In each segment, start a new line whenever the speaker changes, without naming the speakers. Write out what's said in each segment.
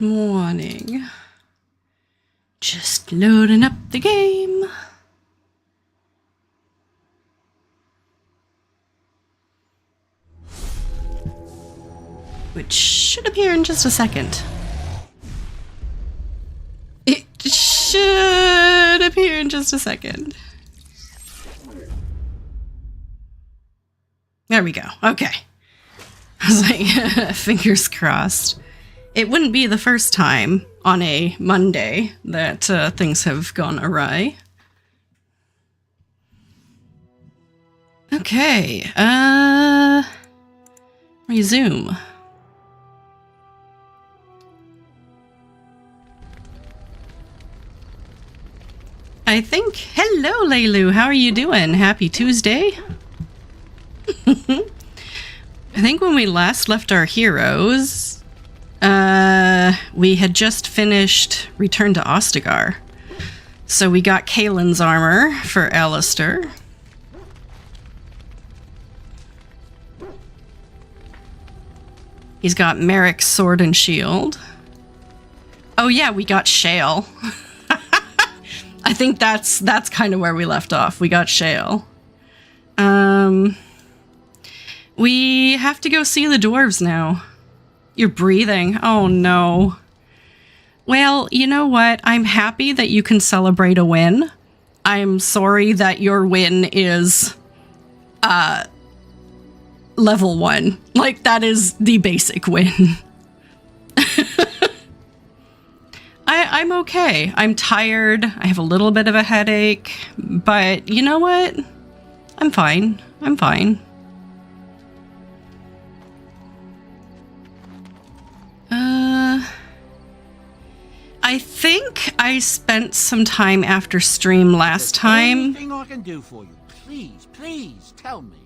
Morning. Just loading up the game. Which should appear in just a second. It should appear in just a second. There we go. Okay. I was like, fingers crossed. It wouldn't be the first time on a Monday that things have gone awry. Okay, resume. I think, hello Leilu, how are you doing? Happy Tuesday? I think when we last left our heroes, we had just finished Return to Ostagar. So we got Kaelin's armor for Alistair. He's got Merrick's sword and shield. Oh yeah, we got Shale. I think that's kind of where we left off. We got Shale. We have to go see the dwarves now. You're breathing. Oh no. Well, you know what? I'm happy that you can celebrate a win. I'm sorry that your win is level 1. Like, that is the basic win. I'm okay. I'm tired. I have a little bit of a headache, but you know what? I'm fine. I'm fine. I think I spent some time after stream last time.
Anything I can do for you? Please tell me.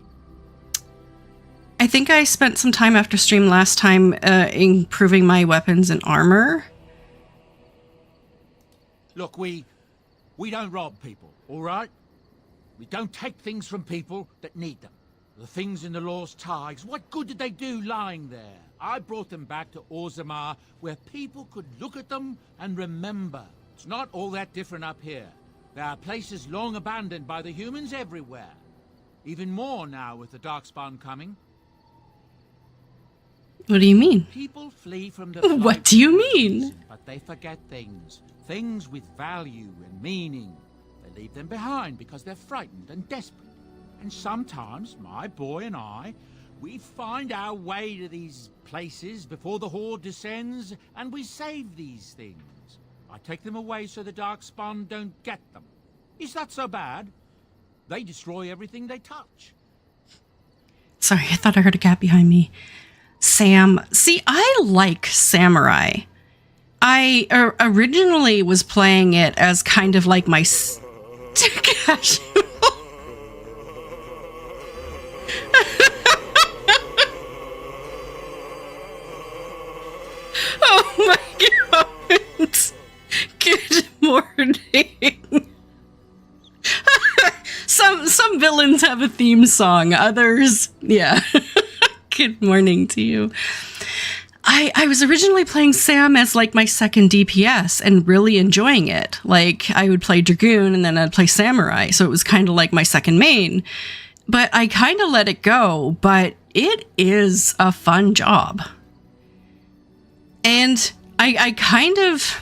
I think I spent some time after stream last time improving my weapons and armor.
Look, we don't rob people, all right? We don't take things from people that need them. The things in the Lost Tigers, what good did they do lying there? I brought them back to Orzammar, where people could look at them and remember. It's not all that different up here. There are places long abandoned by the humans everywhere. Even more now with the Darkspawn coming.
What do you mean?
People flee from the
What do you mean?
But they forget things. Things with value and meaning. They leave them behind because they're frightened and desperate. And sometimes, my boy and I, we find our way to these places before the Horde descends, and we save these things. I take them away so the Darkspawn don't get them. Is that so bad? They destroy everything they touch.
Sorry, I thought I heard a cat behind me. Sam. See, I like Samurai. I originally was playing it as kind of like my casual. Oh my god. Good morning. Some villains have a theme song, others, yeah. Good morning to you. I was originally playing Sam as like my second DPS and really enjoying it. Like, I would play Dragoon and then I'd play Samurai, so it was kind of like my second main. But I kind of let it go, but it is a fun job. And I kind of,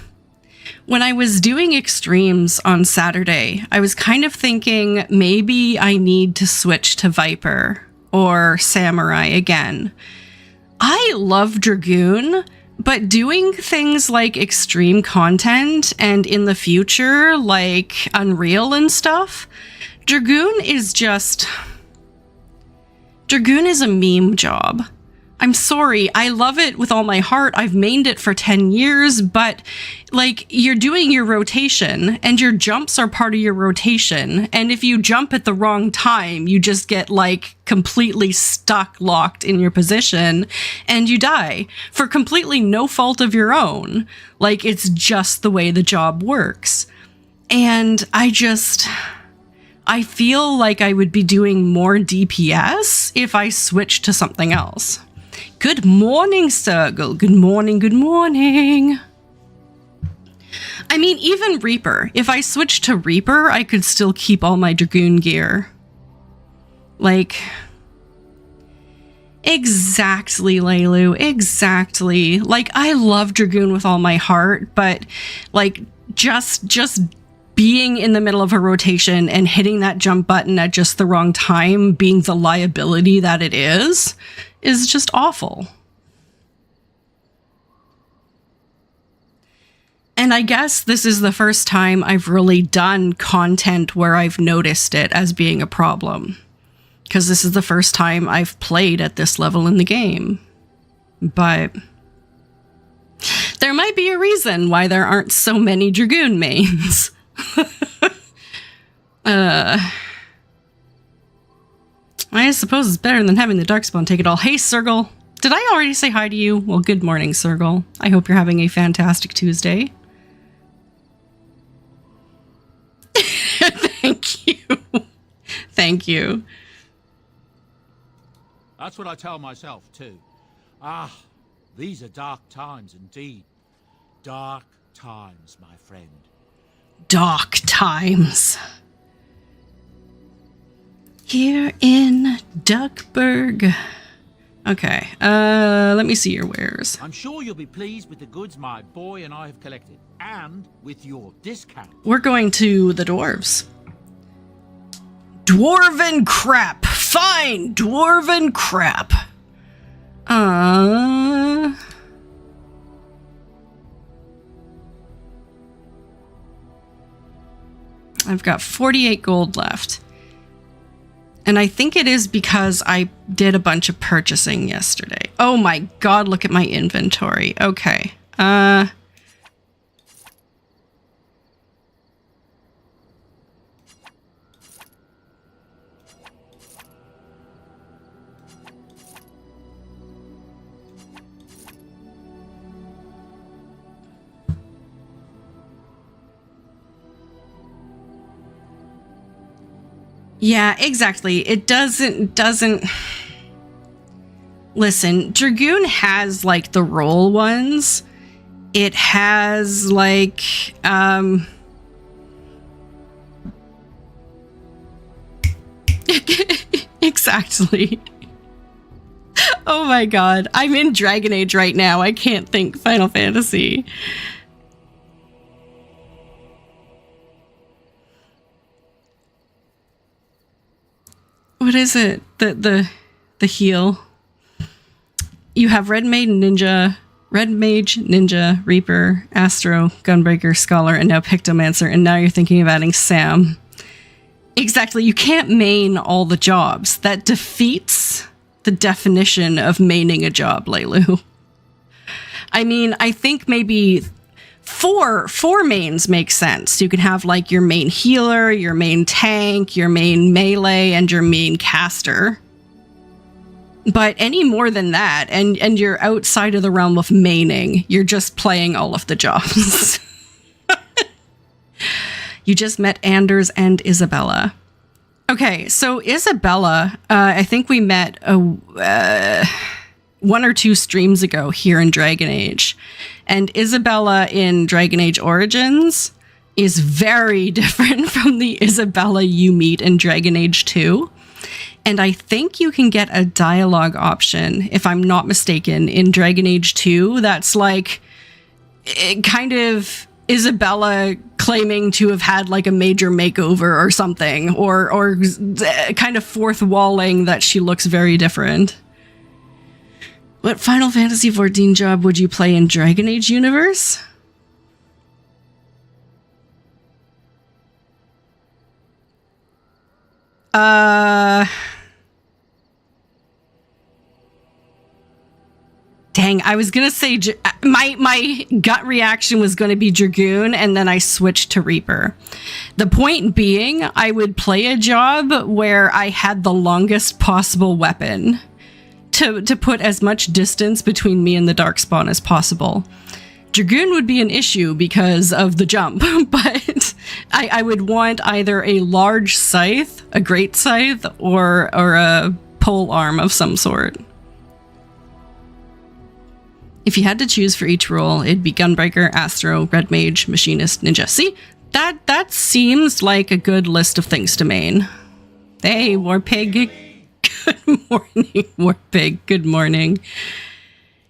when I was doing extremes on Saturday, I was kind of thinking maybe I need to switch to Viper or Samurai again. I love Dragoon, but doing things like extreme content and in the future, like Unreal and stuff, Dragoon is a meme job. I'm sorry, I love it with all my heart. I've mained it for 10 years, but like, you're doing your rotation and your jumps are part of your rotation. And if you jump at the wrong time, you just get like completely stuck, locked in your position and you die for completely no fault of your own. Like, it's just the way the job works. And I feel like I would be doing more DPS if I switched to something else. Good morning, Sergal. Good morning, good morning. I mean, even Reaper. If I switched to Reaper, I could still keep all my Dragoon gear. Like... Exactly, Leilu. Exactly. Like, I love Dragoon with all my heart, but, like, just being in the middle of a rotation and hitting that jump button at just the wrong time, being the liability that it is just awful. And I guess this is the first time I've really done content where I've noticed it as being a problem. Because this is the first time I've played at this level in the game. But there might be a reason why there aren't so many Dragoon mains. I suppose it's better than having the Darkspawn take it all. Hey, Sergal. Did I already say hi to you? Well, good morning, Sergal. I hope you're having a fantastic Tuesday. Thank you. Thank you.
That's what I tell myself, too. Ah, these are dark times indeed. Dark times, my friend.
Dark times. Here in Duckburg. Okay, let me see your wares.
I'm sure you'll be pleased with the goods my boy and I have collected, and with your discount.
We're going to the dwarves. Dwarven crap! Fine! Dwarven crap! I've got 48 gold left. And I think it is because I did a bunch of purchasing yesterday. Oh my god, look at my inventory. Okay. Yeah, exactly. It doesn't... Listen, Dragoon has, like, the roll ones. It has, like, Exactly. Oh my god. I'm in Dragon Age right now. I can't think Final Fantasy. What is it? The heal. You have Red Mage, Ninja, Reaper, Astro, Gunbreaker, Scholar, and now Pictomancer, and now you're thinking of adding Sam. Exactly, you can't main all the jobs. That defeats the definition of maining a job, Leilu. I mean, I think maybe four mains make sense. You can have like your main healer, your main tank, your main melee, and your main caster. But any more than that, and you're outside of the realm of maining, you're just playing all of the jobs. You just met Anders and Isabella. Okay, so Isabella, I think we met 1 or 2 streams ago here in Dragon Age. And Isabella in Dragon Age Origins is very different from the Isabella you meet in Dragon Age 2. And I think you can get a dialogue option, if I'm not mistaken, in Dragon Age 2 that's like kind of Isabella claiming to have had like a major makeover or something, or kind of fourth walling that she looks very different. What Final Fantasy XIV job would you play in Dragon Age universe? Dang, I was gonna say my gut reaction was going to be Dragoon, and then I switched to Reaper. The point being, I would play a job where I had the longest possible weapon to put as much distance between me and the Darkspawn as possible. Dragoon would be an issue because of the jump, but I would want either a large scythe, a great scythe, or a pole arm of some sort. If you had to choose for each role, it'd be Gunbreaker, Astro, Red Mage, Machinist, Ninja. See, that seems like a good list of things to main. Hey, Warpig. Good morning, Warpig. Good morning.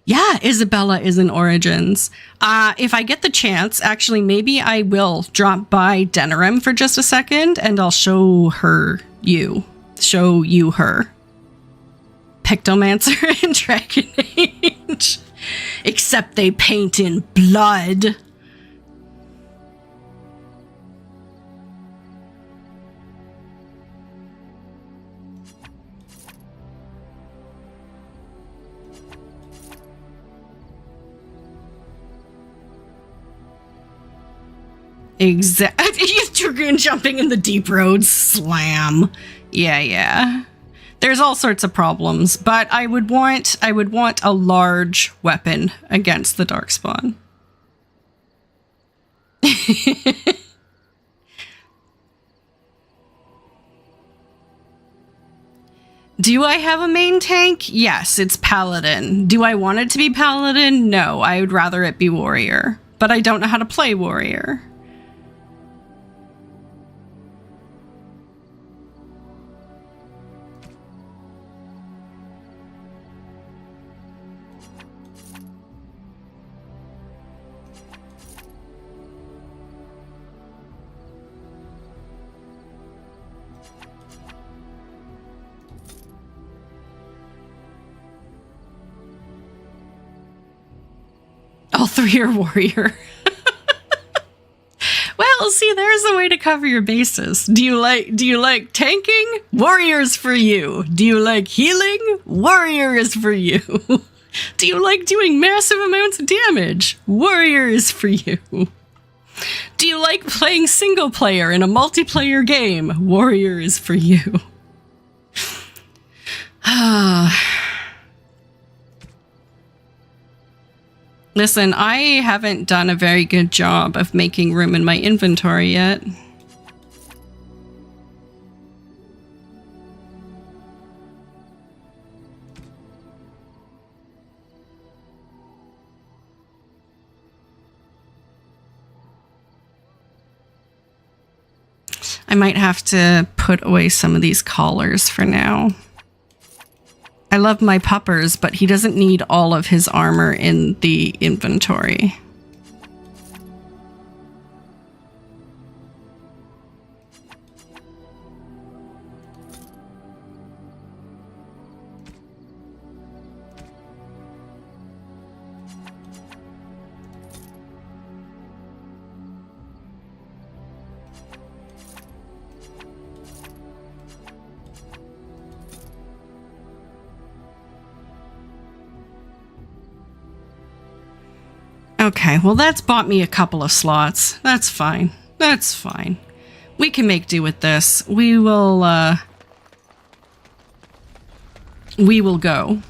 Yeah, Isabella is in Origins. If I get the chance, actually, maybe I will drop by Denerim for just a second, and I'll show you her. Pictomancer and Dragon Age. Except they paint in blood. Exactly. Jumping in the deep road. Slam. Yeah. There's all sorts of problems, but I would want a large weapon against the Darkspawn. Do I have a main tank? Yes, it's Paladin. Do I want it to be Paladin? No, I would rather it be Warrior. But I don't know how to play Warrior. All three are Warrior. Well, see, there's a way to cover your bases. Do you like tanking? Warrior's for you. Do you like healing? Warrior is for you. Do you like doing massive amounts of damage? Warrior is for you. Do you like playing single player in a multiplayer game? Warrior is for you. Listen, I haven't done a very good job of making room in my inventory yet. I might have to put away some of these collars for now. I love my puppers, but he doesn't need all of his armor in the inventory. Okay, well that's bought me a couple of slots. That's fine. That's fine. We can make do with this. We will go.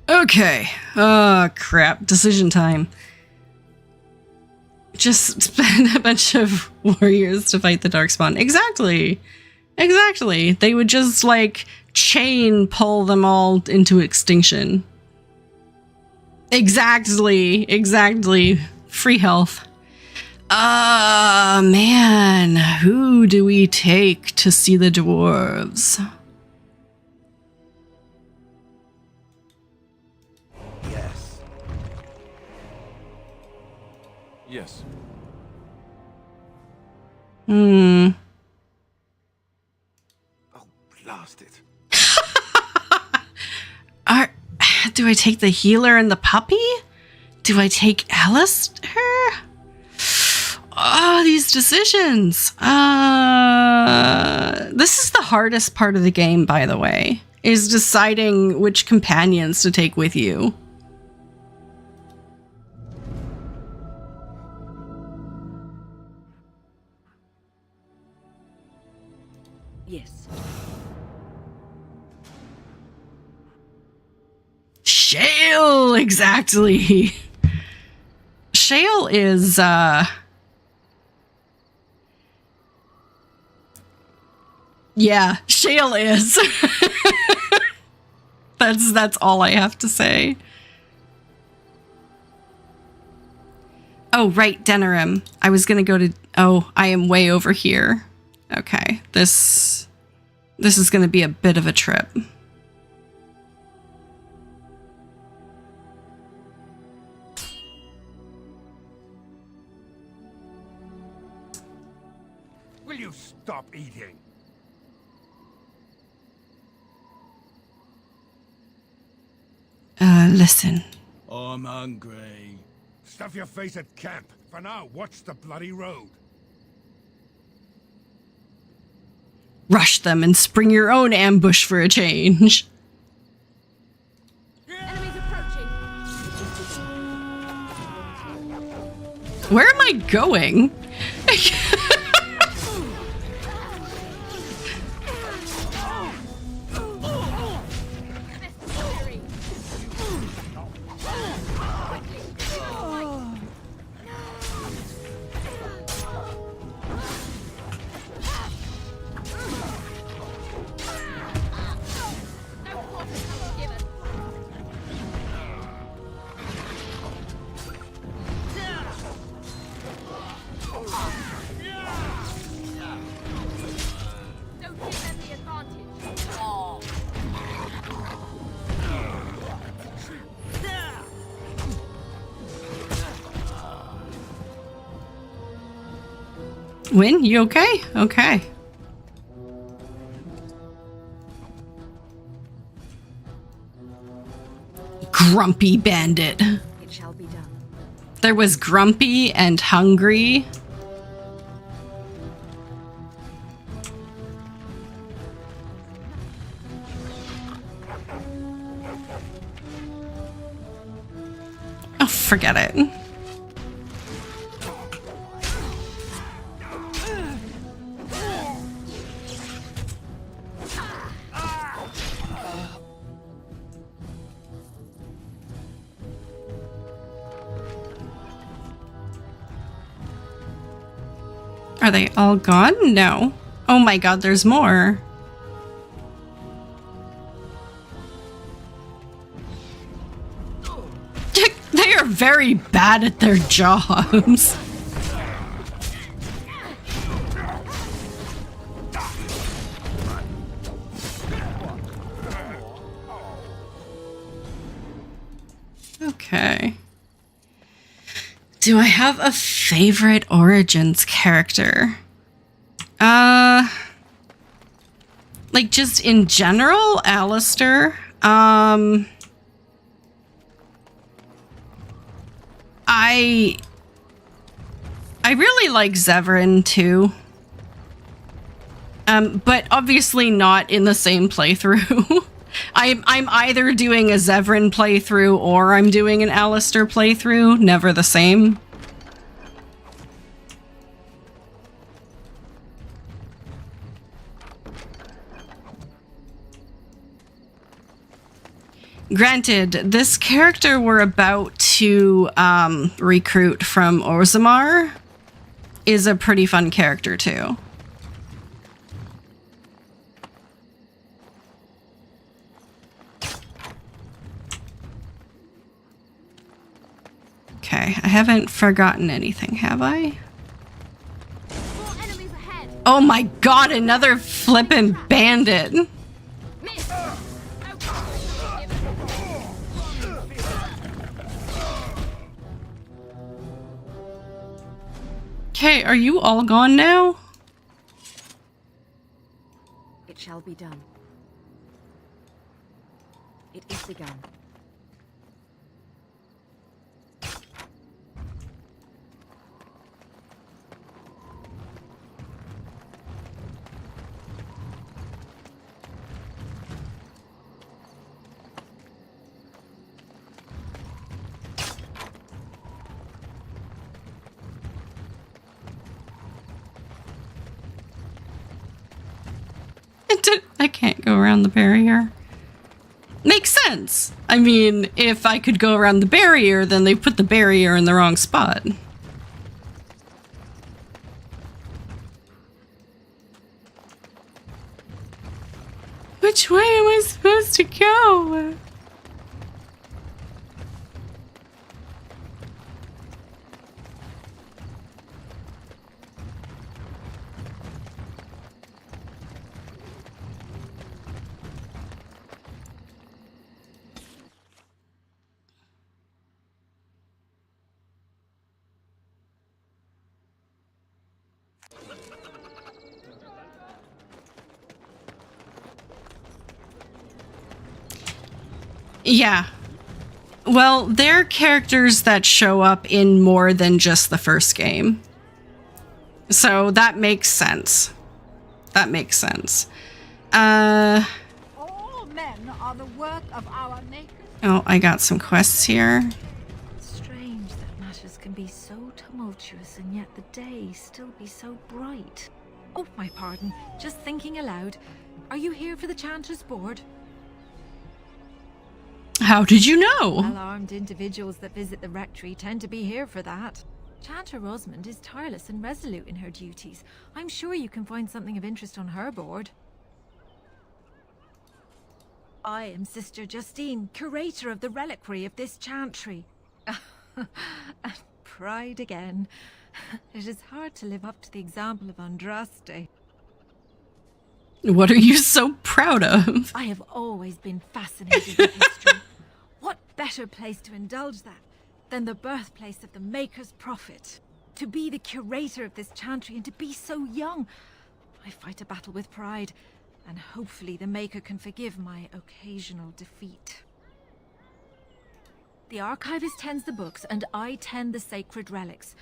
Okay. Oh, crap. Decision time. Just spend a bunch of warriors to fight the Darkspawn. Exactly. Exactly. They would just, like, chain pull them all into extinction. Exactly. Exactly. Free health. Man. Who do we take to see the dwarves?
Yes. Yes.
Oh,
Blast it.
Do I take the healer and the puppy? Do I take Alistair? Oh, these decisions. This is the hardest part of the game, by the way, is deciding which companions to take with you.
Yes.
Shale, exactly. Shale is, Yeah, Shale is. That's all I have to say. Oh, right, Denerim. I was gonna go to... Oh, I am way over here. Okay, this is gonna be a bit of a trip.
Will you stop eating?
Listen.
I'm hungry.
Stuff your face at camp. For now, watch the bloody road.
Rush them and spring your own ambush for a change.
Enemies approaching.
Where am I going? Win, you okay? Okay. Grumpy bandit.
It shall be done.
There was grumpy and hungry. Oh, forget it. Are they all gone? No. Oh my god, there's more. They are very bad at their jobs. Okay. Do I have a favorite Origins character? Like just in general, Alistair. I really like Zevran too. But obviously not in the same playthrough. I'm either doing a Zevran playthrough or I'm doing an Alistair playthrough, never the same. Granted, this character we're about to recruit from Orzammar is a pretty fun character too. Okay, I haven't forgotten anything, have I?
More enemies ahead.
Oh my god, another flippin' bandit!
Miss. No cover given.
Okay, are you all gone now?
It shall be done. It is begun.
I can't go around the barrier. Makes sense. I mean, if I could go around the barrier, then they put the barrier in the wrong spot. Which way am I supposed to go? Yeah. Well, they're characters that show up in more than just the first game. So that makes sense. That makes sense.
All men are the work of our makers.
Oh, I got some quests here.
Strange that matters can be so tumultuous and yet the day still be so bright.
Oh, my pardon. Just thinking aloud. Are you here for the Chanter's Board?
How did you know?
Well-armed individuals that visit the rectory tend to be here for that. Chanter Rosamond is tireless and resolute in her duties. I'm sure you can find something of interest on her board. I am Sister Justine, curator of the reliquary of this chantry. Pride again. It is hard to live up to the example of Andraste.
What are you so proud of?
I have always been fascinated with history. What better place to indulge that than the birthplace of the Maker's Prophet? To be the curator of this chantry and to be so young. I fight a battle with pride, and hopefully the Maker can forgive my occasional defeat. The archivist tends the books, and I tend the sacred relics.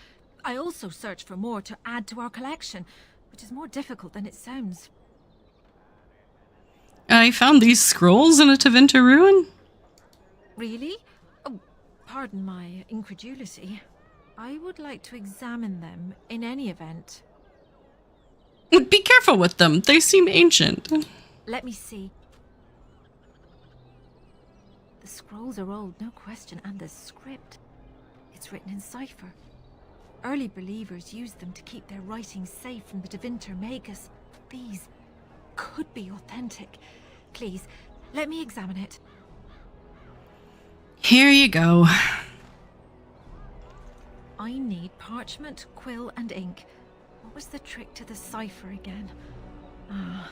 I also search for more to add to our collection, which is more difficult than it sounds.
I found these scrolls in a Tevinter ruin.
Really? Oh, pardon my incredulity. I would like to examine them in any event.
Be careful with them. They seem ancient.
Let me see. The scrolls are old, no question, and the script. It's written in cipher. Early believers used them to keep their writings safe from the Tevinter Magus. These could be authentic. Please, let me examine it.
Here you go.
I need parchment, quill, and ink. What was the trick to the cipher again? Ah.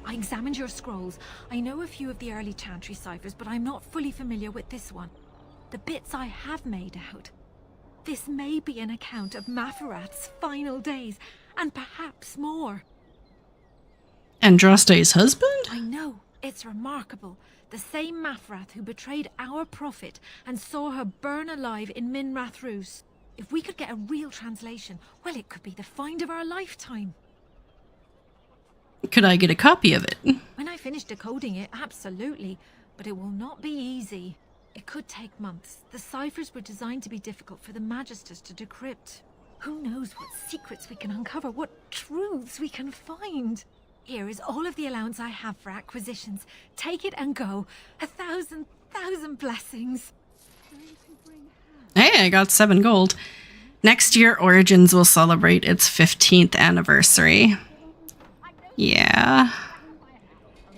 I examined your scrolls. I know a few of the early chantry ciphers, but I'm not fully familiar with this one. The bits I have made out. This may be an account of Maforat's final days, and perhaps more.
Andraste's husband?
I know. It's remarkable. The same Mafrath who betrayed our prophet and saw her burn alive in Minrath Rus. If we could get a real translation, well, it could be the find of our lifetime.
Could I get a copy of it?
When I finish decoding it, absolutely. But it will not be easy. It could take months. The ciphers were designed to be difficult for the Magisters to decrypt. Who knows what secrets we can uncover, what truths we can find. Here is all of the allowance I have for acquisitions. Take it and go. 1,000 blessings.
Hey, I got 7 gold. Next year, Origins will celebrate its 15th anniversary. Yeah.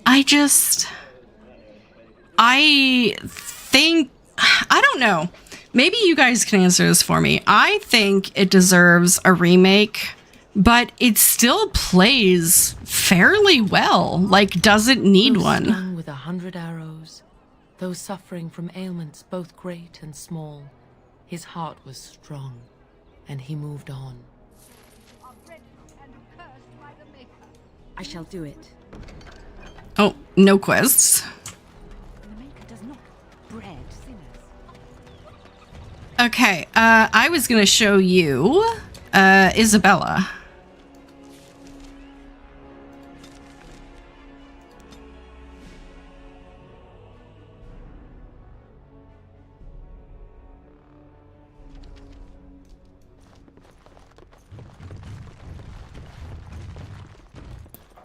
I think... I don't know. Maybe you guys can answer this for me. I think it deserves a remake, but it still plays fairly well. Like, doesn't need
Though
one.
stung with 100 arrows, though suffering from ailments both great and small, his heart was strong, and he moved on.
I shall do it.
Oh, no quests.
The Maker does not bread sinners.
Okay, I was gonna show you, Isabella.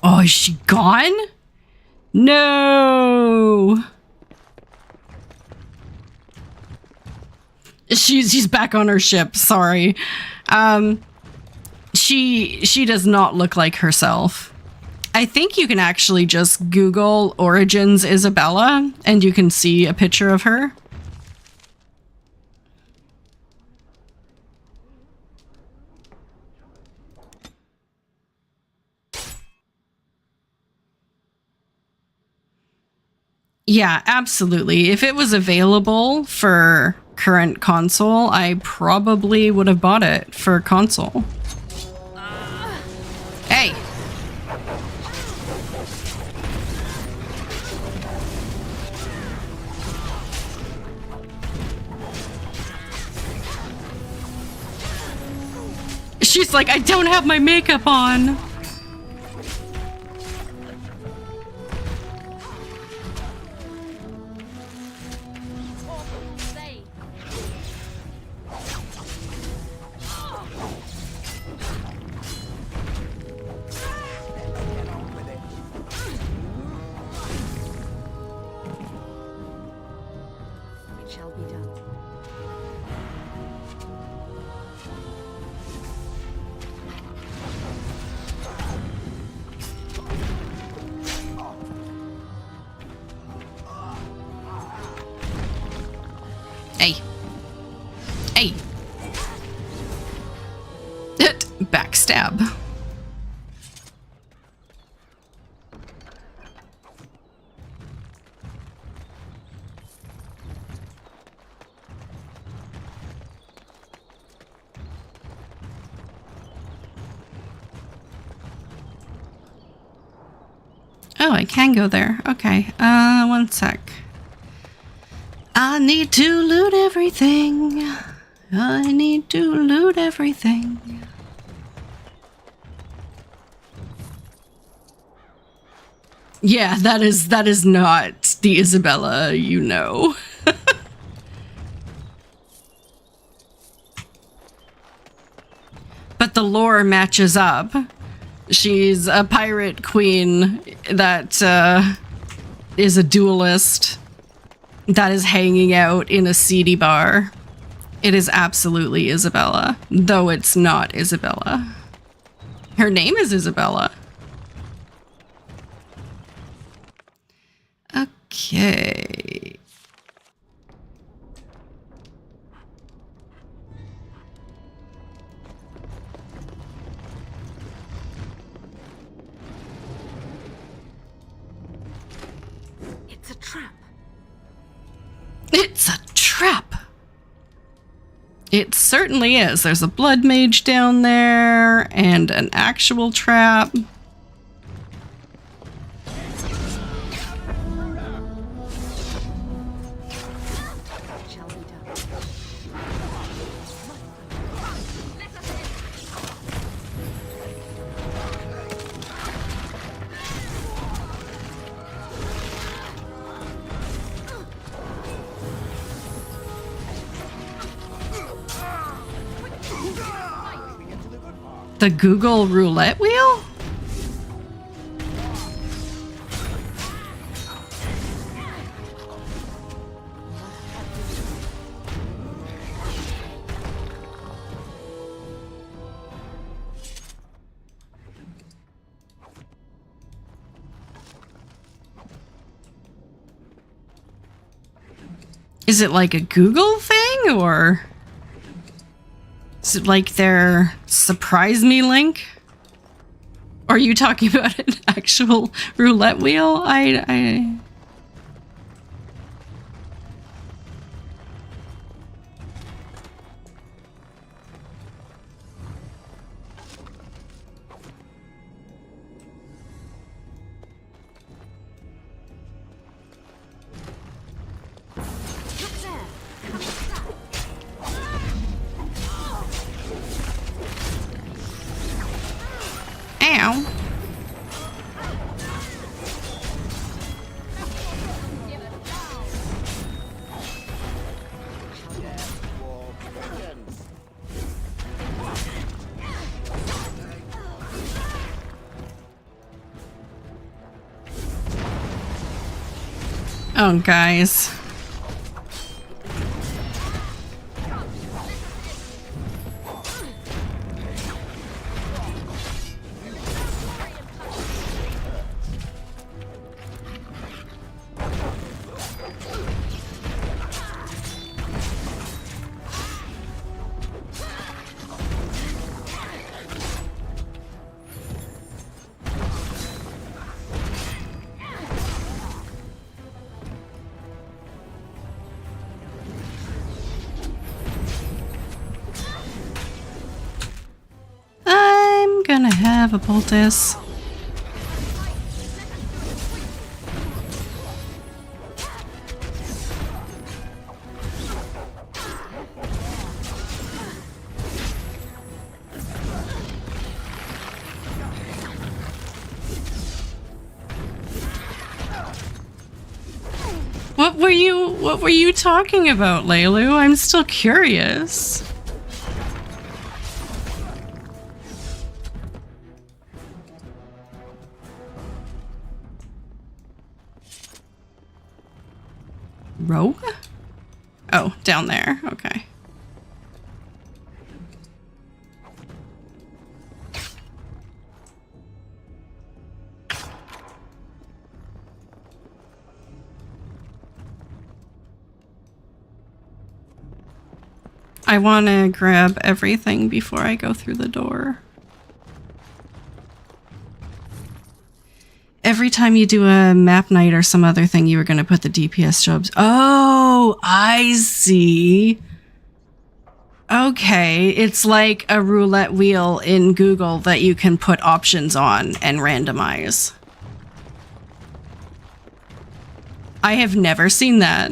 Oh, is she gone? No. She's back on her ship. Sorry. She she does not look like herself. I think you can actually just Google Origins Isabella and you can see a picture of her. Yeah, absolutely. If it was available for current console, I probably would have bought it for console. Hey! She's like, I don't have my makeup on! Hey. Hey. Backstab. Oh, I can go there. Okay. One sec. I need to loot everything. I need to loot everything. Yeah, that is not the Isabella you know. But the lore matches up. She's a pirate queen that is a duelist that is hanging out in a seedy bar. It is absolutely Isabella, though it's not Isabella. Her name is Isabella. Okay.
It's a trap.
It's a trap. It certainly is. There's a blood mage down there and an actual trap. The Google roulette wheel? Is it like a Google thing, or is it like their surprise me link? Or are you talking about an actual roulette wheel? I Ow. Oh, guys. have a poultice. What were you talking about, Leilu? I'm still curious. Rogue? Oh, down there. Okay. I want to grab everything before I go through the door. Every time you do a map night or some other thing, you were going to put the DPS jobs. Oh, I see. Okay, it's like a roulette wheel in Google that you can put options on and randomize. I have never seen that.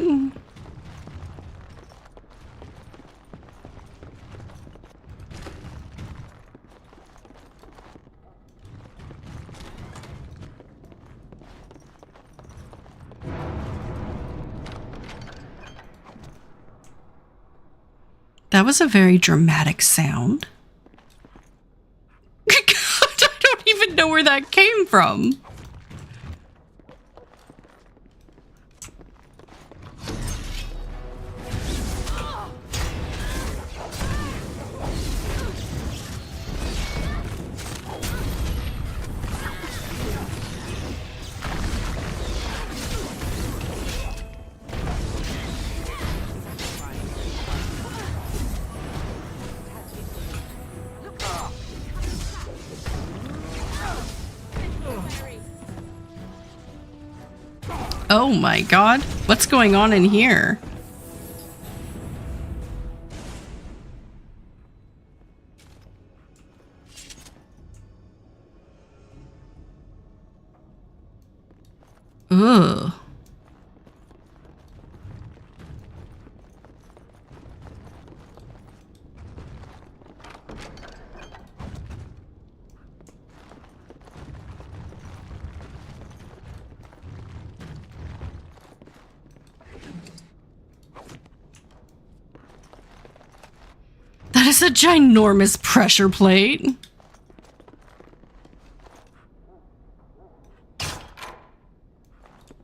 That was a very dramatic sound. God, I don't even know where that came from. Oh my god, what's going on in here? Ugh. That is a ginormous pressure plate.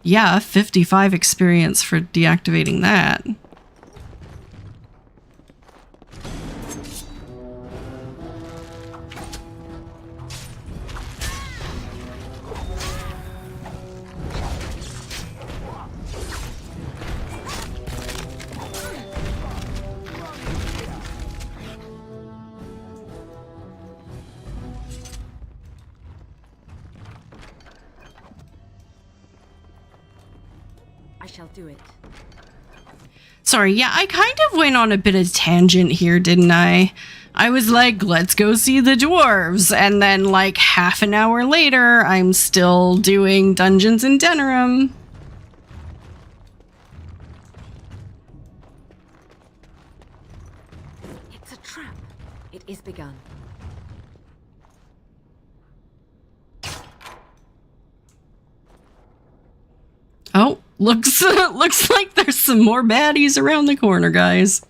Yeah, 55 experience for deactivating that.
I shall do it.
Sorry, yeah, I kind of went on a bit of tangent here, didn't I? I was like, let's go see the dwarves, and then like half an hour later, I'm still doing Dungeons in Denerim.
It's a trap. It is begun.
Oh, looks like there's some more baddies around the corner, guys.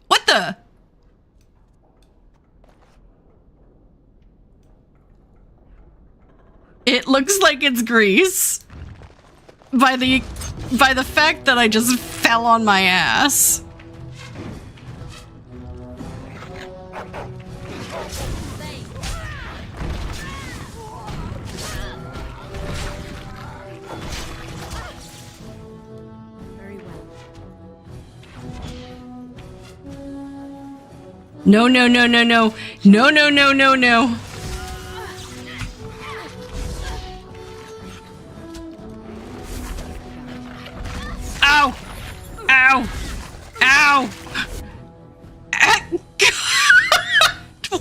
What the? It looks like it's Grease. By the fact that I just fell on my ass. No, no, no, no, no. No, no, no, no, no. Ow! Ow! Ow!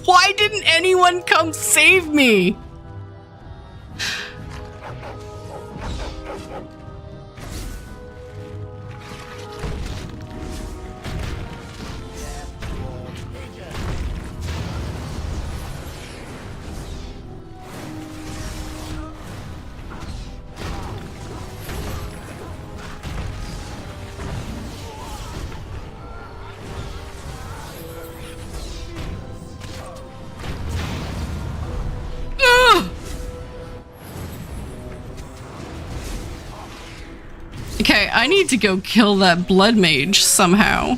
Why didn't anyone Someone come save me! Okay, I need to go kill that blood mage somehow.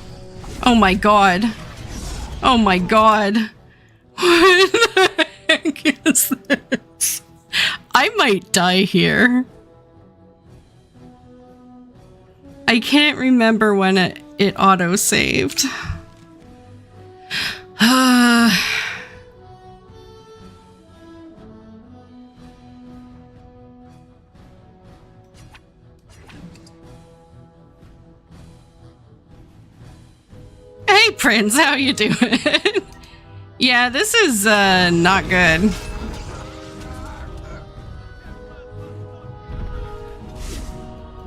Oh my god. Oh my god. What the heck is this? I might die here. I can't remember when it auto-saved. Hey Prince, how you doing? Yeah, this is not good.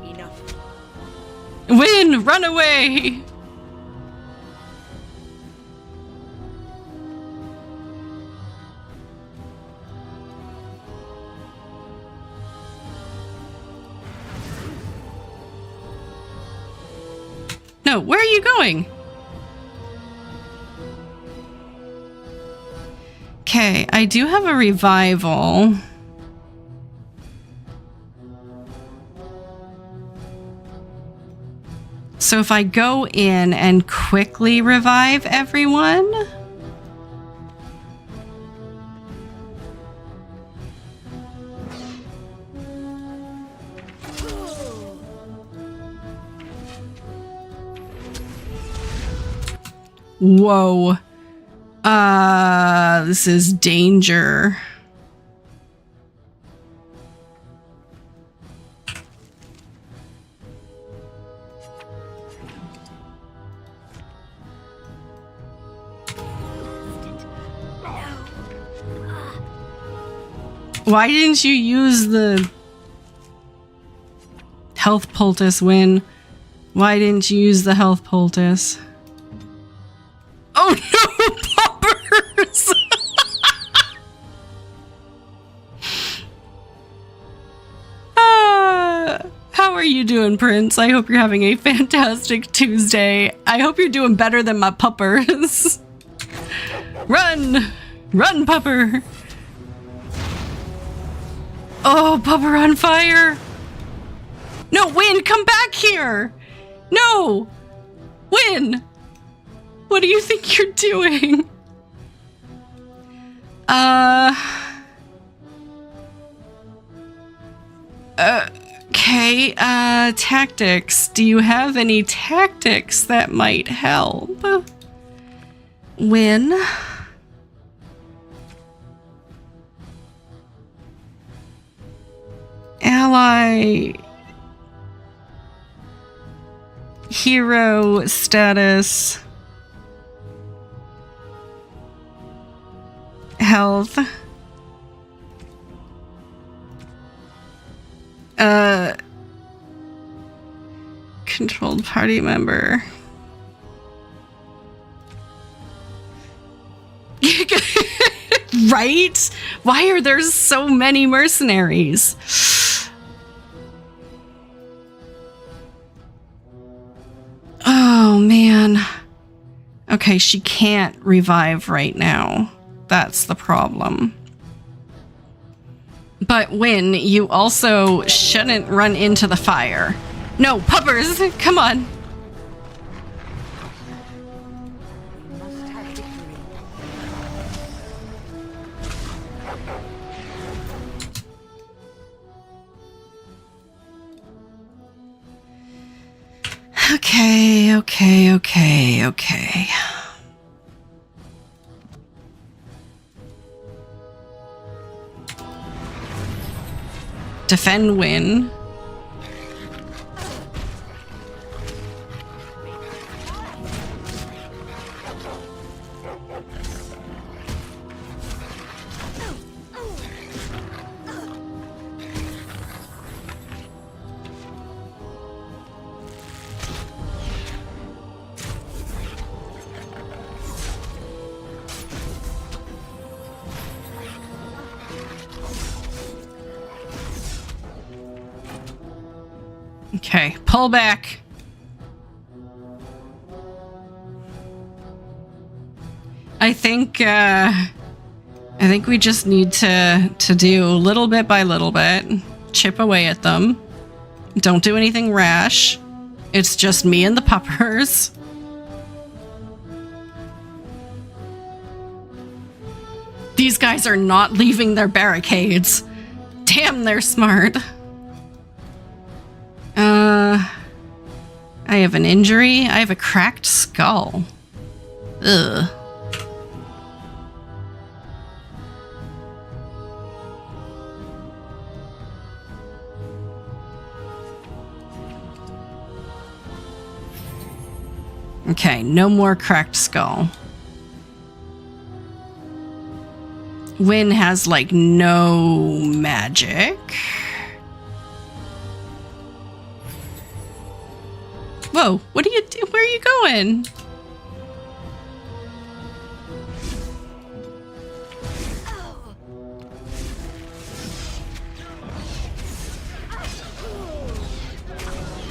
Enough.
Win! Run away! No, where are you going? Okay, I do have a revival. So if I go in and quickly revive everyone... Whoa. This is danger. Why didn't you use the health poultice, Win? Why didn't you use the health poultice? Oh no, poppers! How are you doing, Prince? I hope you're having a fantastic Tuesday. I hope you're doing better than my puppers. Run! Run, pupper! Oh, pupper on fire! No, Win, come back here! No! Win! What do you think you're doing? Okay, tactics. Do you have any tactics that might help? Win. Ally. Hero status. Health. Controlled party member. Right? Why are there so many mercenaries? Oh, man. Okay, she can't revive right now. That's the problem. But Win, you also shouldn't run into the fire. No, puppers, come on.
We must have victory.
Okay. Defend, Win. Okay, pull back. I think we just need to do little bit by little bit, chip away at them. Don't do anything rash. It's just me and the puppers. These guys are not leaving their barricades. Damn, they're smart. I have an injury. I have a cracked skull. Ugh. Okay, no more cracked skull. Wynn has, like, no magic. Whoa, what are you do? Where are you going?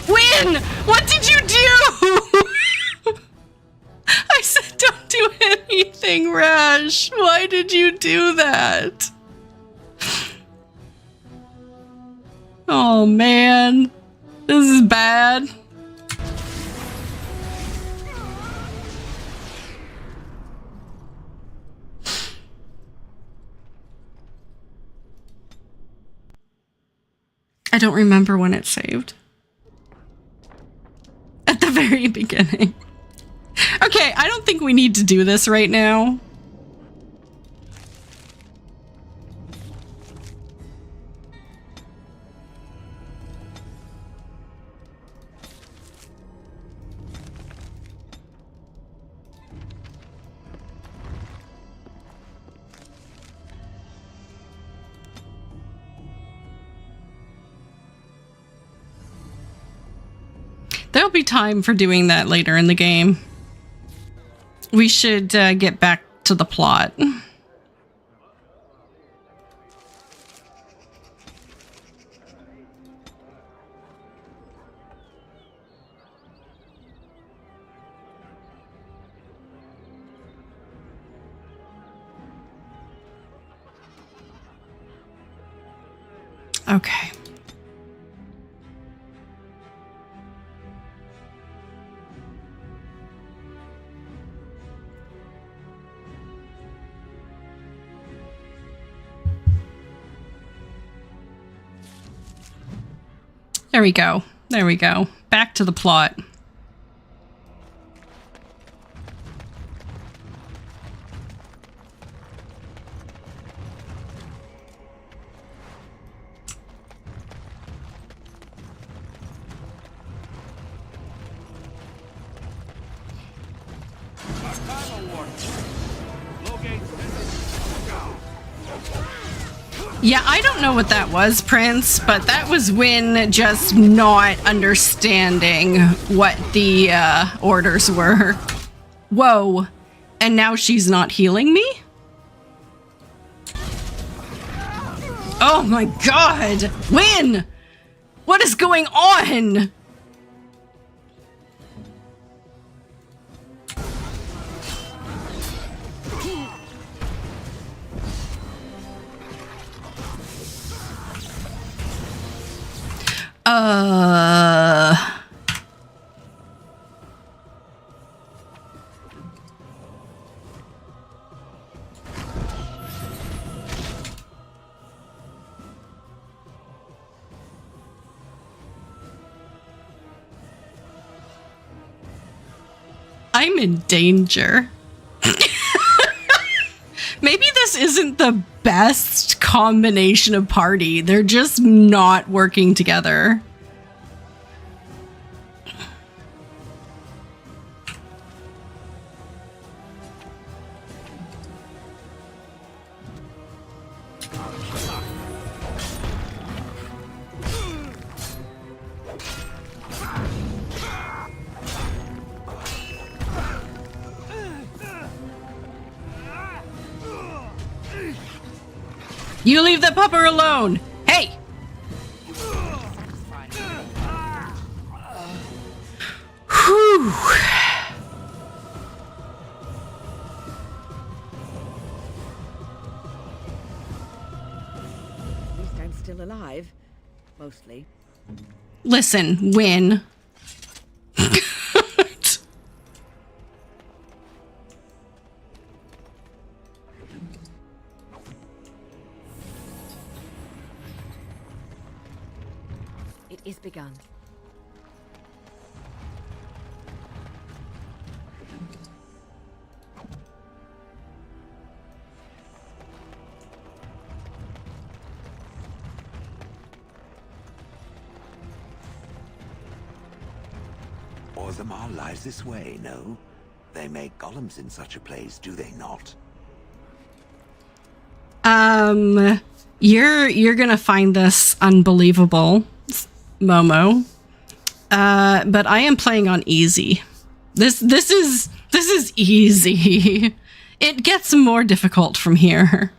Wynn, what did you do? I said don't do anything rash. Why did you do that? Oh man, this is bad. I don't remember when it saved. At the very beginning. Okay, I don't think we need to do this right now. There'll be time for doing that later in the game. We should get back to the plot. Okay. There we go. There we go. Back to the plot. Yeah, I don't know what that was, Prince, but that was Wynn just not understanding what the orders were. Whoa. And now she's not healing me? Oh my god! Wynn! What is going on? I'm in danger. Maybe this isn't the best combination of party. They're just not working together. You leave the pupper alone! Hey! Whew.
At least I'm still alive. Mostly.
Listen, win.
It is begun.
Orzammar lies this way, no? They make golems in such a place, do they not?
You're gonna find this unbelievable, Momo. But I am playing on easy. This is easy. It gets more difficult from here.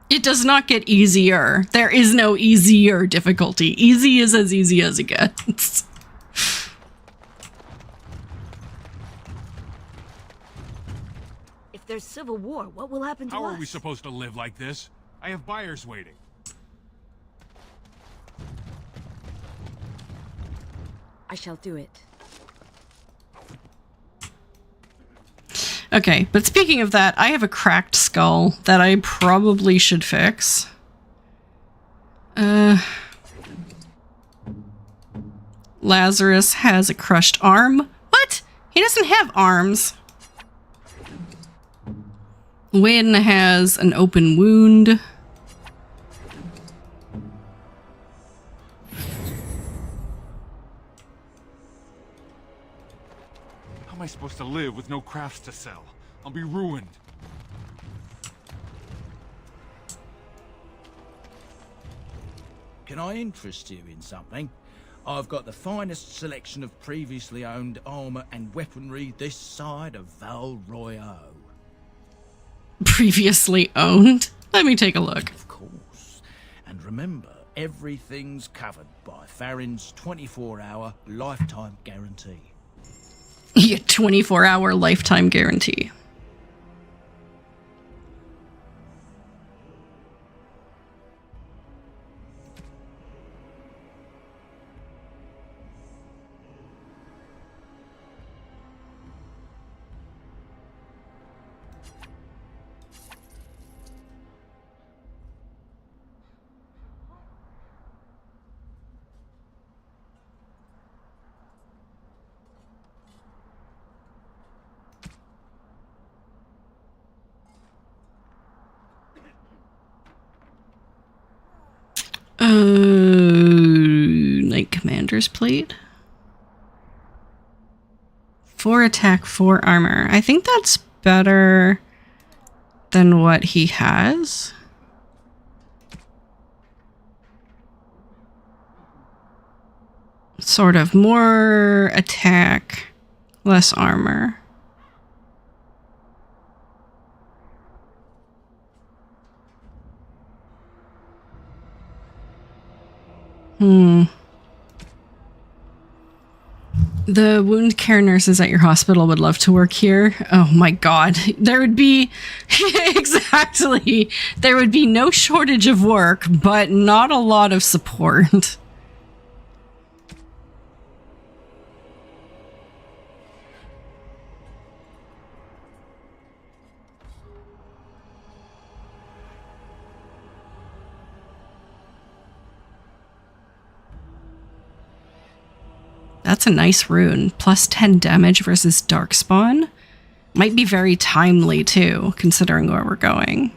It does not get easier. There is no easier difficulty. Easy is as easy as it gets.
If there's civil war, what will happen to us?
How are we supposed to live like this? I have buyers waiting.
I shall do it.
Okay, but speaking of that, I have a cracked skull that I probably should fix. Lazarus has a crushed arm. What? He doesn't have arms. Wynn has an open wound.
How am I supposed to live with no crafts to sell? I'll be ruined.
Can I interest you in something? I've got the finest selection of previously owned armor and weaponry this side of Val Royeaux.
Previously owned? Let me take a look.
Of course. And remember, everything's covered by Farron's 24-hour lifetime guarantee.
Yeah, 24-hour lifetime guarantee. Knight Commander's Plate. 4 attack, 4 armor. I think that's better than what he has. Sort of more attack, less armor. The wound care nurses at your hospital would love to work here. Oh my god. There would be... exactly. There would be no shortage of work, but not a lot of support. That's a nice rune. Plus 10 damage versus Darkspawn. Might be very timely too, considering where we're going.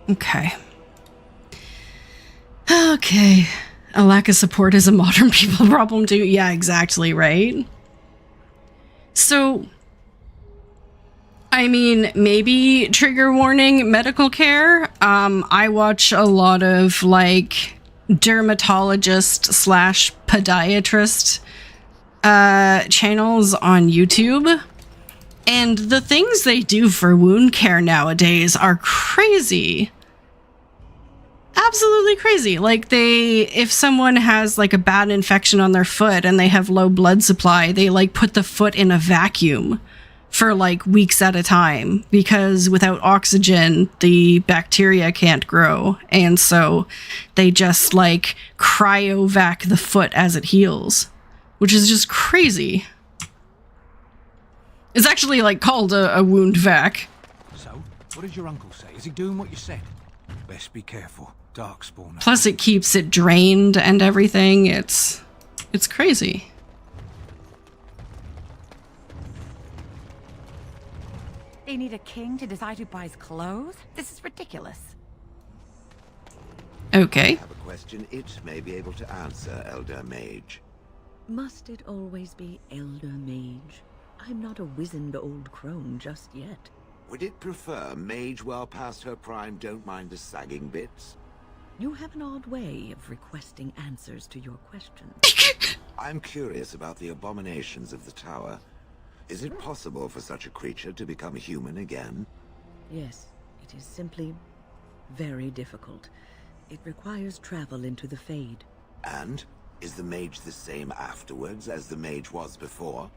Okay. Okay. A lack of support is a modern people problem too. Yeah, exactly, right? So, I mean, maybe trigger warning medical care. I watch a lot of like dermatologist / podiatrist channels on YouTube. And the things they do for wound care nowadays are crazy. Absolutely crazy. Like if someone has like a bad infection on their foot and they have low blood supply, they like put the foot in a vacuum for like weeks at a time because without oxygen, the bacteria can't grow. And so they just like cryovac the foot as it heals, which is just crazy. It's actually like called a wound vac.
So, what did your uncle say? Is he doing what you said? Best be careful. Darkspawn.
Plus it keeps it drained and everything. It's crazy.
They need a king to decide who buys clothes? This is ridiculous.
Okay.
I have a question it may be able to answer, Elder Mage.
Must it always be Elder Mage? I'm not a wizened old crone just yet.
Would it prefer Mage well past her prime don't mind the sagging bits?
You have an odd way of requesting answers to your questions.
I'm curious about the abominations of the tower. Is it possible for such a creature to become human again?
Yes, it is simply very difficult. It requires travel into the Fade.
And? Is the mage the same afterwards as the mage was before?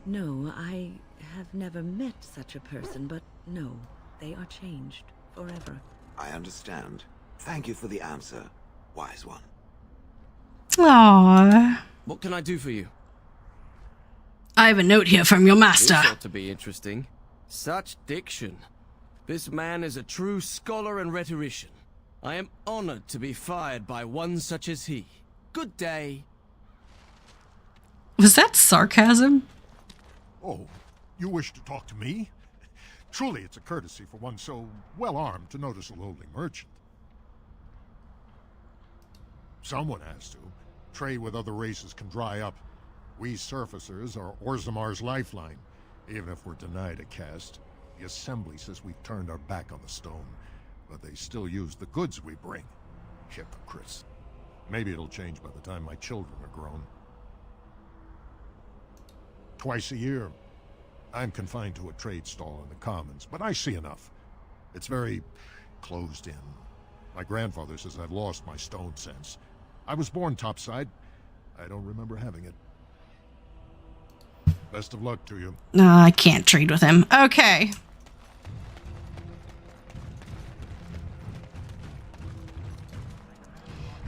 No, I have never met such a person, but no, they are changed forever.
I understand. Thank you for the answer, wise one.
Aww.
What can I do for you?
I have a note here from your master.
This ought to be interesting. Such diction. This man is a true scholar and rhetorician. I am honored to be fired by one such as he. Good day.
Was that sarcasm?
Oh, you wish to talk to me? Truly, it's a courtesy for one so well-armed to notice a lowly merchant. Someone has to. Trade with other races can dry up. We surfacers are Orzammar's lifeline. Even if we're denied a caste, the Assembly says we've turned our back on the stone, but they still use the goods we bring. Hypocrites. Maybe it'll change by the time my children are grown. Twice a year, I'm confined to a trade stall in the Commons, but I see enough. It's very closed in. My grandfather says I've lost my stone sense. I was born topside. I don't remember having it. Best of luck to you.
I can't trade with him. Okay.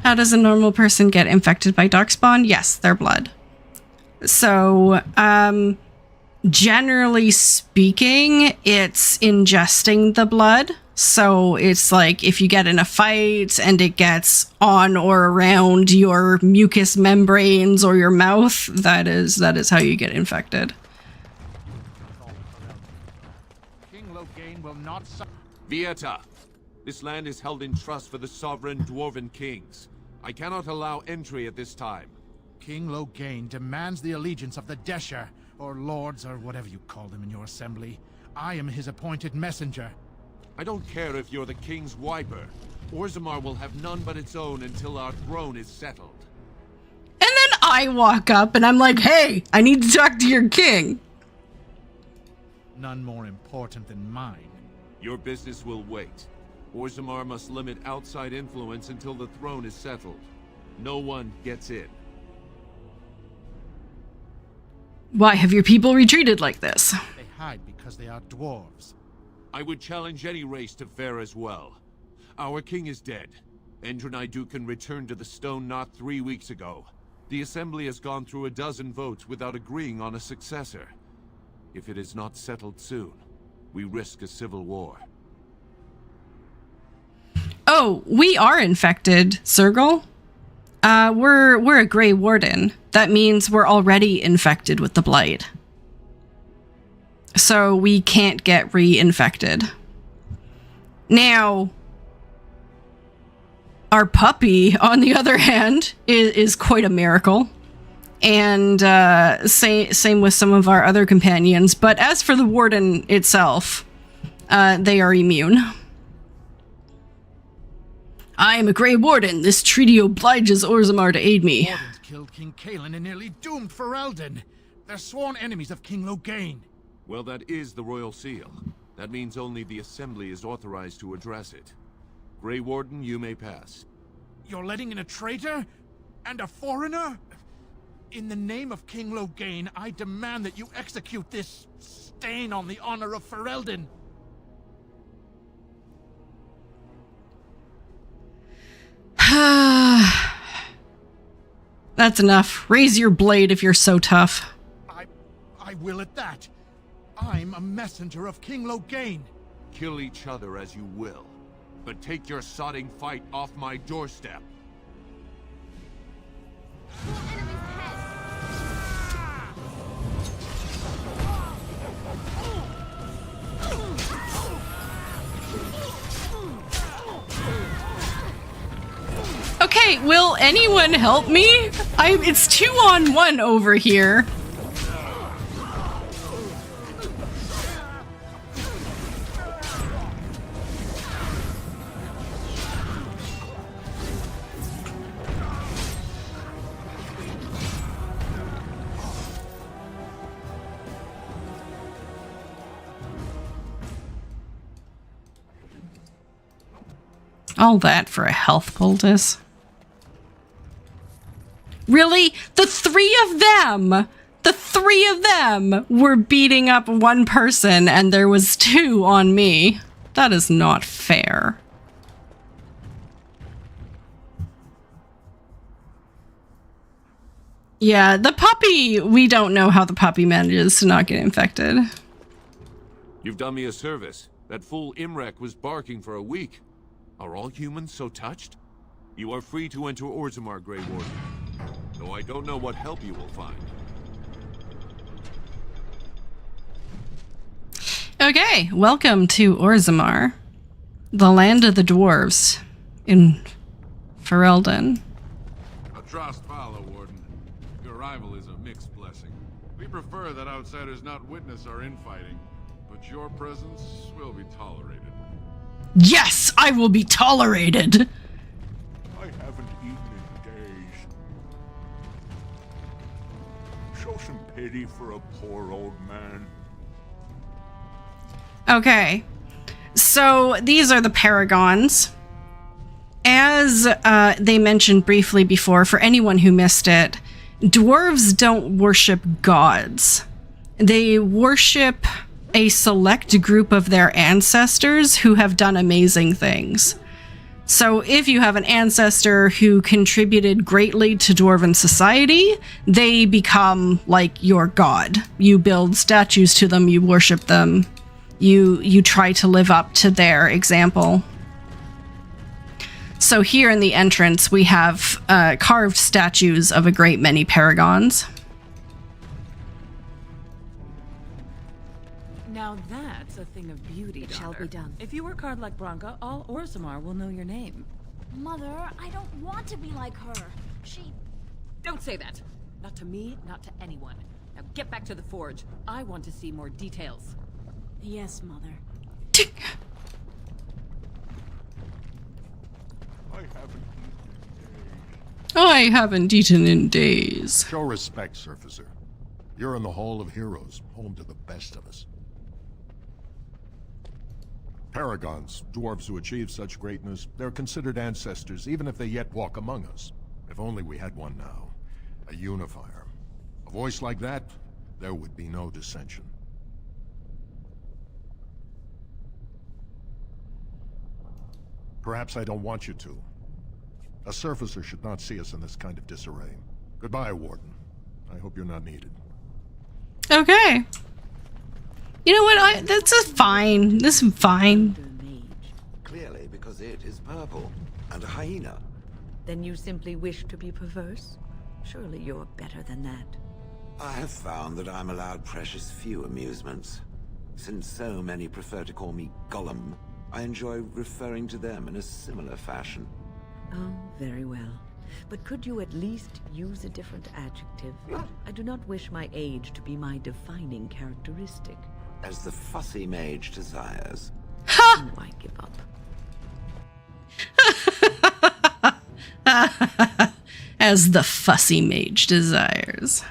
How does a normal person get infected by Darkspawn? Yes, their blood. So, generally speaking, it's ingesting the blood. So it's like if you get in a fight and it gets on or around your mucous membranes or your mouth, that is how you get infected.
King Loghain will not.
Vieta, this land is held in trust for the sovereign dwarven kings. I cannot allow entry at this time.
King Loghain demands the allegiance of the Desher, or lords, or whatever you call them in your assembly. I am his appointed messenger.
I don't care if you're the king's wiper. Orzammar will have none but its own until our throne is settled.
And then I walk up and I'm like, hey, I need to talk to your king.
None more important than mine.
Your business will wait. Orzammar must limit outside influence until the throne is settled. No one gets in.
Why have your people retreated like this?
They hide because they are dwarves.
I would challenge any race to fare as well. Our king is dead. Endrunai Dukan returned to the Stone Knot 3 weeks ago. The Assembly has gone through a dozen votes without agreeing on a successor. If it is not settled soon, we risk a civil war.
Oh, we are infected, Sergal. We're a Grey Warden. That means we're already infected with the Blight. So we can't get reinfected. Now, Our puppy, on the other hand, is quite a miracle. And same with some of our other companions. But as for the Warden itself, they are immune. I am a Grey Warden. This treaty obliges Orzammar to aid me.
Wardens killed King Cailan and nearly doomed Ferelden. They're sworn enemies of King Loghain.
Well, that is the Royal Seal. That means only the Assembly is authorized to address it. Grey Warden, you may pass.
You're letting in a traitor? And a foreigner? In the name of King Loghain, I demand that you execute this stain on the honor of Ferelden.
That's enough. Raise your blade if you're so tough.
I will at that. I'm a messenger of King Loghain.
Kill each other as you will, but take your sodding fight off my doorstep.
Okay, will anyone help me? It's 2-on-1 over here. All that for a health poultice. Really? The three of them were beating up one person and there was 2 on me. That is not fair. Yeah, the puppy, we don't know how the puppy manages to not get infected.
You've done me a service. That fool Imrek was barking for a week. Are all humans so touched? You are free to enter Orzammar, Grey Warden. Though I don't know what help you will find.
Okay, welcome to Orzammar, the land of the dwarves in Ferelden.
Atrost Vala, Warden. Your arrival is a mixed blessing. We prefer that outsiders not witness our infighting, but your presence will be tolerated.
Yes, I will be tolerated!
I haven't eaten in days. Show some pity for a poor old man.
Okay, so these are the Paragons. As they mentioned briefly before, for anyone who missed it, dwarves don't worship gods. They worship a select group of their ancestors who have done amazing things. So if you have an ancestor who contributed greatly to dwarven society, they become like your god. You build statues to them, you worship them, you try to live up to their example. So here in the entrance we have carved statues of a great many Paragons.
Now that's a thing of beauty,
It shall be done.
If you work hard like Branka, all Orzammar will know your name.
Mother, I don't want to be like her.
Don't say that. Not to me, not to anyone. Now get back to the forge. I want to see more details.
Yes, Mother.
I haven't eaten in days.
Show respect, Surfacer. You're in the Hall of Heroes, home to the best of us. Paragons, dwarves who achieve such greatness, they're considered ancestors even if they yet walk among us. If only we had one now. A unifier. A voice like that, there would be no dissension. Perhaps I don't want you to. A Surfacer should not see us in this kind of disarray. Goodbye, Warden. I hope you're not needed.
Okay. You know what? This is fine. This is fine.
Clearly, because it is purple. And a hyena.
Then you simply wish to be perverse? Surely you're better than that.
I have found that I'm allowed precious few amusements. Since so many prefer to call me Gollum, I enjoy referring to them in a similar fashion.
Oh, very well. But could you at least use a different adjective? I do not wish my age to be my defining characteristic.
As the fussy mage desires.
Oh, I give up.
As the fussy mage desires.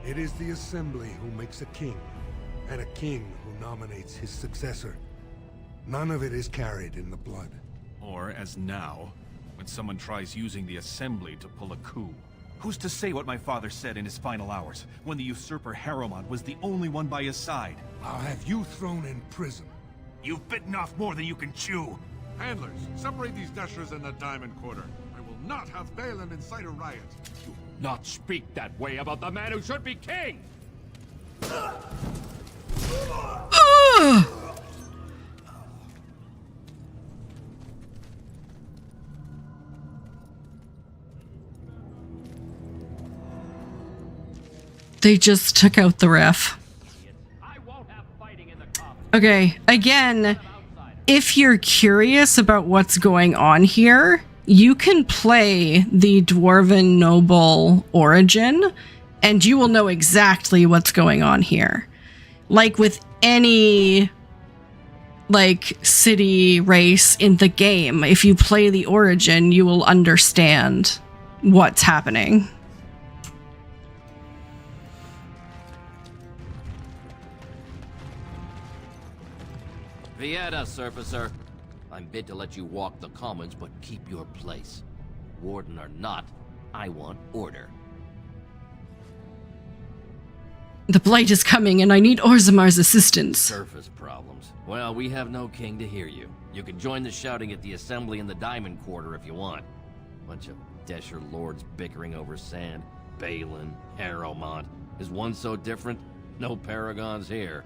It is the Assembly who makes a king, and a king who nominates his successor. None of it is carried in the blood.
Or, as now, when someone tries using the Assembly to pull a coup. Who's to say what my father said in his final hours, when the usurper Harrowmont was the only one by his side?
I'll have you thrown in prison.
You've bitten off more than you can chew.
Handlers, separate these dashers in the Diamond Quarter. I will not have Balin incite a riot.
Not speak that way about the man who should be king!
They just took out the ref. Okay, again, if you're curious about what's going on here, you can play the Dwarven Noble Origin, and you will know exactly what's going on here. Like with any, like, city race in the game, if you play the Origin, you will understand what's happening.
Vieta, Surfacer. I'm bid to let you walk the commons, but keep your place. Warden or not, I want order.
The Blight is coming, and I need Orzamar's assistance.
Surface problems. Well, we have no king to hear you. You can join the shouting at the Assembly in the Diamond Quarter if you want. Bunch of Desher lords bickering over sand. Balin, Harrowmont. Is one so different? No paragons here.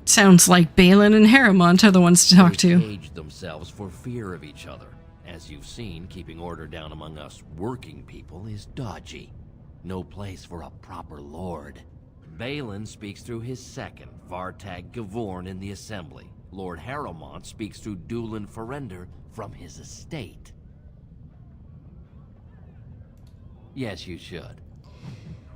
Sounds like Balin and Harrowmont are the ones to talk to.
They caged themselves for fear of each other. As you've seen, keeping order down among us working people is dodgy. No place for a proper lord. Balin speaks through his second, Vartag Gavorn, in the Assembly. Lord Harrowmont speaks through Dulin Ferender from his estate. Yes, you should.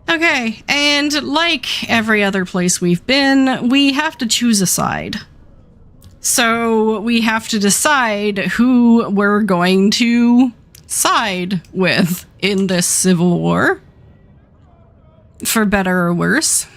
Okay, and like every other place we've been, we have to choose a side. So we have to decide who we're going to side with in this civil war. For better or worse.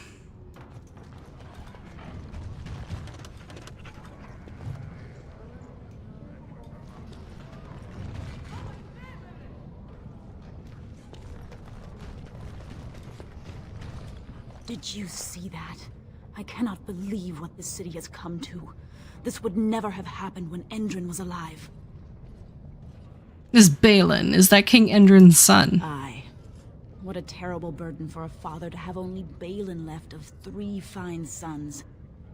Did you see that? I cannot believe what this city has come to. This would never have happened when Endrin was alive.
This Balin, is that King Endrin's son?
Aye. What a terrible burden for a father to have only Balin left of 3 fine sons.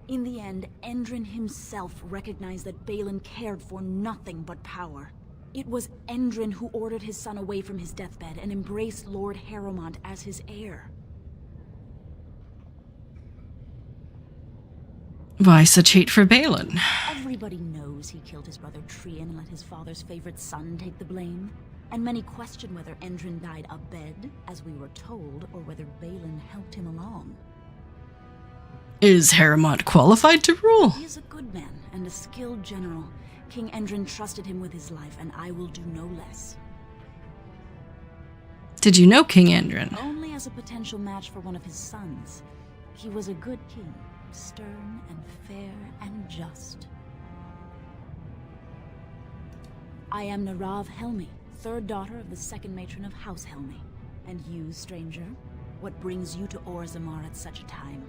In the end, Endrin himself recognized that Balin cared for nothing but power. It was Endrin who ordered his son away from his deathbed and embraced Lord Harrowmont as his heir.
Why such hate for Balin?
Everybody knows he killed his brother Trian and let his father's favorite son take the blame. And many question whether Endrin died abed, as we were told, or whether Balin helped him along.
Is Harrowmont qualified to rule?
He is a good man and a skilled general. King Endrin trusted him with his life, and I will do no less.
Did you know King Endrin?
Only as a potential match for one of his sons. He was a good king. Stern and fair and just. I am Narav Helmi, 3rd daughter of the 2nd matron of House Helmi. And you, stranger, what brings you to Orzammar at such a time?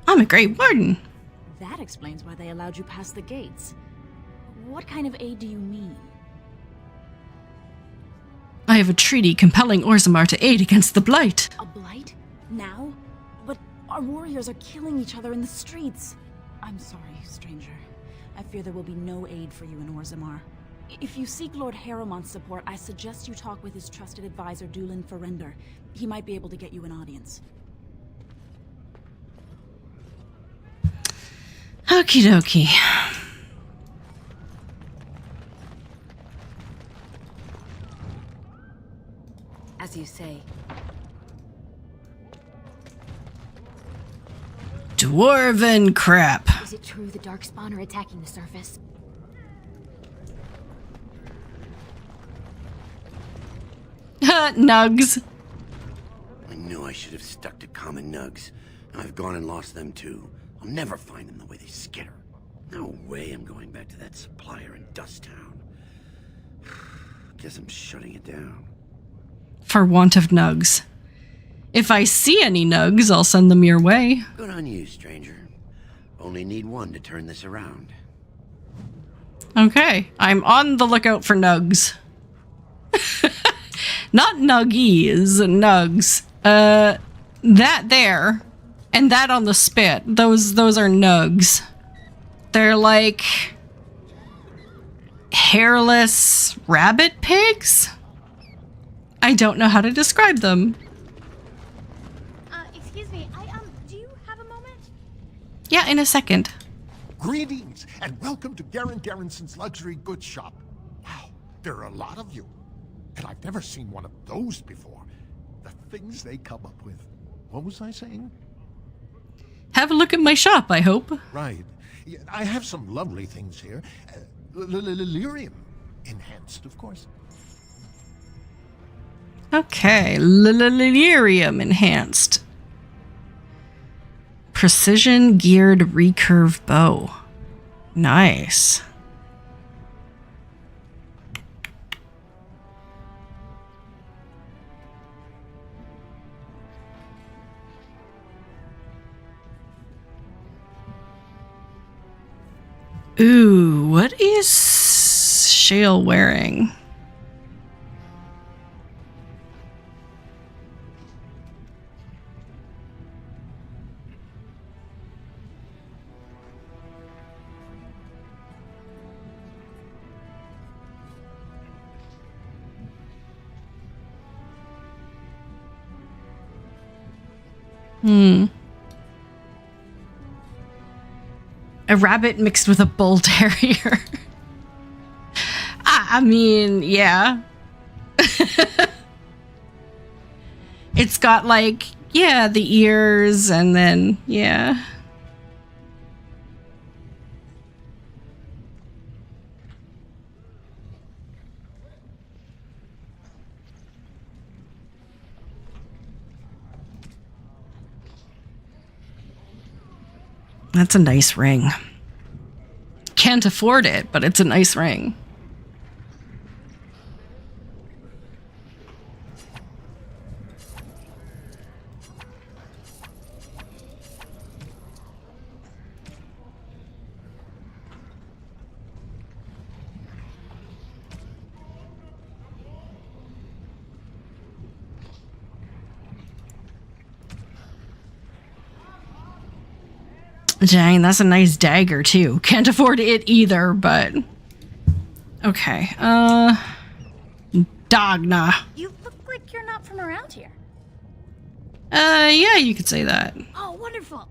I'm a Great Warden.
That explains why they allowed you past the gates. What kind of aid do you mean?
I have a treaty compelling Orzammar to aid against the Blight.
A blight? Now? But our warriors are killing each other in the streets. I'm sorry, stranger. I fear there will be no aid for you in Orzammar. If you seek Lord Harrowmont's support, I suggest you talk with his trusted advisor, Dulin Ferender. He might be able to get you an audience.
Okie dokie.
As you say.
Dwarven crap.
Is it true the Darkspawn are attacking the surface?
Nugs.
I knew I should have stuck to common nugs. I've gone and lost them too. I'll never find them the way they skitter. No way I'm going back to that supplier in Dust Town. Guess I'm shutting it down.
For want of nugs. If I see any nugs, I'll send them your way.
Good on you, stranger. Only need one to turn this around.
Okay, I'm on the lookout for nugs. Not nuggies, nugs. That there, and that on the spit. Those are nugs. They're like hairless rabbit pigs? I don't know how to describe them.
Excuse me, do you have a moment?
Yeah, in a second.
Greetings, and welcome to Garen Garrison's Luxury Goods Shop. Wow, there are a lot of you. And I've never seen one of those before. The things they come up with. What was I saying?
Have a look at my shop, I hope.
Right. Yeah, I have some lovely things here. Lyrium. Enhanced, of course.
Okay, Lyrium enhanced. Precision geared recurve bow. Nice. Ooh, what is Shale wearing? A rabbit mixed with a bull terrier. I mean, yeah. It's got like, yeah, the ears and then, yeah. That's a nice ring. Can't afford it, but it's a nice ring. Dang, that's a nice dagger too. Can't afford it either, but okay. Dagna.
You look like you're not from around here.
Yeah, you could say that.
Oh, wonderful.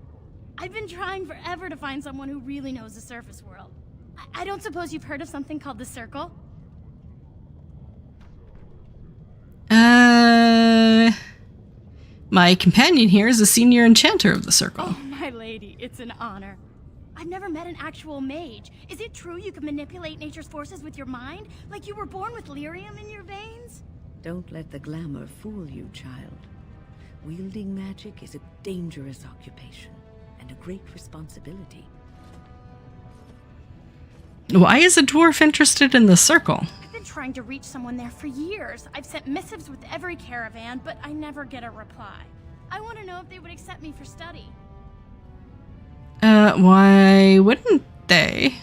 I've been trying forever to find someone who really knows the surface world. I don't suppose you've heard of something called the Circle?
My companion here is a senior enchanter of the Circle.
Oh, my lady, it's an honor. I've never met an actual mage. Is it true you can manipulate nature's forces with your mind? Like you were born with lyrium in your veins?
Don't let the glamour fool you, child. Wielding magic is a dangerous occupation and a great responsibility.
Why is a dwarf interested in the Circle?
I've been trying to reach someone there for years. I've sent missives with every caravan, but I never get a reply. I want to know if they would accept me for study.
Why wouldn't they?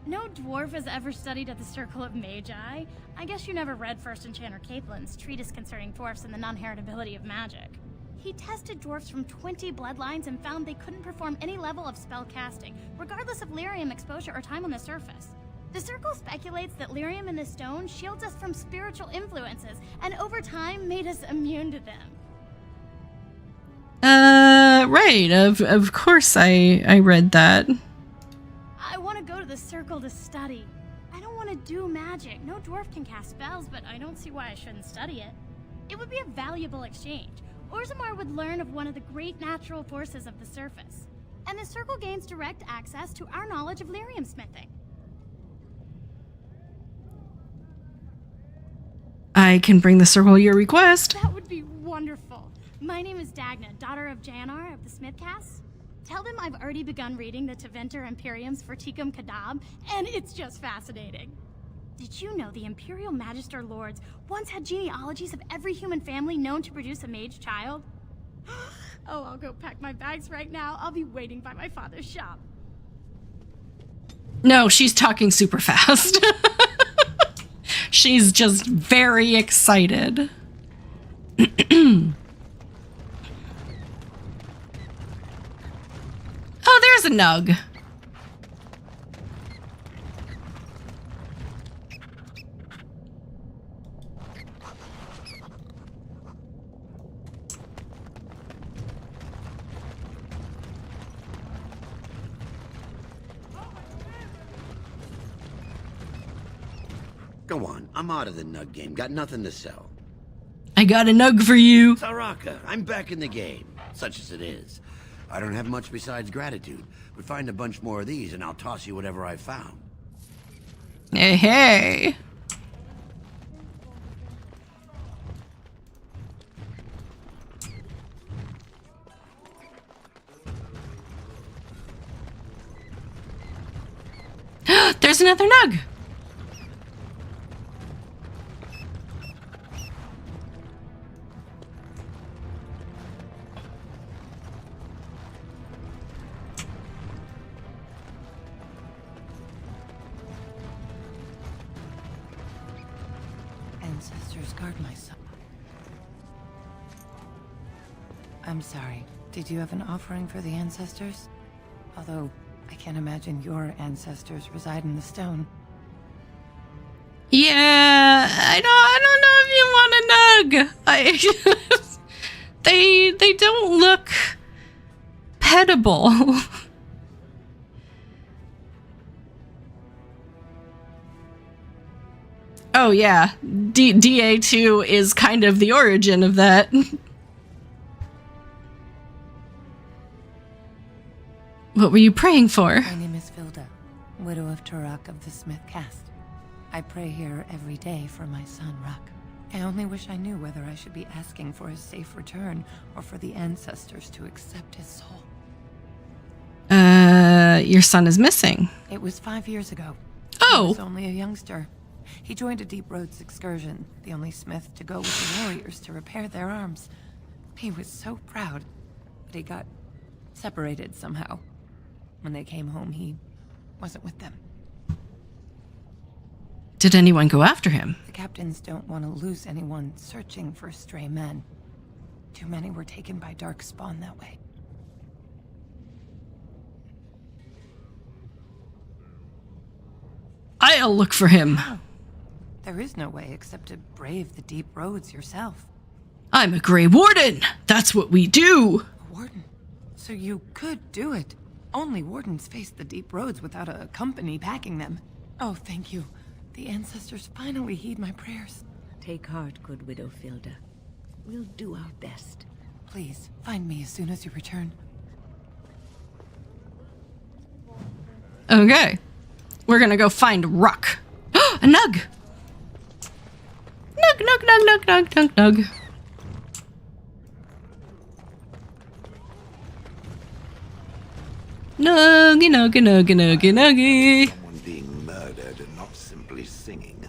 No dwarf has ever studied at the Circle of Magi. I guess you never read First Enchanter Caplin's treatise concerning dwarfs and the non-heritability of magic. He tested dwarfs from 20 bloodlines and found they couldn't perform any level of spell casting, regardless of lyrium exposure or time on the surface. The Circle speculates that lyrium in the stone shields us from spiritual influences, and over time made us immune to them.
Right. Of course I read that.
I want to go to the Circle to study. I don't want to do magic. No dwarf can cast spells, but I don't see why I shouldn't study it. It would be a valuable exchange. Orzammar would learn of one of the great natural forces of the surface. And the Circle gains direct access to our knowledge of lyrium smithing.
I can bring the Circle your request.
That would be wonderful. My name is Dagna, daughter of Janar of the Smithcast. Tell them I've already begun reading the Tevinter Imperium's Verticum Kadab, and it's just fascinating. Did you know the Imperial Magister Lords once had genealogies of every human family known to produce a mage child? Oh, I'll go pack my bags right now. I'll be waiting by my father's shop.
No, she's talking super fast. She's just very excited. Oh, there's a nug.
Go on, I'm out of the nug game. Got nothing to sell.
I got a nug for you.
Taraka, I'm back in the game, such as it is. I don't have much besides gratitude, but find a bunch more of these and I'll toss you whatever I found.
Hey, hey. There's another nug.
Ancestors guard my son. I'm sorry. Did you have an offering for the ancestors? Although, I can't imagine your ancestors reside in the stone.
Yeah, I don't know if you want a nug. They don't look petable. Oh yeah, DA2 is kind of the origin of that. What were you praying for?
My name is Vilda, widow of Turok of the Smithcast. I pray here every day for my son, Rock. I only wish I knew whether I should be asking for his safe return or for the ancestors to accept his soul.
Your son is missing.
It was 5 years ago.
Oh!
He was only a youngster. He joined a Deep Roads excursion, the only smith to go with the warriors to repair their arms. He was so proud, but he got separated somehow. When they came home, he wasn't with them.
Did anyone go after him?
The captains don't want to lose anyone searching for stray men. Too many were taken by Dark Spawn that way.
I'll look for him.
Oh. There is no way except to brave the deep roads yourself.
I'm a Grey Warden. That's what we do.
A warden? So you could do it. Only wardens face the deep roads without a company packing them. Oh, thank you. The ancestors finally heed my prayers.
Take heart, good widow Vilda. We'll do our best.
Please, find me as soon as you return.
Okay. We're gonna go find Rock. A nug! Nug, nug, nug, nug, nug, nug, nug. Nuggy, nuggy, nuggy, nuggy, nuggy.
Someone being murdered and not simply singing.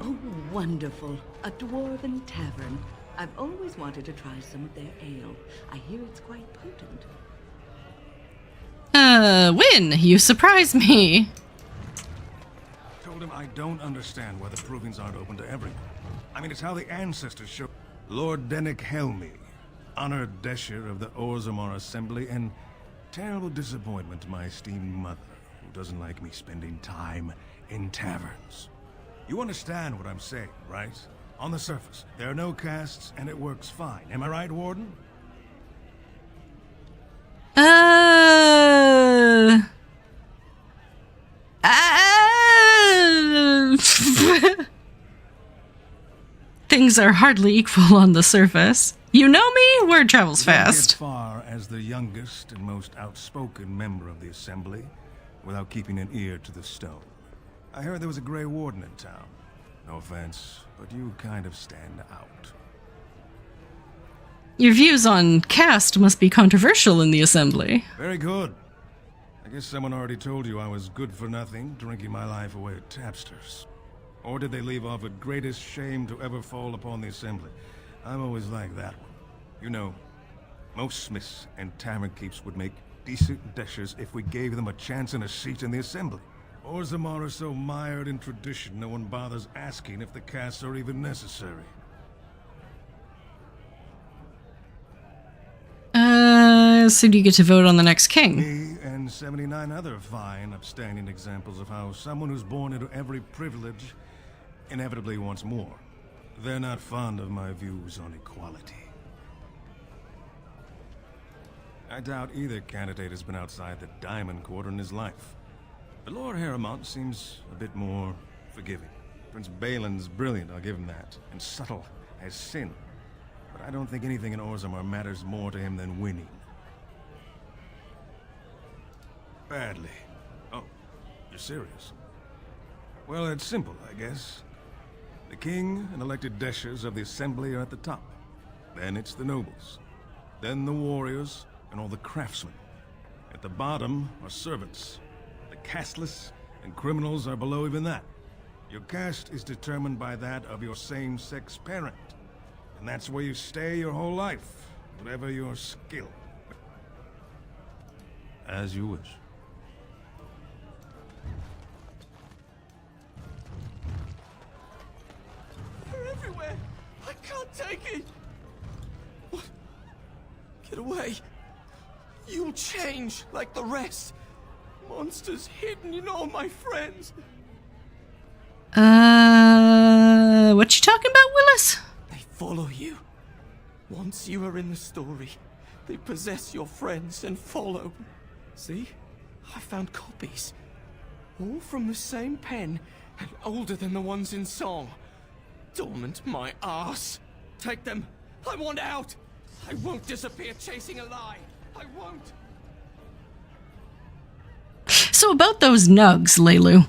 Oh, wonderful. A dwarven tavern. I've always wanted to try some of their ale. I hear it's quite potent.
Win, you surprise me.
Told him I don't understand why the provings aren't open to everyone. I mean, it's how the ancestors show. Lord Dennick Helmi, honored Desher of the Orzammar Assembly, and terrible disappointment to my esteemed mother, who doesn't like me spending time in taverns. You understand what I'm saying, right? On the surface, there are no castes, and it works fine. Am I right, Warden?
Things are hardly equal on the surface. You know me? Word travels
You don't get
fast.
far as the youngest and most outspoken member of the Assembly without keeping an ear to the stone. I heard there was a Grey Warden in town. No offense, but you kind of stand out.
Your views on caste must be controversial in the Assembly.
Very good. I guess someone already told you I was good for nothing, drinking my life away at Tapster's. Or did they leave off at greatest shame to ever fall upon the Assembly? I'm always like that one. You know, most smiths and tavern keeps would make decent dishers if we gave them a chance and a seat in the Assembly. Orzammar are so mired in tradition, no one bothers asking if the castes are even necessary.
So do you get to vote on the next king?
Me and 79 other fine, upstanding examples of how someone who's born into every privilege inevitably wants more. They're not fond of my views on equality. I doubt either candidate has been outside the Diamond Quarter in his life. But Lord Harrowmont seems a bit more forgiving. Prince Balin's brilliant, I'll give him that, and subtle as sin. But I don't think anything in Orzammar matters more to him than winning. Badly. Oh, you're serious? Well, it's simple, I guess. The king and elected deshers of the Assembly are at the top. Then it's the nobles. Then the warriors and all the craftsmen. At the bottom are servants. The casteless and criminals are below even that. Your caste is determined by that of your same-sex parent. And that's where you stay your whole life, whatever your skill. As you wish.
They're everywhere! I can't take it! What? Get away! You'll change like the rest. Monsters hidden in all my friends.
What you talking about, Willis?
They follow you. Once you are in the story, they possess your friends and follow. See? I found copies. All from the same pen and older than the ones in song. Dormant my ass. Take them. I want out. I won't disappear chasing a lie. I won't.
So about those nugs, Leilu.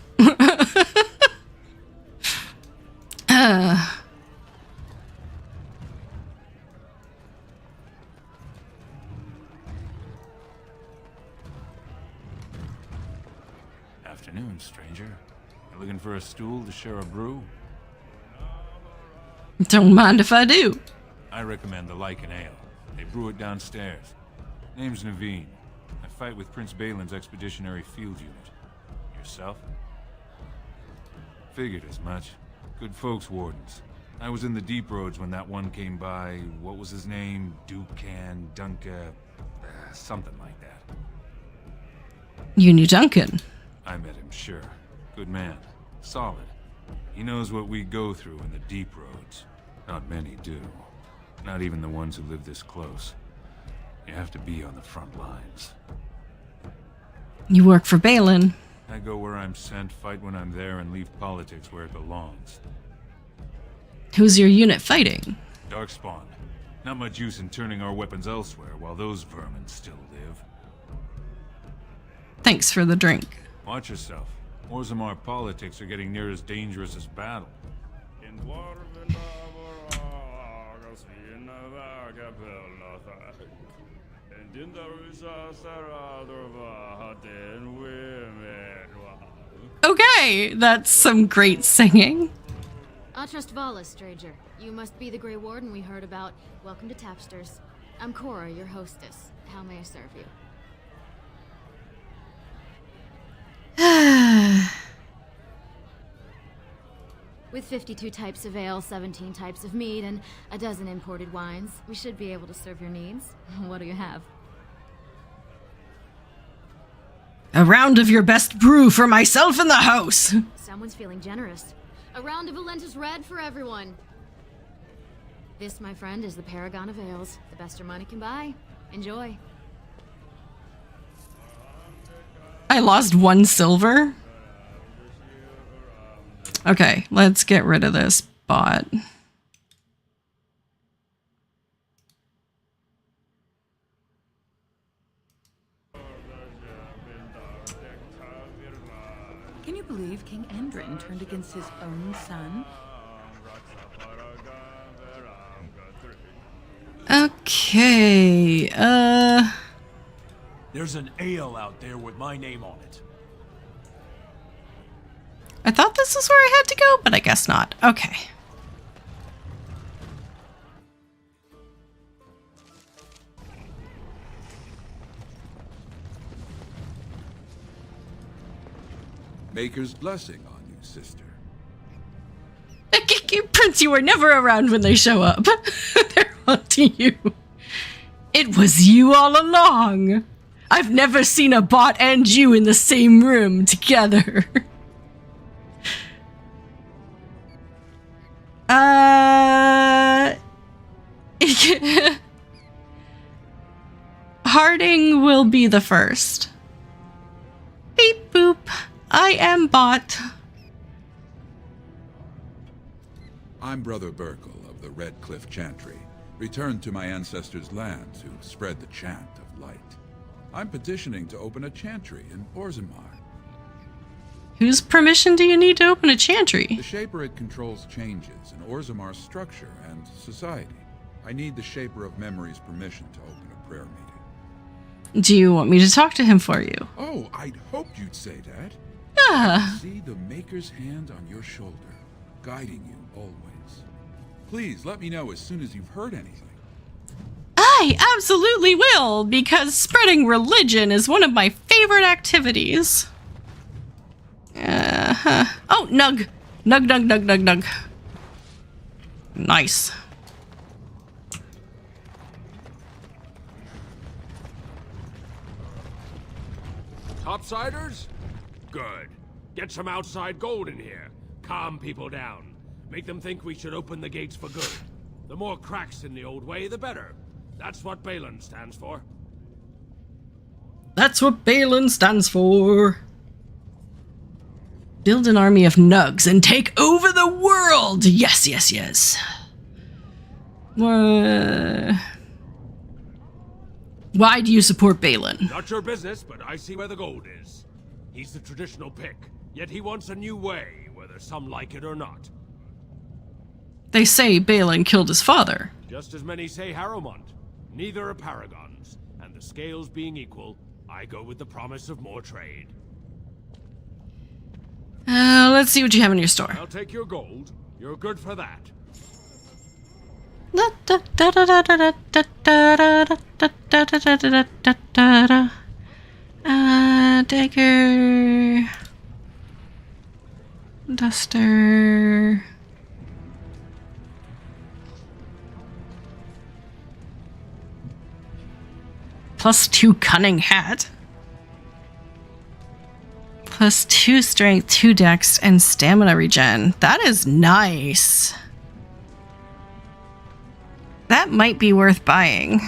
Afternoon, stranger. You looking for a stool to share a brew?
Don't mind if I do.
I recommend the Lycan Ale. They brew it downstairs. Name's Naveen. I fight with Prince Balin's Expeditionary Field Unit. Yourself? Figured as much. Good folks, Wardens. I was in the Deep Roads when that one came by. What was his name? Dukan, Dunka... something like that.
You knew Duncan.
I met him, sure. Good man. Solid. He knows what we go through in the Deep Roads. Not many do. Not even the ones who live this close. You have to be on the front lines.
You work for Balin.
I go where I'm sent, fight when I'm there, and leave politics where it belongs.
Who's your unit fighting?
Darkspawn. Not much use in turning our weapons elsewhere while those vermin still live.
Thanks for the drink.
Watch yourself. Orzammar politics are getting near as dangerous as battle.
Okay, that's some great singing.
Atrust Vala, stranger. You must be the Grey Warden we heard about. Welcome to Tapster's. I'm Cora, your hostess. How may I serve you? With 52 types of ale, 17 types of mead, and a dozen imported wines, we should be able to serve your needs. What do you have?
A round of your best brew for myself and the house.
Someone's feeling generous. A round of Valentis Red for everyone. This, my friend, is the Paragon of Ales. The best your money can buy. Enjoy.
I lost 1 silver. Okay, let's get rid of this bot.
Can you believe King Endrin turned against his own son?
Okay,
There's an ale out there with my name on it.
I thought this was where I had to go, but I guess not. Okay.
Maker's blessing on you, sister.
Prince, you were never around when they show up. They're haunting you. It was you all along. I've never seen a bot and you in the same room together. Harding will be the first. Beep boop. I am bot.
I'm Brother Burkle of the Red Cliff Chantry, returned to my ancestors' land to spread the chant of light. I'm petitioning to open a chantry in Orzammar.
Whose permission do you need to open a chantry?
The Shaper controls changes in Orzammar's structure and society. I need the Shaper of Memory's permission to open a prayer meeting.
Do you want me to talk to him for you?
Oh, I'd hoped you'd say that.
Yeah.
See the Maker's hand on your shoulder, guiding you always. Please let me know as soon as you've heard anything.
I absolutely will, because spreading religion is one of my favorite activities. Oh, Nug. Nug, nug, nug, nug, nug. Nice.
Topsiders? Good. Get some outside gold in here. Calm people down. Make them think we should open the gates for good. The more cracks in the old way, the better. That's what Balin stands for.
That's what Balin stands for. Build an army of nugs and take over the world! Yes, yes, yes. Why do you support Balin?
Not your business, but I see where the gold is. He's the traditional pick, yet he wants a new way, whether some like it or not.
They say Balin killed his father.
Just as many say Harrowmont. Neither are paragons, and the scales being equal, I go with the promise of more trade.
Let's see what you have in your store.
I'll take your gold. You're good for that.
Dagger. Duster. +2 cunning hat. +2 strength, 2 dex, and stamina regen. That is nice. That might be worth buying.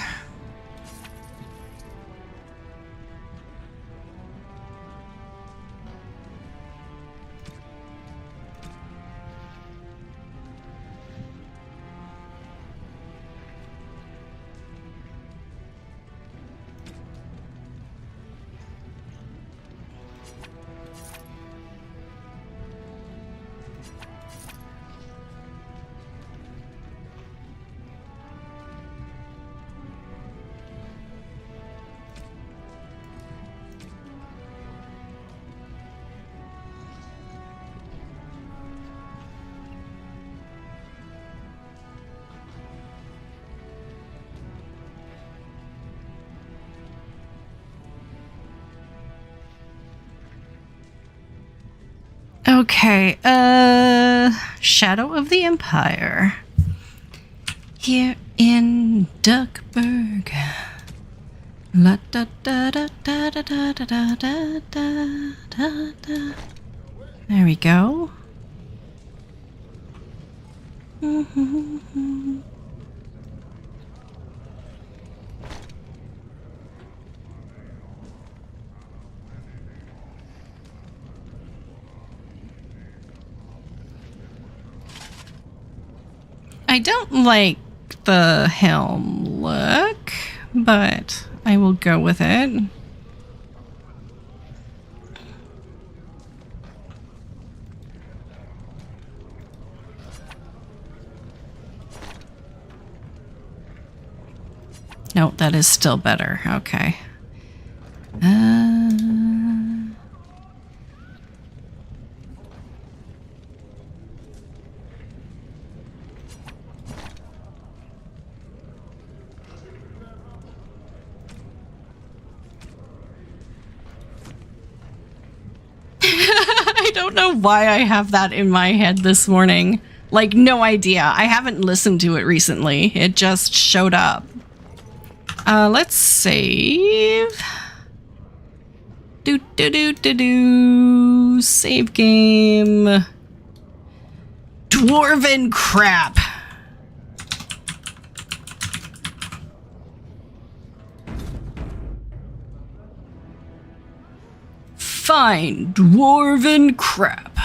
Okay, Shadow of the Empire. Here in Duckburg. La da da da da da da da da da da da. There we go. I don't like the helm look, but I will go with it. No, that is still better. Okay. I don't know why I have that in my head this morning. Like, no idea. I haven't listened to it recently. It just showed up. Let's save. Save game. Dwarven crap. Fine, dwarven crap.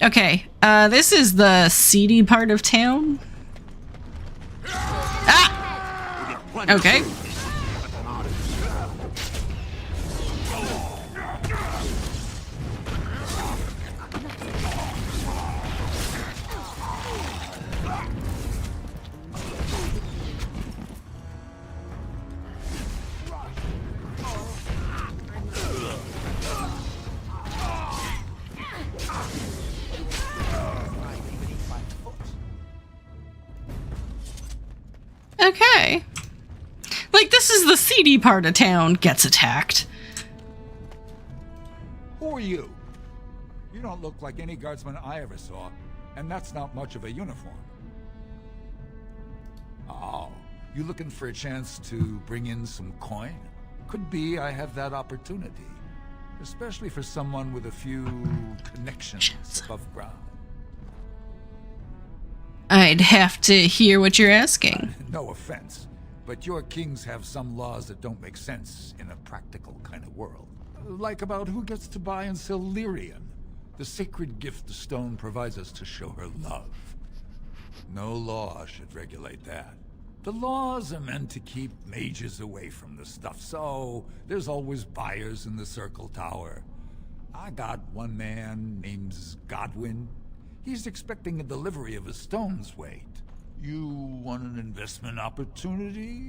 Okay, this is the seedy part of town. Ah! Okay. Okay. Like, this is the seedy part of town gets attacked.
Who are you? You don't look like any guardsman I ever saw, and that's not much of a uniform. Oh, you looking for a chance to bring in some coin? Could be I have that opportunity. Especially for someone with a few connections above ground.
I'd have to hear what you're asking.
No offense, but your kings have some laws that don't make sense in a practical kind of world. Like about who gets to buy and sell lyrium, the sacred gift the stone provides us to show her love. No law should regulate that. The laws are meant to keep mages away from the stuff, so there's always buyers in the Circle Tower. I got one man named Godwin. He's expecting a delivery of a stone's weight. You want an investment opportunity?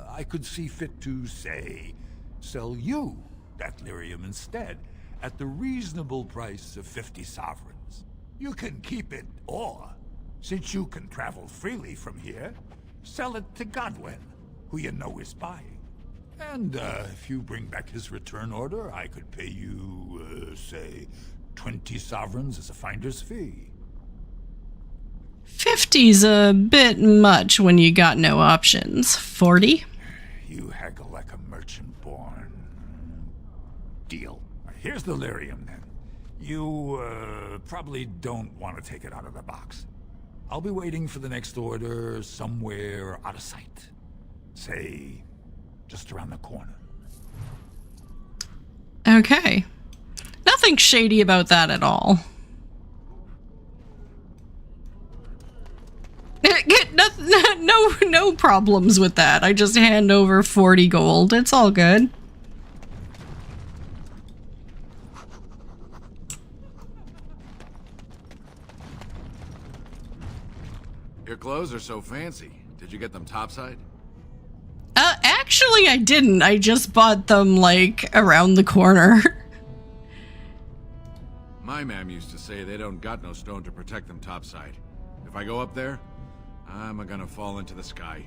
I could see fit to, say, sell you that lyrium instead, at the reasonable price of 50 sovereigns. You can keep it, or, since you can travel freely from here, sell it to Godwin, who you know is buying. And if you bring back his return order, I could pay you, say, 20 sovereigns as a finder's fee.
50's a bit much when you got no options. 40?
You haggle like a merchant born. Deal. Here's the lyrium, then. You, probably don't want to take it out of the box. I'll be waiting for the next order somewhere out of sight. Say, just around the corner.
Okay. Nothing shady about that at all. No problems with that. I just hand over 40 gold. It's all good.
Your clothes are so fancy. Did you get them topside?
Actually, I didn't. I just bought them, like, around the corner.
My mam used to say they don't got no stone to protect them topside. If I go up there, I'm gonna fall into the sky.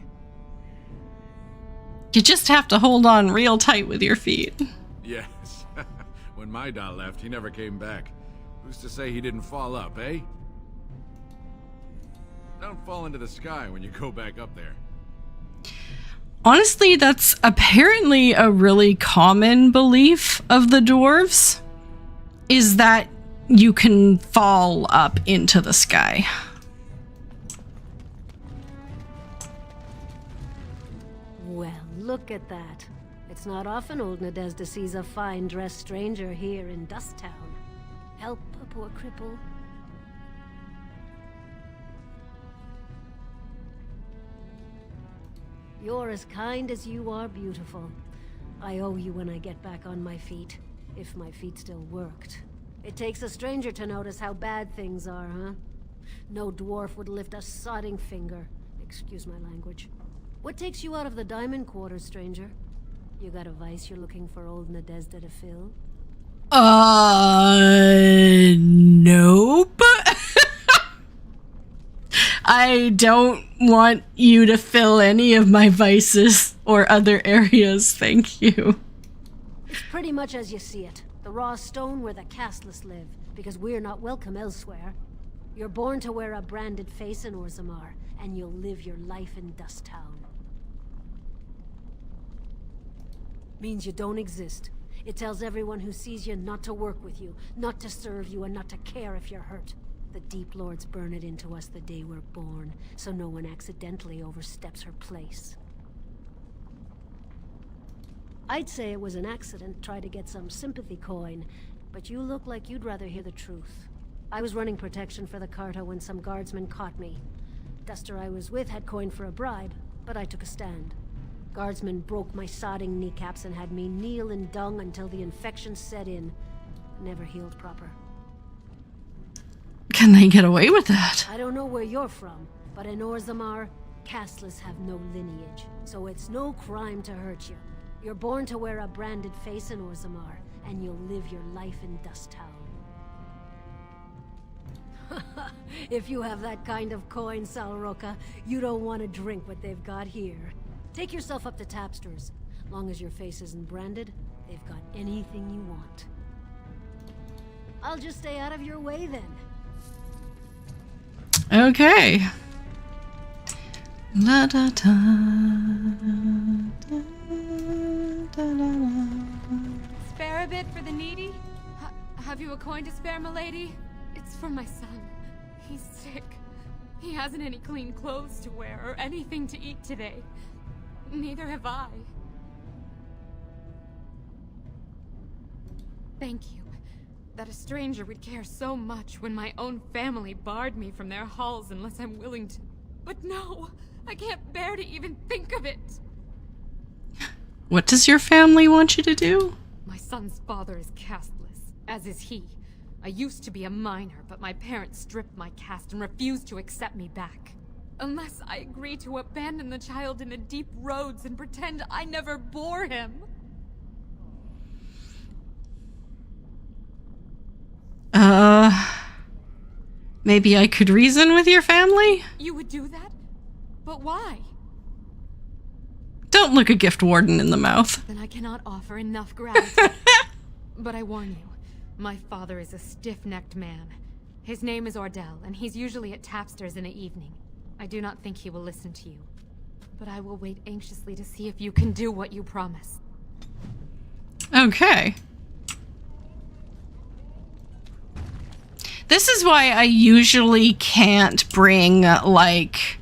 You just have to hold on real tight with your feet.
Yes. When my da left, he never came back. Who's to say he didn't fall up, eh? Don't fall into the sky when you go back up there.
Honestly, that's apparently a really common belief of the dwarves, is that you can fall up into the sky.
Well, look at that. It's not often old Nadezhda sees a fine-dressed stranger here in Dust Town. Help a poor cripple. You're as kind as you are beautiful. I owe you when I get back on my feet. If my feet still worked. It takes a stranger to notice how bad things are, huh? No dwarf would lift a sodding finger. Excuse my language. What takes you out of the Diamond Quarters, stranger? You got a vice you're looking for old Nadezhda to fill?
Nope. I don't want you to fill any of my vices or other areas, thank you.
It's pretty much as you see it. The raw stone where the casteless live, because we're not welcome elsewhere. You're born to wear a branded face in Orzammar, and you'll live your life in Dust Town. Means you don't exist. It tells everyone who sees you not to work with you, not to serve you, and not to care if you're hurt. The Deep Lords burn it into us the day we're born, so no one accidentally oversteps her place. I'd say it was an accident, try to get some sympathy coin, but you look like you'd rather hear the truth. I was running protection for the Carta when some guardsmen caught me. Duster I was with had coin for a bribe, but I took a stand. Guardsmen broke my sodding kneecaps and had me kneel in dung until the infection set in. Never healed proper.
Can they get away with that?
I don't know where you're from, but in Orzammar, casteless have no lineage, so it's no crime to hurt you. You're born to wear a branded face in Orzammar, and you'll live your life in Dust Town. If you have that kind of coin, Salroka, you don't want to drink what they've got here. Take yourself up to Tapster's. Long as your face isn't branded, they've got anything you want. I'll just stay out of your way then.
Okay. La da da, da, da, da, da.
Spare a bit for the needy? Have you a coin to spare, milady? It's for my son. He's sick. He hasn't any clean clothes to wear or anything to eat today. Neither have I. Thank you. That a stranger would care so much when my own family barred me from their halls unless I'm willing to. But no! I can't bear to even think of it!
What does your family want you to do?
My son's father is casteless, as is he. I used to be a minor, but my parents stripped my caste and refused to accept me back. Unless I agree to abandon the child in the deep roads and pretend I never bore him.
Maybe I could reason with your family?
You would do that? But why?
Don't look a gift warden in the mouth.
Then I cannot offer enough gratitude. But I warn you, my father is a stiff-necked man. His name is Ordell, and he's usually at Tapster's in the evening. I do not think he will listen to you. But I will wait anxiously to see if you can do what you promise.
Okay. This is why I usually can't bring, like,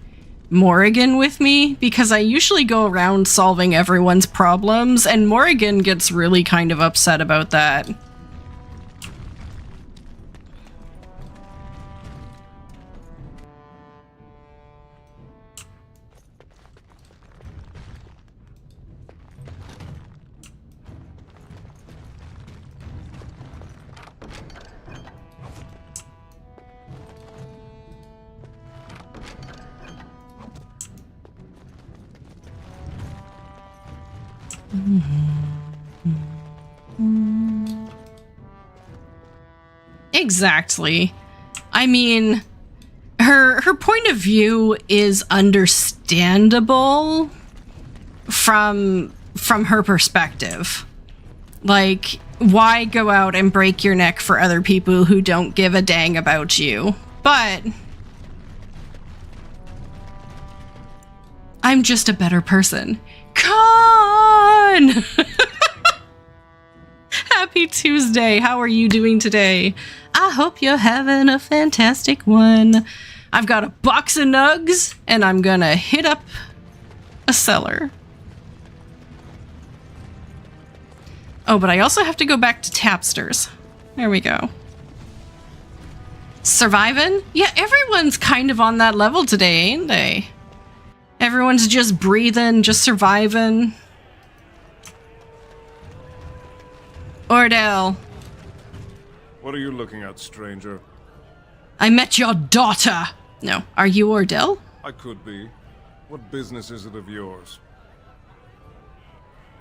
Morrigan with me, because I usually go around solving everyone's problems, and Morrigan gets really kind of upset about that. exactly. I mean, her point of view is understandable from her perspective. Like, why go out and break your neck for other people who don't give a dang about you? But I'm just a better person. Con! Happy Tuesday. How are you doing today? I hope you're having a fantastic one. I've got a box of nugs, and I'm gonna hit up a cellar. Oh, but I also have to go back to Tapsters. There we go. Surviving? Yeah, everyone's kind of on that level today, ain't they? Everyone's just breathing, just surviving. Ordell.
What are you looking at, stranger?
I met your daughter. No, are you Ordell?
I could be. What business is it of yours?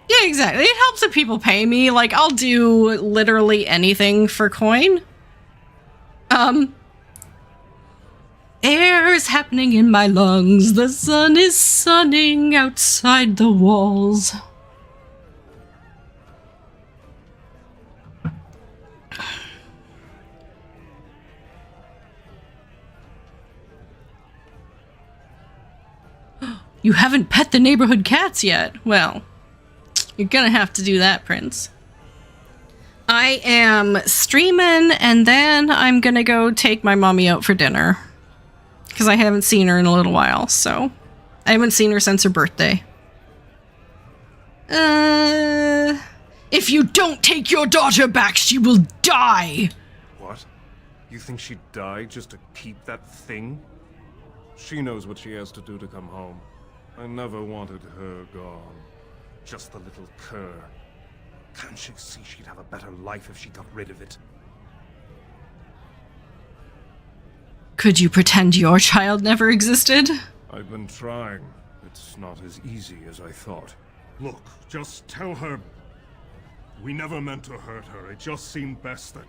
Yeah, exactly. It helps if people pay me. Like, I'll do literally anything for coin. Air is happening in my lungs. The sun is sunning outside the walls. You haven't pet the neighborhood cats yet. Well, you're gonna have to do that, Prince. I am streaming, and then I'm gonna go take my mommy out for dinner. Because I haven't seen her in a little while, so... I haven't seen her since her birthday. If you don't take your daughter back, she will die!
What? You think she'd die just to keep that thing? She knows what she has to do to come home. I never wanted her gone. Just the little cur. Can't she see she'd have a better life if she got rid of it?
Could you pretend your child never existed?
I've been trying. It's not as easy as I thought. Look, just tell her... We never meant to hurt her. It just seemed best that...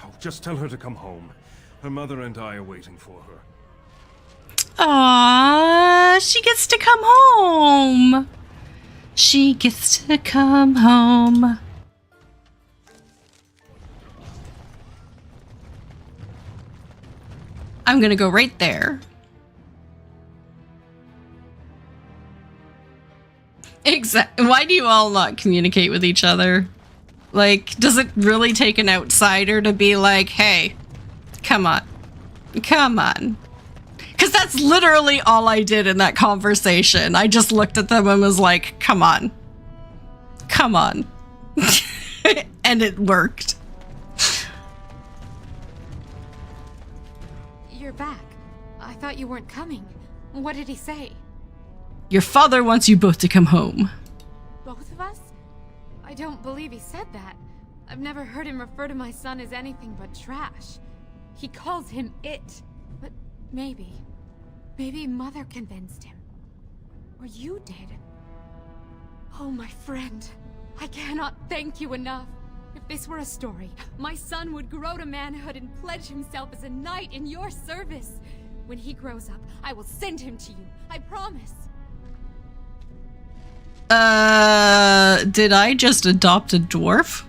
Oh, just tell her to come home. Her mother and I are waiting for her.
Aww, she gets to come home. She gets to come home. I'm gonna go right there. Exactly. Why do you all not communicate with each other? Like, does it really take an outsider to be like, hey, come on. Come on. Because that's literally all I did in that conversation. I just looked at them and was like, come on. Come on. And it worked.
You're back. I thought you weren't coming. What did he say?
Your father wants you both to come home.
Both of us? I don't believe he said that. I've never heard him refer to my son as anything but trash. He calls him it. But maybe Mother convinced him. Or you did. Oh, my friend. I cannot thank you enough. If this were a story, my son would grow to manhood and pledge himself as a knight in your service. When he grows up, I will send him to you. I promise.
Did I just adopt a dwarf?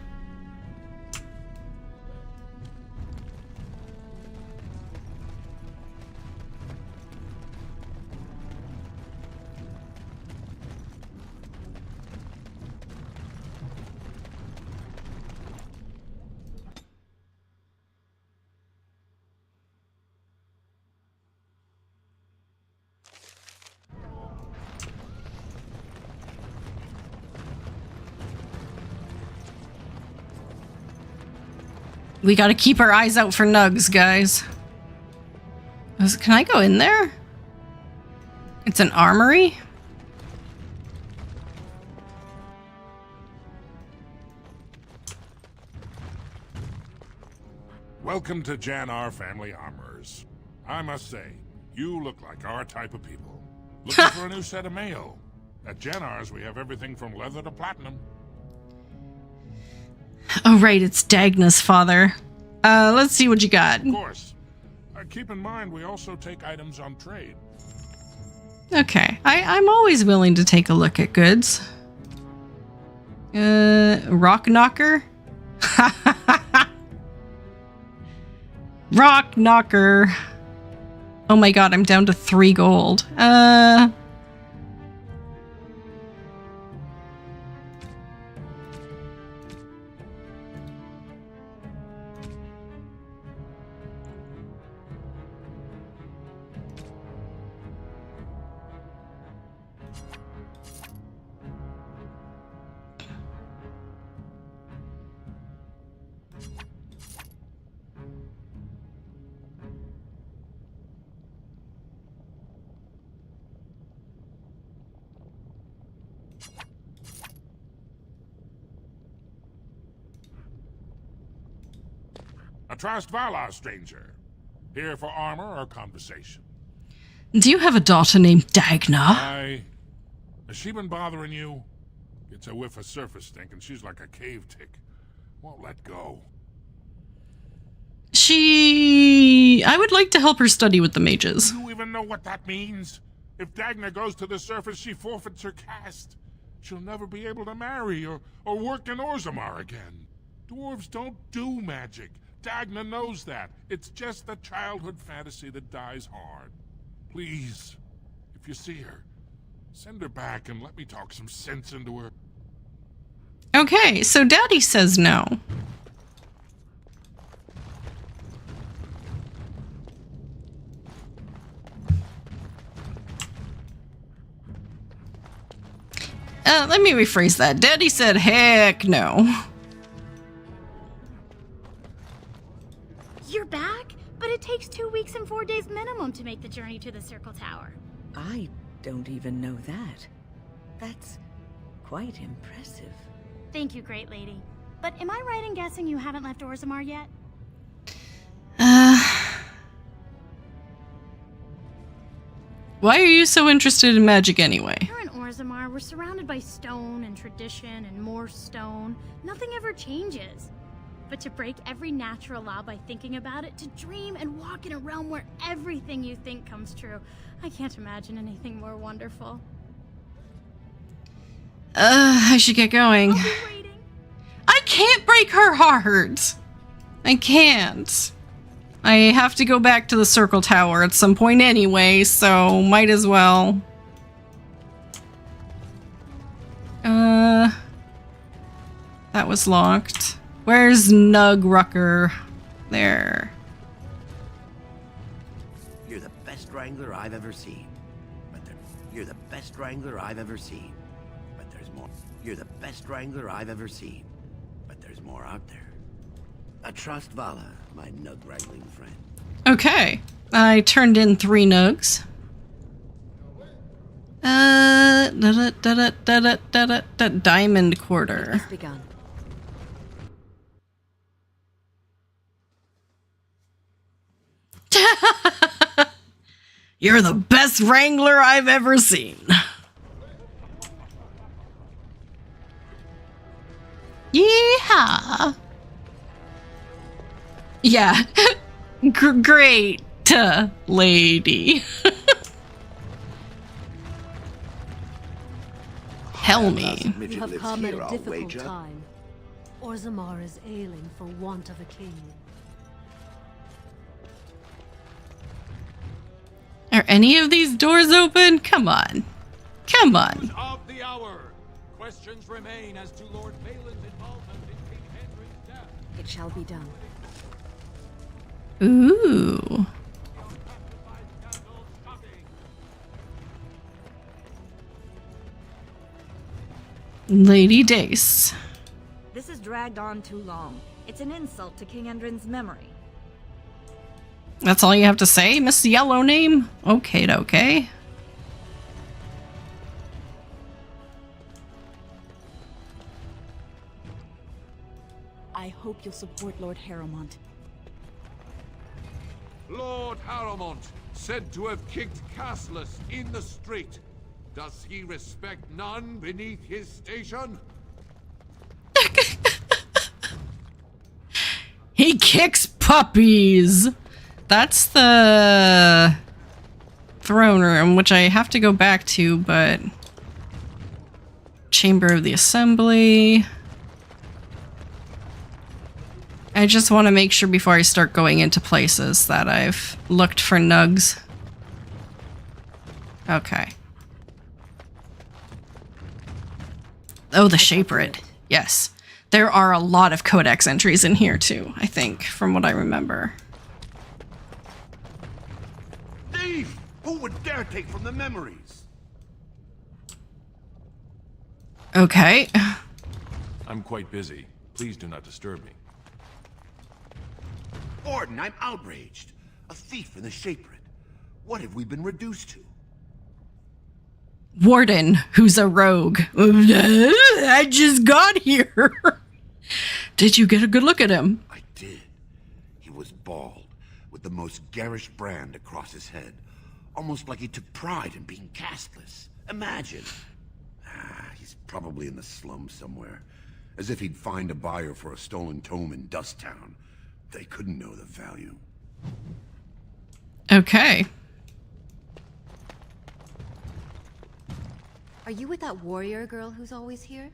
We gotta keep our eyes out for nugs, guys. Can I go in there? It's an armory?
Welcome to Jan-Ar Family Armorers. I must say, you look like our type of people. Looking for a new set of mayo. At Jan-Ar's, we have everything from leather to platinum.
Oh right, it's Dagna's father. Let's see what you got.
Of course. Keep in mind, we also take items on trade.
Okay, I'm always willing to take a look at goods. Rock knocker? Rock knocker. Oh my god, I'm down to 3 gold.
Atrast Valar, stranger. Here for armor or conversation?
Do you have a daughter named Dagna?
Has she been bothering you? Gets a whiff of surface stink and she's like a cave tick. Won't let go.
I would like to help her study with the mages.
Do you even know what that means? If Dagna goes to the surface, she forfeits her caste. She'll never be able to marry or work in Orzammar again. Dwarves don't do magic. Dagna knows that. It's just a childhood fantasy that dies hard. Please, if you see her, send her back and let me talk some sense into her.
Okay, so Daddy says no. Let me rephrase that. Daddy said heck no.
You're back? But it takes 2 weeks and 4 days minimum to make the journey to the Circle Tower.
I don't even know that. That's quite impressive.
Thank you, great lady. But am I right in guessing you haven't left Orzammar yet?
Why are you so interested in magic anyway?
Here in Orzammar, we're surrounded by stone and tradition and more stone. Nothing ever changes. But to break every natural law by thinking about it, to dream and walk in a realm where everything you think comes true, I can't imagine anything more wonderful.
I should get going. I can't break her heart. I can't. I have to go back to the Circle Tower at some point anyway, so might as well. That was locked. Where's Nug Rucker? There.
You're the best wrangler I've ever seen. You're the best wrangler I've ever seen. But there's more. You're the best wrangler I've ever seen. But there's more out there. Atrast Valar, my nug wrangling friend.
Okay. I turned in 3 nugs. Diamond quarter.
Begun.
You're the best wrangler I've ever seen. Yeah. Yeah. Great, lady. Helmy.
You have come at a difficult time. Orzammar is ailing for want of a king.
Are any of these doors open? Come on. Come on.
Of the hour. Questions remain as to Lord Balin's involvement in King Hendrik's death.
It shall be done.
Ooh. Lady Dace.
This has dragged on too long. It's an insult to King Endrin's memory.
That's all you have to say, Miss Yellow Name? Okay, okay.
I hope you'll support Lord Harrowmont.
Lord Harrowmont, said to have kicked Castless in the street. Does he respect none beneath his station?
He kicks puppies. That's the throne room, which I have to go back to, but Chamber of the Assembly. I just want to make sure before I start going into places that I've looked for nugs. Okay. Oh, the Shaperate. Yes. There are a lot of codex entries in here too, I think, from what I remember.
Thief! Who would dare take from the memories?
Okay.
I'm quite busy. Please do not disturb me.
Warden, I'm outraged. A thief in the Shaperate. What have we been reduced to?
Warden, who's a rogue. I just got here. Did you get a good look at him?
I did. He was bald, with the most garish brand across his head. Almost like he took pride in being castless. Imagine. He's probably in the slums somewhere. As if he'd find a buyer for a stolen tome in Dusttown. They couldn't know the value.
Okay.
Are you with that warrior girl who's always here?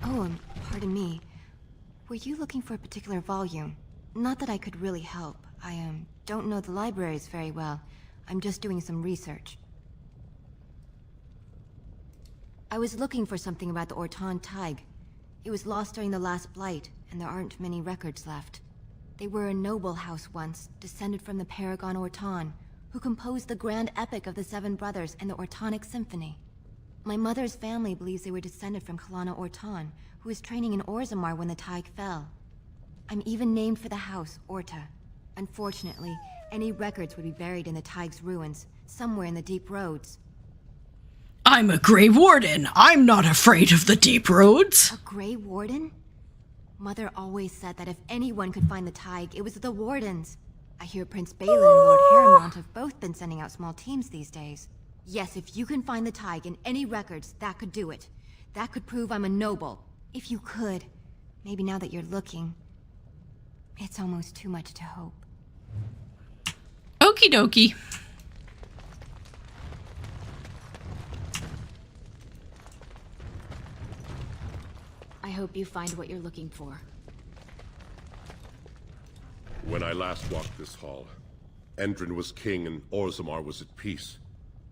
Oh, pardon me. Were you looking for a particular volume? Not that I could really help. I, don't know the libraries very well. I'm just doing some research. I was looking for something about the Orton Tig. It was lost during the last Blight, and there aren't many records left. They were a noble house once, descended from the Paragon Orton, who composed the grand epic of the Seven Brothers and the Ortonic Symphony. My mother's family believes they were descended from Kalana Orton, who was training in Orzammar when the Tig fell. I'm even named for the house, Orta. Unfortunately, any records would be buried in the Tig's ruins, somewhere in the Deep Roads.
I'm a Grey Warden. I'm not afraid of the Deep Roads.
A Grey Warden? Mother always said that if anyone could find the Tig, it was the Wardens. I hear Prince Balin and Lord Harrimont have both been sending out small teams these days. Yes, if you can find the Tig in any records, that could do it. That could prove I'm a noble. If you could. Maybe now that you're looking. It's almost too much to hope.
Okie dokie.
I hope you find what you're looking for.
When I last walked this hall, Endrin was king and Orzammar was at peace.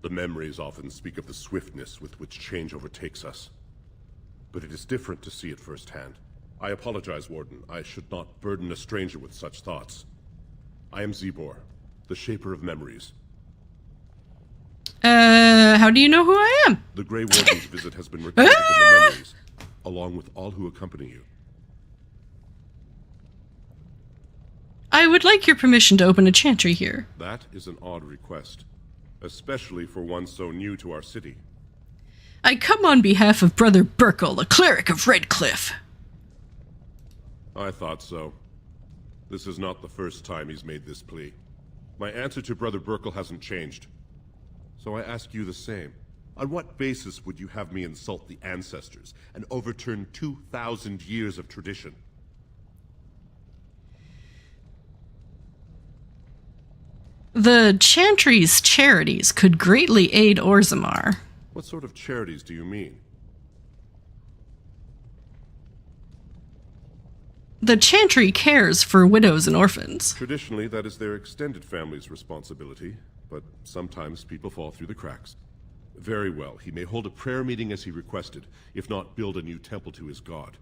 The memories often speak of the swiftness with which change overtakes us. But it is different to see it firsthand. I apologize, Warden. I should not burden a stranger with such thoughts. I am Zebor, the Shaper of Memories.
How do you know who I am?
The Grey Warden's visit has been recorded in the memories, along with all who accompany you.
I would like your permission to open a chantry here.
That is an odd request, especially for one so new to our city.
I come on behalf of Brother Burkle, a cleric of Redcliffe.
I thought so. This is not the first time he's made this plea. My answer to Brother Burkle hasn't changed. So I ask you the same. On what basis would you have me insult the ancestors and overturn 2,000 years of tradition?
The Chantry's charities could greatly aid Orzammar.
What sort of charities do you mean?
The Chantry cares for widows and orphans.
Traditionally, that is their extended family's responsibility, but sometimes people fall through the cracks. Very well, he may hold a prayer meeting as he requested, if not build a new temple to his god.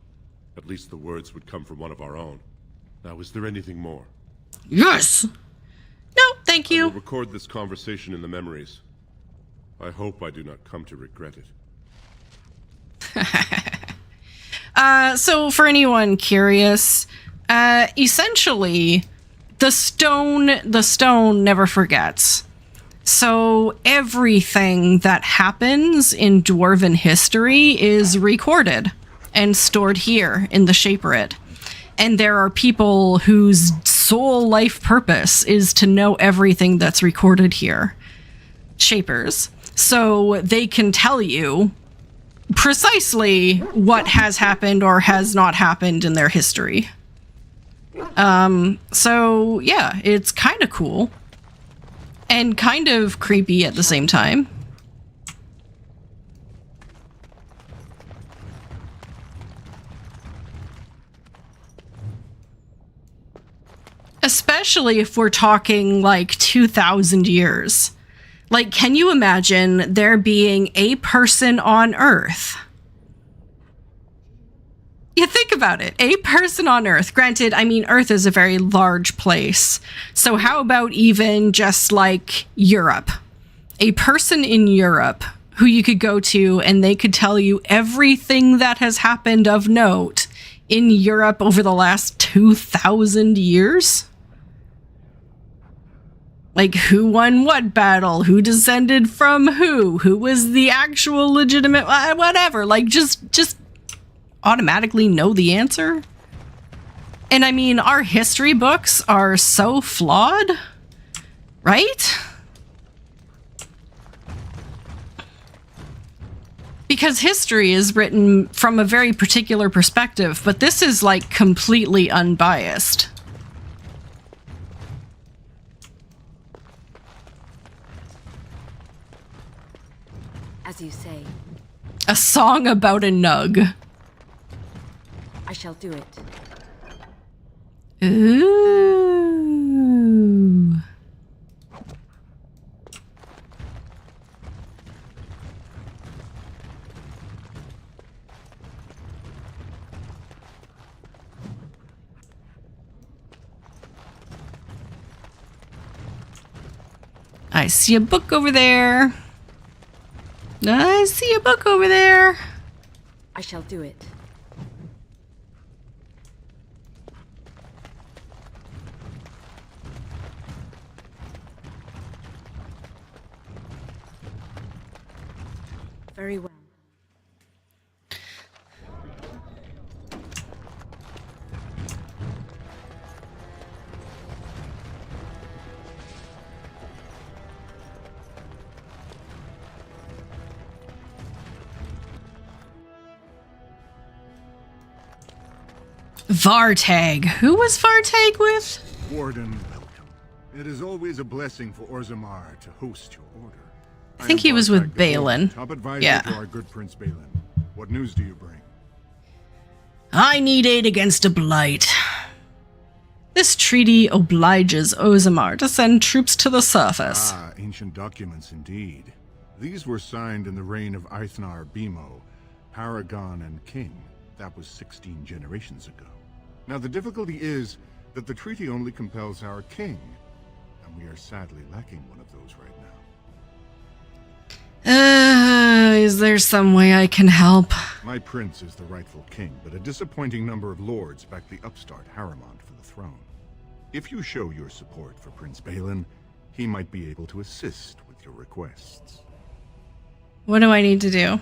At least the words would come from one of our own. Now, is there anything more?
Yes! No, thank you.
I will record this conversation in the memories. I hope I do not come to regret it.
So for anyone curious, essentially, the stone never forgets. So everything that happens in Dwarven history is recorded and stored here in the Shaperate. And there are people whose sole life purpose is to know everything that's recorded here. Shapers. So they can tell you precisely what has happened or has not happened in their history. So yeah, it's kind of cool and kind of creepy at the same time. Especially if we're talking like 2,000 years. Like, can you imagine there being a person on Earth? You think about it, a person on Earth. Granted, I mean, Earth is a very large place. So how about even just like Europe? A person in Europe who you could go to and they could tell you everything that has happened of note in Europe over the last 2,000 years? Like, who won what battle? Who descended from who? Who was the actual legitimate... whatever. Like, just automatically know the answer? And I mean, our history books are so flawed, right? Because history is written from a very particular perspective, but this is, like, completely unbiased.
As you say.
A song about a nug.
I shall do it.
Ooh. I see a book over there. I see a book over there.
I shall do it. Very well.
Vartag. Who was Vartag with?
Warden, welcome. It is always a blessing for Orzammar to host your order.
I think he was with Balin.
Top advisor
Yeah.
to our good Prince Balin. What news do you bring?
I need aid against a blight. This treaty obliges Orzammar to send troops to the surface.
Ah, ancient documents indeed. These were signed in the reign of Eithnar Bimo, Paragon and King. That was 16 generations ago. Now the difficulty is that the treaty only compels our king, and we are sadly lacking one of those right now.
Is there some way I can help?
My prince is the rightful king, but a disappointing number of lords back the upstart Harrimond for the throne. If you show your support for Prince Balin, he might be able to assist with your requests.
What do I need to do?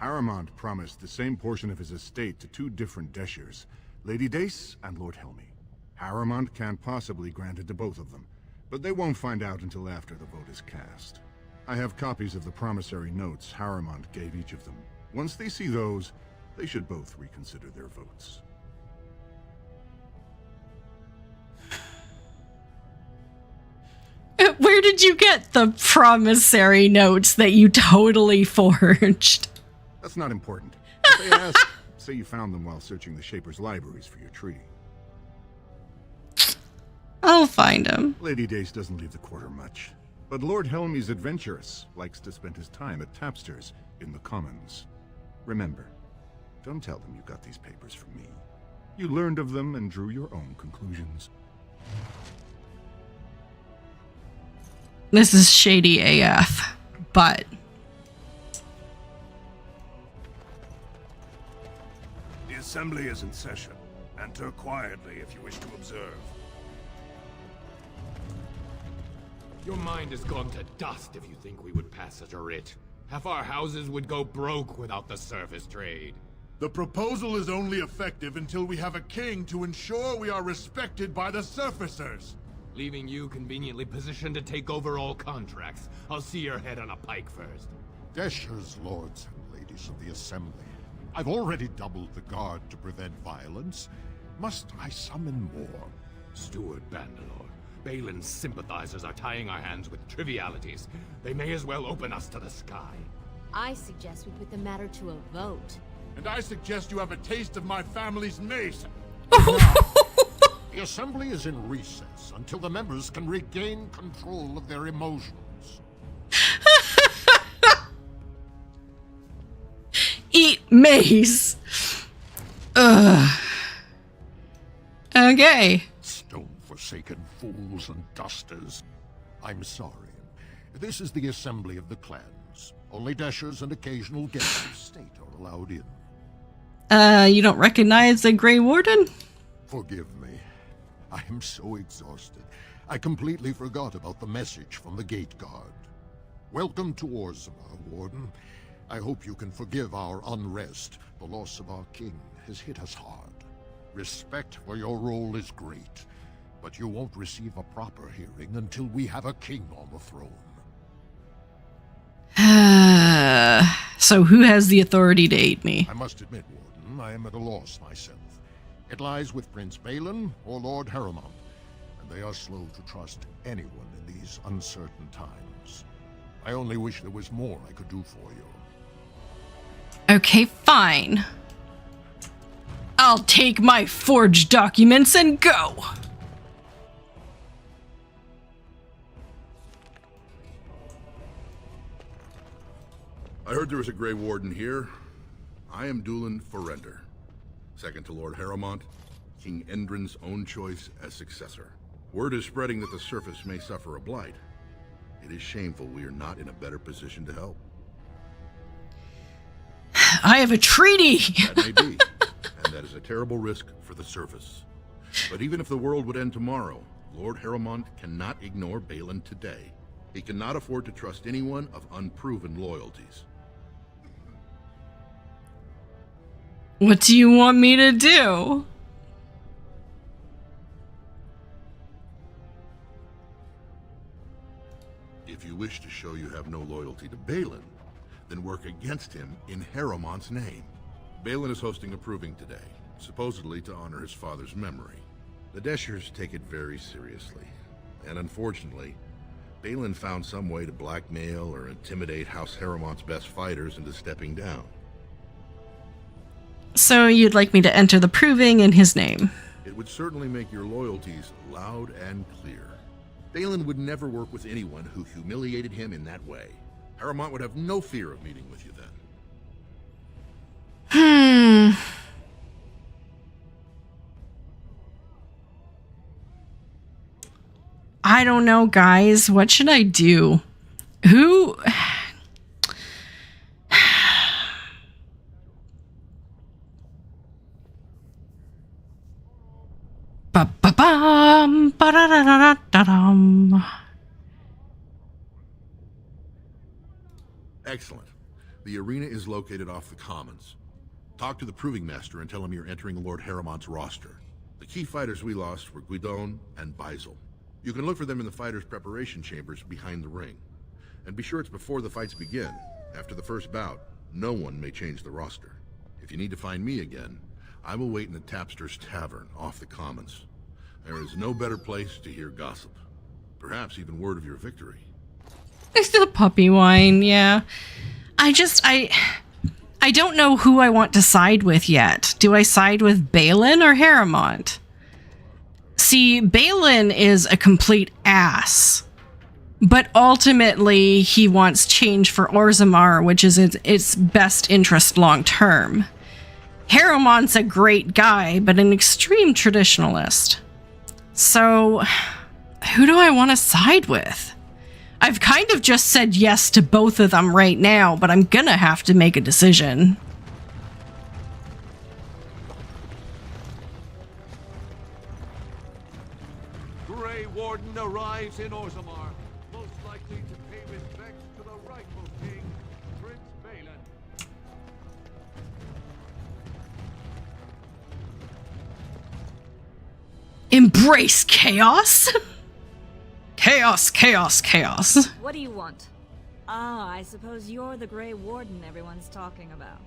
Harrimond promised the same portion of his estate to two different Deshers, Lady Dace and Lord Helmy. Harrimond can't possibly grant it to both of them, but they won't find out until after the vote is cast. I have copies of the promissory notes Harrimond gave each of them. Once they see those, they should both reconsider their votes.
Where did you get the promissory notes that you totally forged?
That's not important. If they ask, say you found them while searching the Shaper's libraries for your treaty.
I'll find him.
Lady Dace doesn't leave the quarter much, but Lord Helmy's adventurous, likes to spend his time at Tapster's in the Commons. Remember, don't tell them you got these papers from me. You learned of them and drew your own conclusions.
This is shady AF, but...
The assembly is in session. Enter quietly if you wish to observe.
Your mind has gone to dust if you think we would pass such a writ. Half our houses would go broke without the surface trade.
The proposal is only effective until we have a king to ensure we are respected by the surfacers.
Leaving you conveniently positioned to take over all contracts. I'll see your head on a pike first.
Deshers, lords and ladies of the Assembly. I've already doubled the guard to prevent violence. Must I summon more?
Steward Bandalore, Balin's sympathizers are tying our hands with trivialities. They may as well open us to the sky.
I suggest we put the matter to a vote.
And I suggest you have a taste of my family's mace.
The Assembly is in recess until the members can regain control of their emotions.
Eat mace. Ugh. Okay.
Stone-forsaken fools and dusters. I'm sorry. This is the Assembly of the Clans. Only Dashers and occasional guests of state are allowed in.
You don't recognize the Grey Warden?
Forgive me. I am so exhausted. I completely forgot about the message from the Gate Guard. Welcome to Orzammar, Warden. I hope you can forgive our unrest. The loss of our king has hit us hard. Respect for your role is great, but you won't receive a proper hearing until we have a king on the throne.
So who has the authority to aid me?
I must admit, Warden, I am at a loss myself. It lies with Prince Balin or Lord Harrowmont, and they are slow to trust anyone in these uncertain times. I only wish there was more I could do for you.
Okay, fine. I'll take my forged documents and go.
I heard there was a Grey Warden here. I am Dulin Forrender, second to Lord Harrowmont, King Endrin's own choice as successor. Word is spreading that the surface may suffer a blight. It is shameful we are not in a better position to help.
I have a treaty!
That may be, and that is a terrible risk for the surface. But even if the world would end tomorrow, Lord Harrowmont cannot ignore Balin today. He cannot afford to trust anyone of unproven loyalties.
What do you want me to do?
If you wish to show you have no loyalty to Balin, then work against him in Harrowmont's name. Balin is hosting a proving today, supposedly to honor his father's memory. The Deshers take it very seriously, and unfortunately, Balin found some way to blackmail or intimidate House Harrowmont's best fighters into stepping down.
So you'd like me to enter the proving in his name?
It would certainly make your loyalties loud and clear. Balin would never work with anyone who humiliated him in that way. Harrowmont would have no fear of meeting with you then.
I don't know, guys. What should I do? Who... Ba-ba-bum, ba-da-da-da-da-dum.
Excellent. The arena is located off the Commons. Talk to the Proving Master and tell him you're entering Lord Harrowmont's roster. The key fighters we lost were Guidon and Baisel. You can look for them in the fighters' preparation chambers behind the ring. And be sure it's before the fights begin. After the first bout, no one may change the roster. If you need to find me again, I will wait in the Tapster's Tavern off the Commons. There is no better place to hear gossip. Perhaps even word of your victory.
It's the puppy whine, yeah. I don't know who I want to side with yet. Do I side with Balin or Harrowmont? See, Balin is a complete ass. But ultimately, he wants change for Orzammar, which is its best interest long term. Harrowmont's a great guy, but an extreme traditionalist. So, who do I want to side with? I've kind of just said yes to both of them right now, but I'm gonna have to make a decision.
Grey Warden arrives in Orzammar, most likely to pay respects to the rightful king, Prince Balin.
Embrace chaos? Chaos, chaos, chaos.
What do you want? Ah, I suppose you're the Grey Warden everyone's talking about.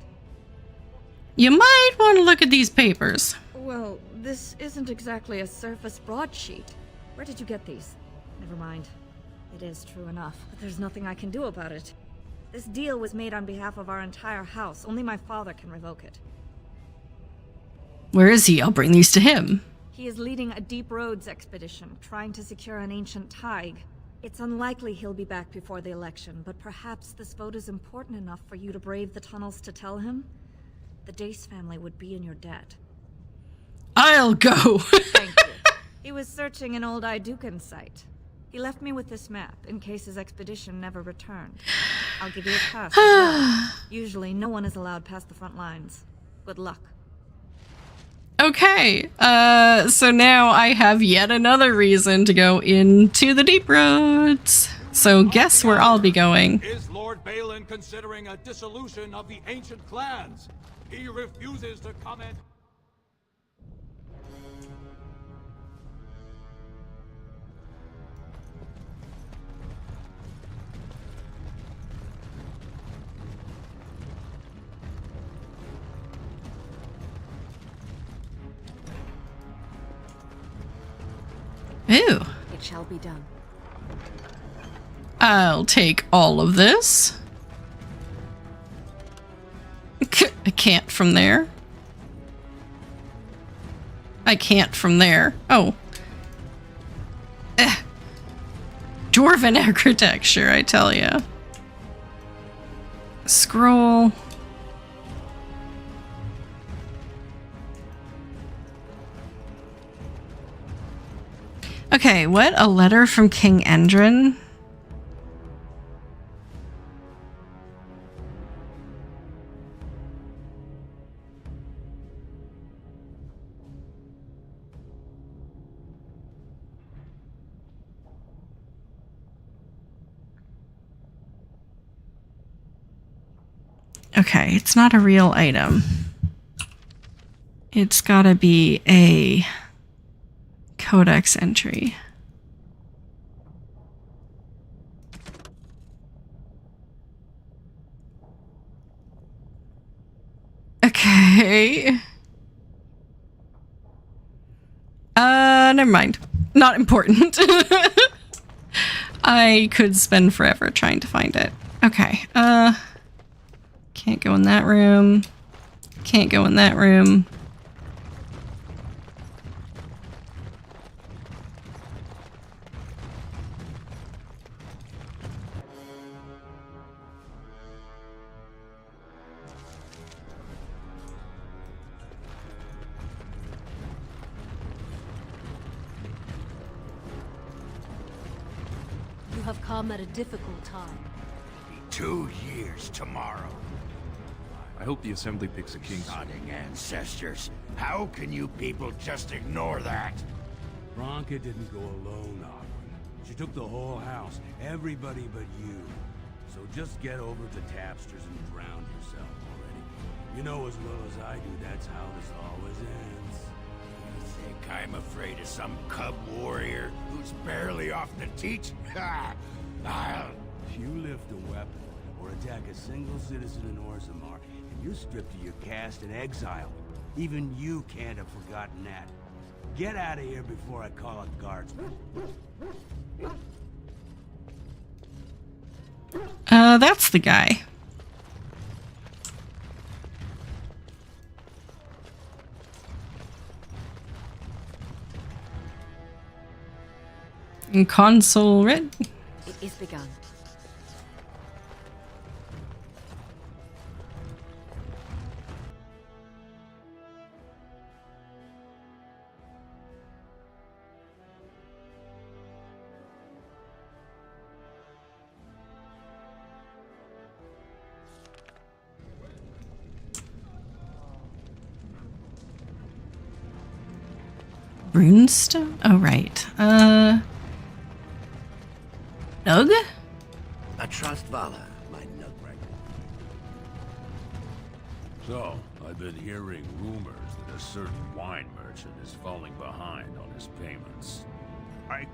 You might want to look at these papers.
Well, this isn't exactly a surface broadsheet. Where did you get these? Never mind. It is true enough, but there's nothing I can do about it. This deal was made on behalf of our entire house. Only my father can revoke it.
Where is he? I'll bring these to him.
He is leading a Deep Roads expedition, trying to secure an ancient Tig. It's unlikely he'll be back before the election, but perhaps this vote is important enough for you to brave the tunnels to tell him? The Dace family would be in your debt.
I'll go.
Thank you. He was searching an old Idukan site. He left me with this map, in case his expedition never returned. I'll give you a pass as well. Usually, no one is allowed past the front lines. Good luck.
Okay, so now I have yet another reason to go into the Deep Roads. So guess where I'll be going.
Is Lord Balin considering a dissolution of the ancient clans? He refuses to comment.
Ew.
It shall be done.
I'll take all of this. I can't from there. I can't from there. Oh. Dwarven architecture, I tell ya. Scroll. Okay, what? A letter from King Endrin? Okay, it's not a real item. It's gotta be a codex entry. Okay. Never mind. Not important. I could spend forever trying to find it. Okay, can't go in that room. Can't go in that room.
You have come at a difficult time.
2 years tomorrow.
I hope the Assembly picks a king.
Sodding ancestors. How can you people just ignore that?
Branka didn't go alone, Ogwyn. She took the whole house, everybody but you. So just get over to Tapsters and drown yourself already. You know as well as I do that's how this always ends.
You think I'm afraid of some cub warrior who's barely off the teach? Ha!
If you lift a weapon or attack a single citizen in Orzammar, and you're stripped of your caste and exiled, even you can't have forgotten that. Get out of here before I call a guardsman.
That's the guy. And console red.
It is begun.
Runestone? Oh, right. Nug?
A trust Vala, my Nugwright.
So, I've been hearing rumors that a certain wine merchant is falling behind on his payments.
I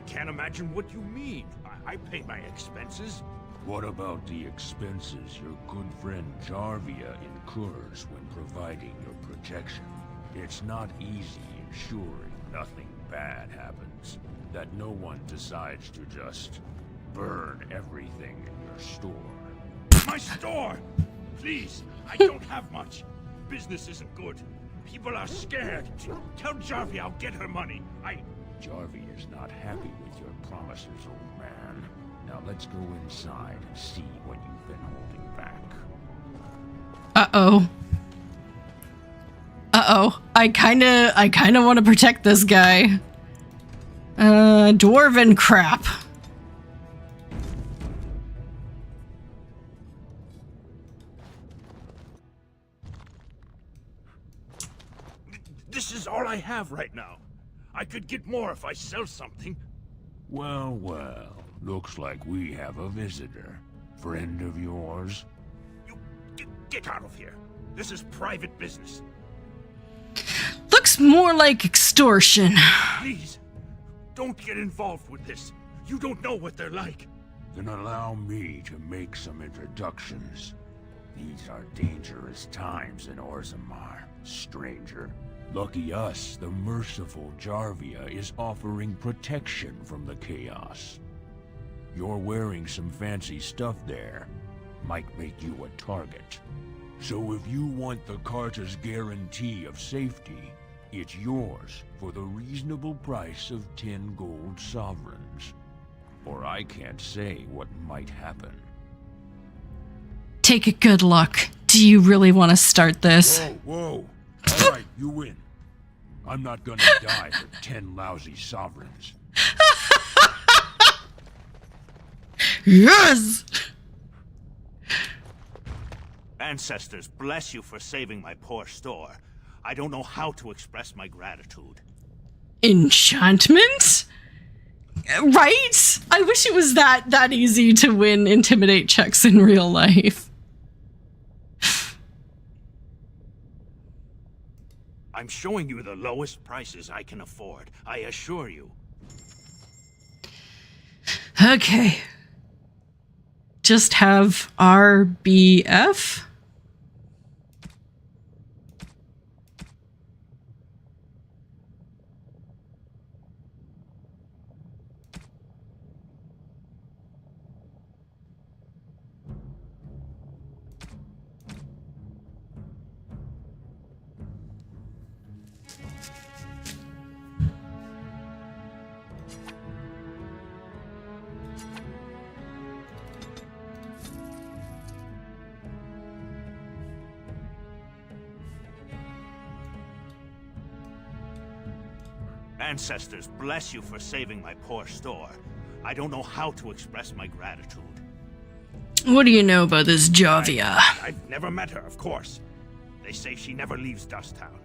can't imagine what you mean. I pay my expenses.
What about the expenses your good friend Jarvia incurs when providing your protection? It's not easy ensuring nothing bad happens, that no one decides to just burn everything in your store.
My store! Please, I don't have much. Business isn't good. People are scared. Tell Jarvia I'll get her money.
Jarvia is not happy with your promises, old man. Now let's go inside and see what you've been holding back.
Uh-oh. Uh-oh. I kinda want to protect this guy. Dwarven crap.
This is all I have right now. I could get more if I sell something.
Well, well. Looks like we have a visitor. Friend of yours?
Get out of here. This is private business.
Looks more like extortion.
Please, don't get involved with this. You don't know what they're like.
Then allow me to make some introductions. These are dangerous times in Orzammar, stranger. Lucky us, the merciful Jarvia is offering protection from the chaos. You're wearing some fancy stuff there. Might make you a target. So if you want the Carta's guarantee of safety, it's yours for the reasonable price of 10 gold sovereigns. Or I can't say what might happen.
Take a good look. Do you really want to start this?
Whoa. All right, you win. I'm not gonna die for 10 lousy sovereigns.
Yes!
Ancestors, bless you for saving my poor store. I don't know how to express my gratitude.
Enchantment? Right? I wish it was that easy to win intimidate checks in real life.
I'm showing you the lowest prices I can afford, I assure you.
Okay. Just have RBF?
Ancestors, bless you for saving my poor store. I don't know how to express my gratitude.
What do you know about this Jarvia?
I've never met her, of course. They say she never leaves Dusttown.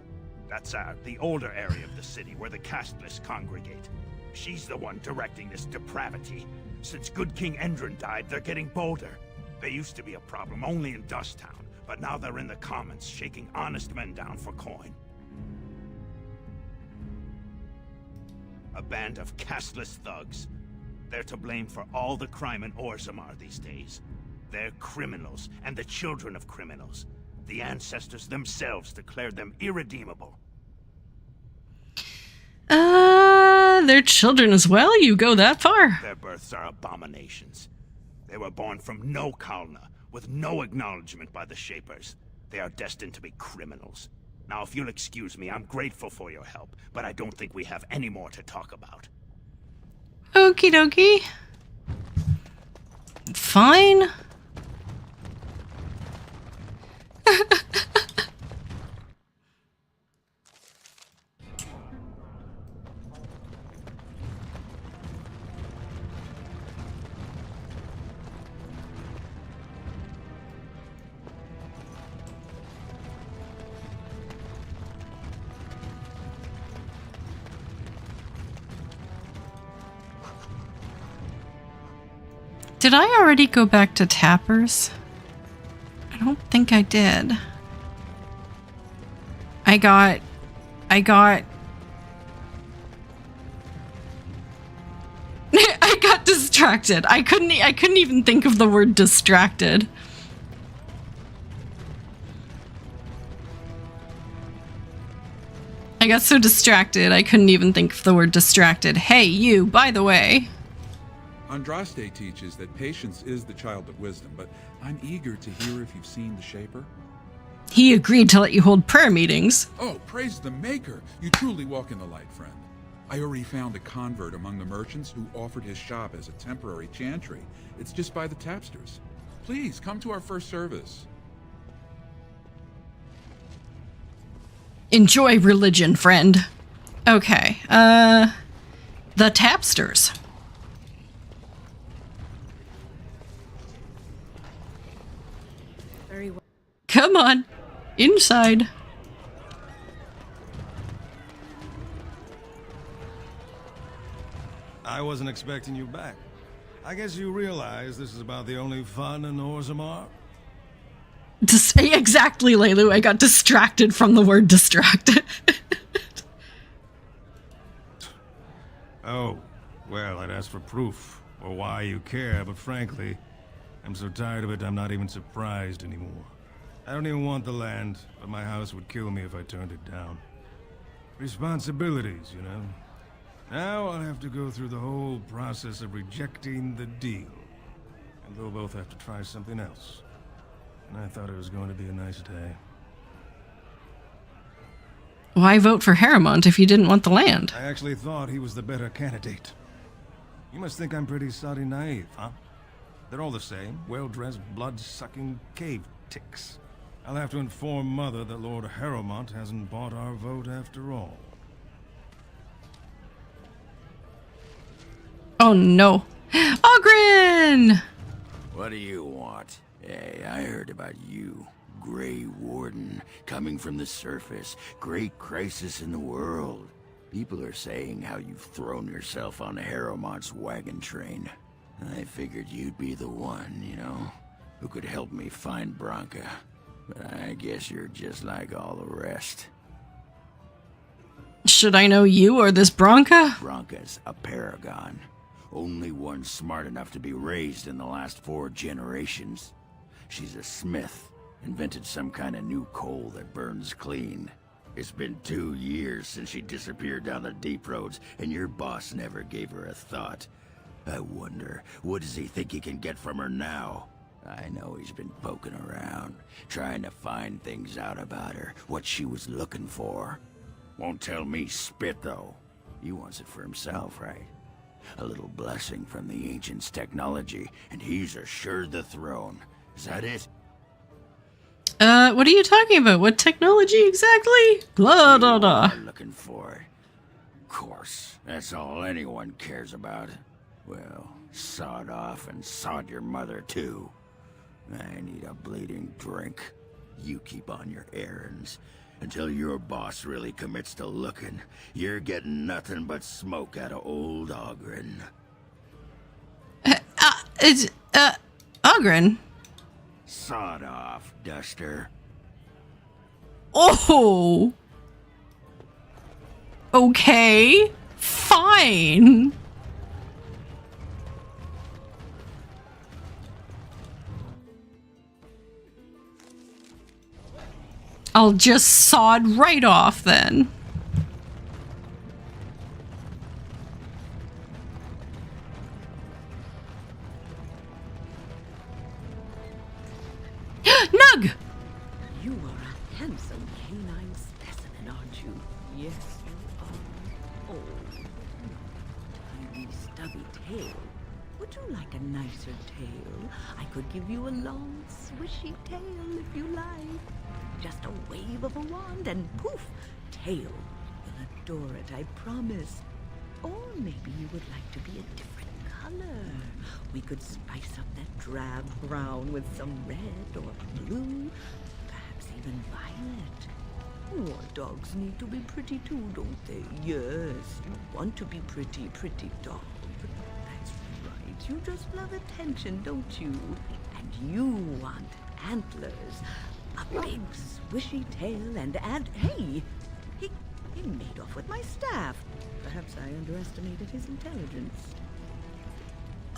That's the older area of the city where the casteless congregate. She's the one directing this depravity. Since good King Endrin died, they're getting bolder. They used to be a problem only in Dusttown, but now they're in the commons, shaking honest men down for coin. A band of casteless thugs. They're to blame for all the crime in Orzammar these days. They're criminals, and the children of criminals. The ancestors themselves declared them irredeemable.
They're children as well? You go that far?
Their births are abominations. They were born from no Kalna, with no acknowledgement by the Shapers. They are destined to be criminals. Now, if you'll excuse me, I'm grateful for your help, but I don't think we have any more to talk about.
Okie dokie. Fine. Did I already go back to Tappers? I don't think I did. I got I got distracted distracted. I couldn't even think of the word distracted. I got so distracted, I couldn't even think of the word distracted. Hey, you, by the way.
Andraste teaches that patience is the child of wisdom, but I'm eager to hear if you've seen the Shaper.
He agreed to let you hold prayer meetings.
Oh, praise the Maker! You truly walk in the light, friend. I already found a convert among the merchants who offered his shop as a temporary chantry. It's just by the tapsters. Please, come to our first service.
Enjoy religion, friend. Okay, the tapsters.
Very well.
Come on, inside.
I wasn't expecting you back. I guess you realize this is about the only fun in Orzammar?
Exactly, Leilu. I got distracted from the word distracted.
Oh, well, I'd ask for proof, or why you care, but frankly, I'm so tired of it I'm not even surprised anymore. I don't even want the land, but my house would kill me if I turned it down. Responsibilities, you know. Now I'll have to go through the whole process of rejecting the deal. And they'll both have to try something else. And I thought it was going to be a nice day.
Why vote for Harrowmont if you didn't want the land?
I actually thought he was the better candidate. You must think I'm pretty sodding naive, huh? They're all the same, well-dressed, blood-sucking cave ticks. I'll have to inform Mother that Lord Harrowmont hasn't bought our vote after all.
Oh no. Oghren!
What do you want? Hey, I heard about you. Grey Warden, coming from the surface. Great crisis in the world. People are saying how you've thrown yourself on Harrowmont's wagon train. I figured you'd be the one, you know, who could help me find Branka. But I guess you're just like all the rest.
Should I know you or this Branka?
Branka's a paragon. Only one smart enough to be raised in the last 4 generations. She's a smith. Invented some kind of new coal that burns clean. It's been 2 years since she disappeared down the deep roads, and your boss never gave her a thought. I wonder, what does he think he can get from her now? I know he's been poking around, trying to find things out about her, what she was looking for. Won't tell me spit, though. He wants it for himself, right? A little blessing from the Ancients' technology, and he's assured the throne. Is that it?
What are you talking about? What technology exactly? Blah, blah, blah.
Looking for it. Of course, that's all anyone cares about. Well, sod off and sod your mother, too. I need a bleeding drink. You keep on your errands. Until your boss really commits to looking, you're getting nothing but smoke out of old Oghren.
Oghren?
Sod off, Duster.
Oh! Okay. Fine. I'll just sod right off then. Nug!
You are a handsome canine specimen, aren't you? Yes, you are. Oh, tiny stubby tail. Would you like a nicer tail? I could give you a long, swishy tail if you like. Just a wave of a wand and poof, tail. You'll adore it, I promise. Or maybe you would like to be a different color. We could spice up that drab brown with some red or blue, perhaps even violet. Your dogs need to be pretty too, don't they? Yes, you want to be pretty, pretty dog. That's right, you just love attention, don't you? And you want antlers. A big swishy tail and hey, he made off with my staff. Perhaps I underestimated his intelligence.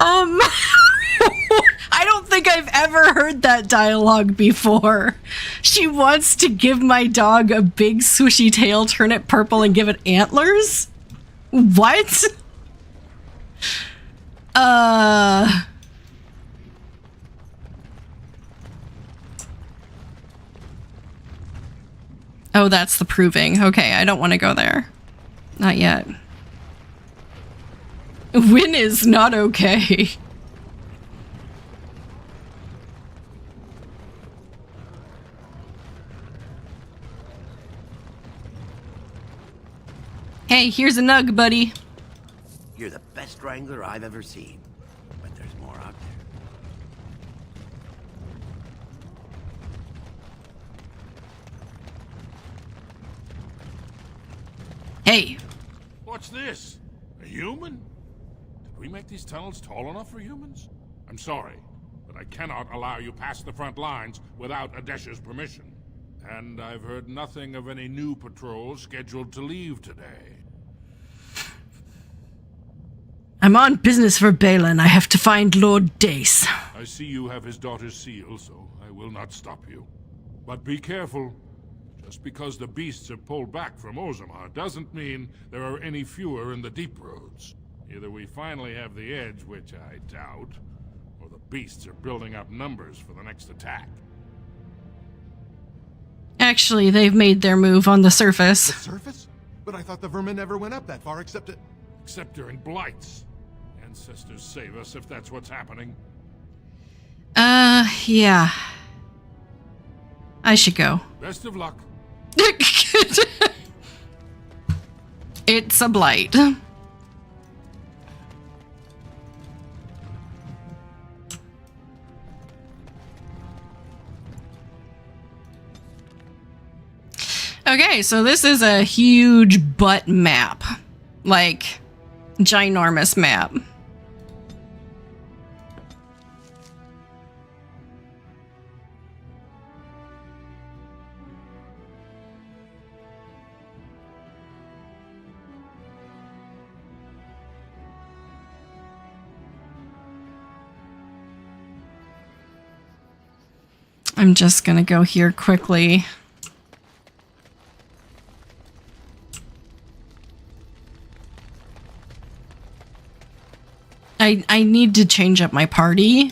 I don't think I've ever heard that dialogue before. She wants to give my dog a big swooshy tail, turn it purple, and give it antlers? What? Oh, that's the proving. Okay, I don't want to go there. Not yet. Win is not okay. Hey, here's a nug, buddy.
You're the best wrangler I've ever seen. But there's more out there.
Hey.
What's this? A human? Did we make these tunnels tall enough for humans? I'm sorry, but I cannot allow you past the front lines without Adesha's permission. And I've heard nothing of any new patrols scheduled to leave today.
I'm on business for Balin. I have to find Lord Dace.
I see you have his daughter's seal, so I will not stop you. But be careful. Just because the beasts have pulled back from Orzammar doesn't mean there are any fewer in the deep roads. Either we finally have the edge, which I doubt, or the beasts are building up numbers for the next attack.
Actually, they've made their move on the surface.
The surface? But I thought the vermin never went up that far except
during blights. Ancestors save us if that's what's happening.
Yeah. I should go.
Best of luck.
It's a blight. Okay, so this is a huge butt map. Like, ginormous map. I'm just gonna go here quickly. I need to change up my party.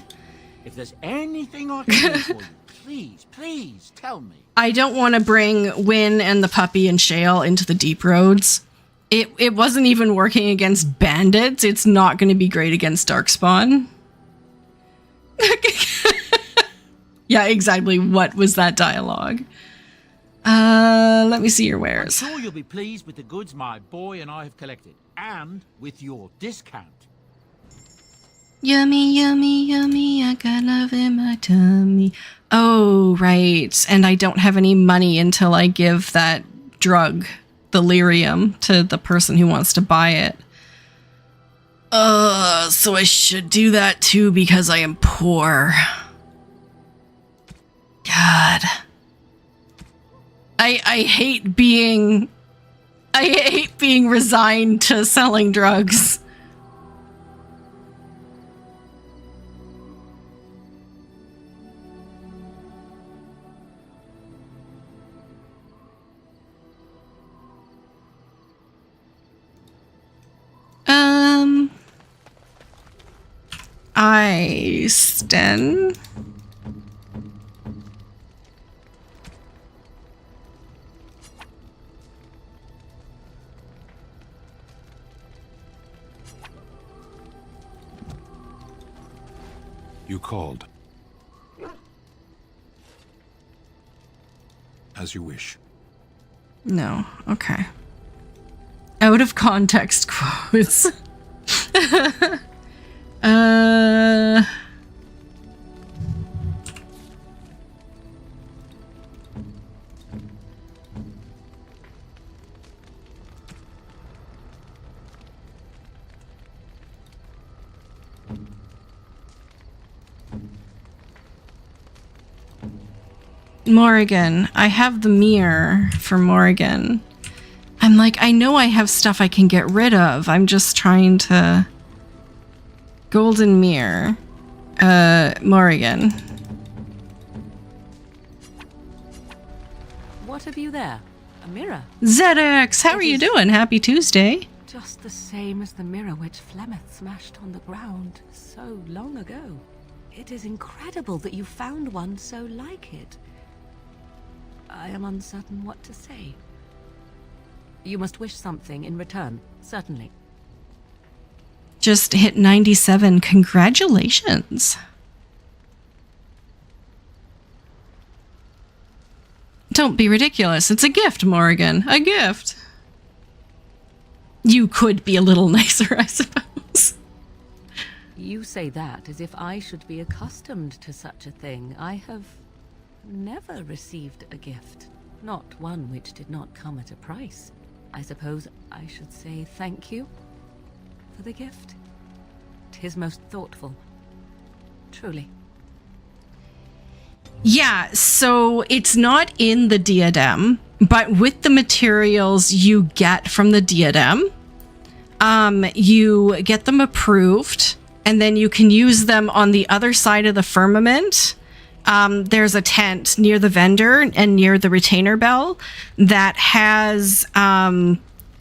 If there's anything I can do for you, please tell me.
I don't want to bring Wynn and the puppy and Shale into the deep roads. It wasn't even working against bandits. It's not going to be great against Darkspawn. Yeah, exactly. What was that dialogue? Let me see your wares.
I'm sure you'll be pleased with the goods my boy and I have collected, and with your discount.
Yummy, yummy, yummy, I got love in my tummy. Oh, right. And I don't have any money until I give that drug, the lyrium, to the person who wants to buy it. So I should do that too because I am poor. God. I hate being resigned to selling drugs. Sten.
You called. As you wish.
No, okay. Out of context quotes. Morrigan. I have the mirror for Morrigan. I'm like, I know I have stuff I can get rid of. I'm just trying to Golden Mirror. Morrigan.
What have you there? A mirror?
ZX, how are you doing? Happy Tuesday.
Just the same as the mirror which Flemeth smashed on the ground so long ago. It is incredible that you found one so like it. I am uncertain what to say. You must wish something in return, certainly.
Just hit 97. Congratulations. Don't be ridiculous. It's a gift, Morrigan. A gift. You could be a little nicer, I suppose.
You say that as if I should be accustomed to such a thing. I have never received a gift. Not one which did not come at a price. I suppose I should say thank you for the gift. 'Tis most thoughtful. Truly.
Yeah, so it's not in the diadem, but with the materials you get from the diadem, you get them approved, and then you can use them on the other side of the firmament. There's a tent near the vendor and near the retainer bell that has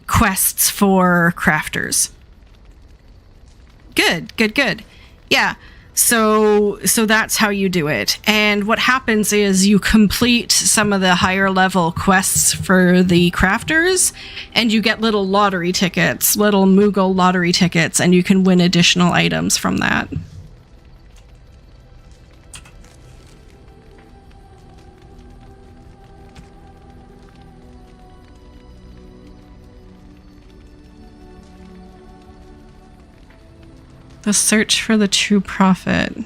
quests for crafters. Good. Yeah. So that's how you do it. And what happens is you complete some of the higher level quests for the crafters, and you get little lottery tickets, little Moogle lottery tickets, and you can win additional items from that. The search for the true prophet.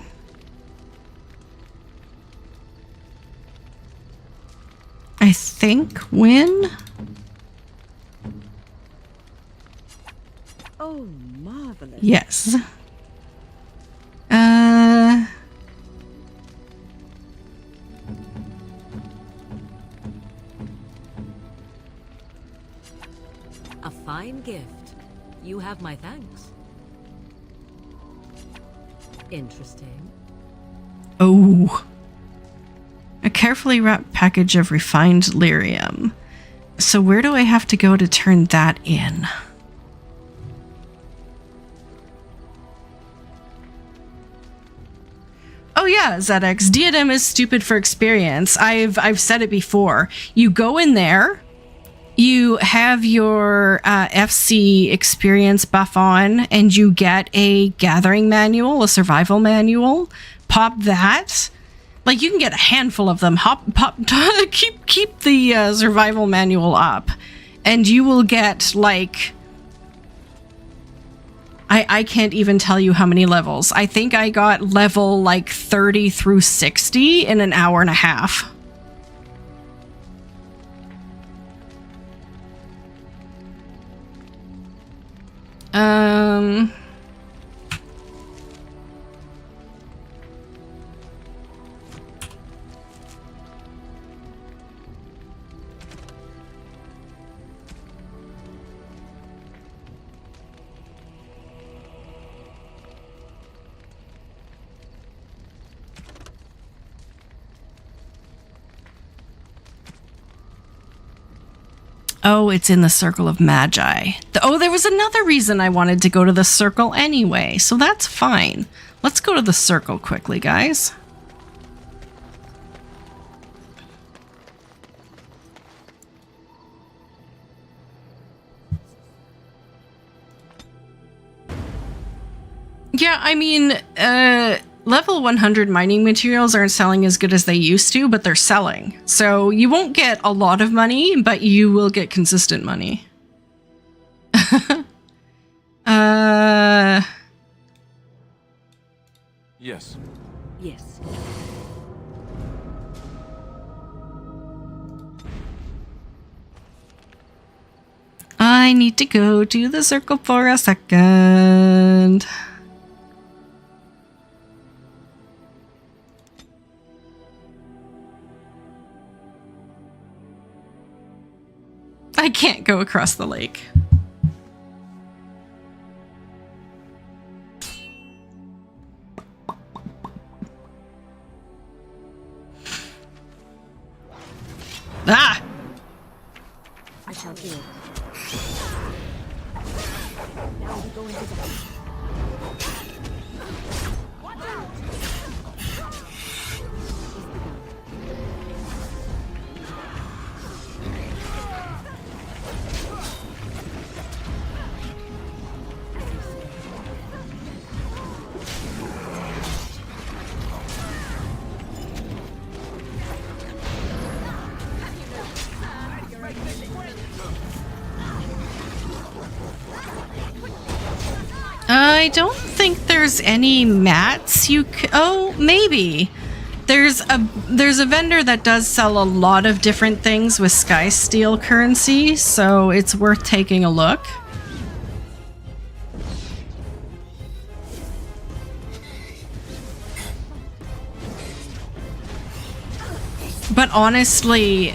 I think when?
Oh, marvelous.
Yes.
A fine gift. You have my thanks. Interesting.
Oh. A carefully wrapped package of refined lyrium. So where do I have to go to turn that in? Oh yeah, ZX. Diadem is stupid for experience. I've said it before. You go in there, you have your FC experience buff on, and you get a gathering manual, a survival manual. Pop that. Like, you can get a handful of them. Keep the survival manual up, and you will get, like, I can't even tell you how many levels. I think I got level, like, 30 through 60 in an hour and a half. Oh, it's in the Circle of Magi. There was another reason I wanted to go to the Circle anyway, so that's fine. Let's go to the Circle quickly, guys. Yeah, I mean, level 100 mining materials aren't selling as good as they used to, but they're selling. So you won't get a lot of money, but you will get consistent money.
Yes.
Yes.
I need to go to the Circle for a second. I can't go across the lake.
shall do it. Now we go into battle. Watch out!
I don't think there's any mats you oh, maybe. There's a vendor that does sell a lot of different things with Skysteel currency, so it's worth taking a look. But honestly,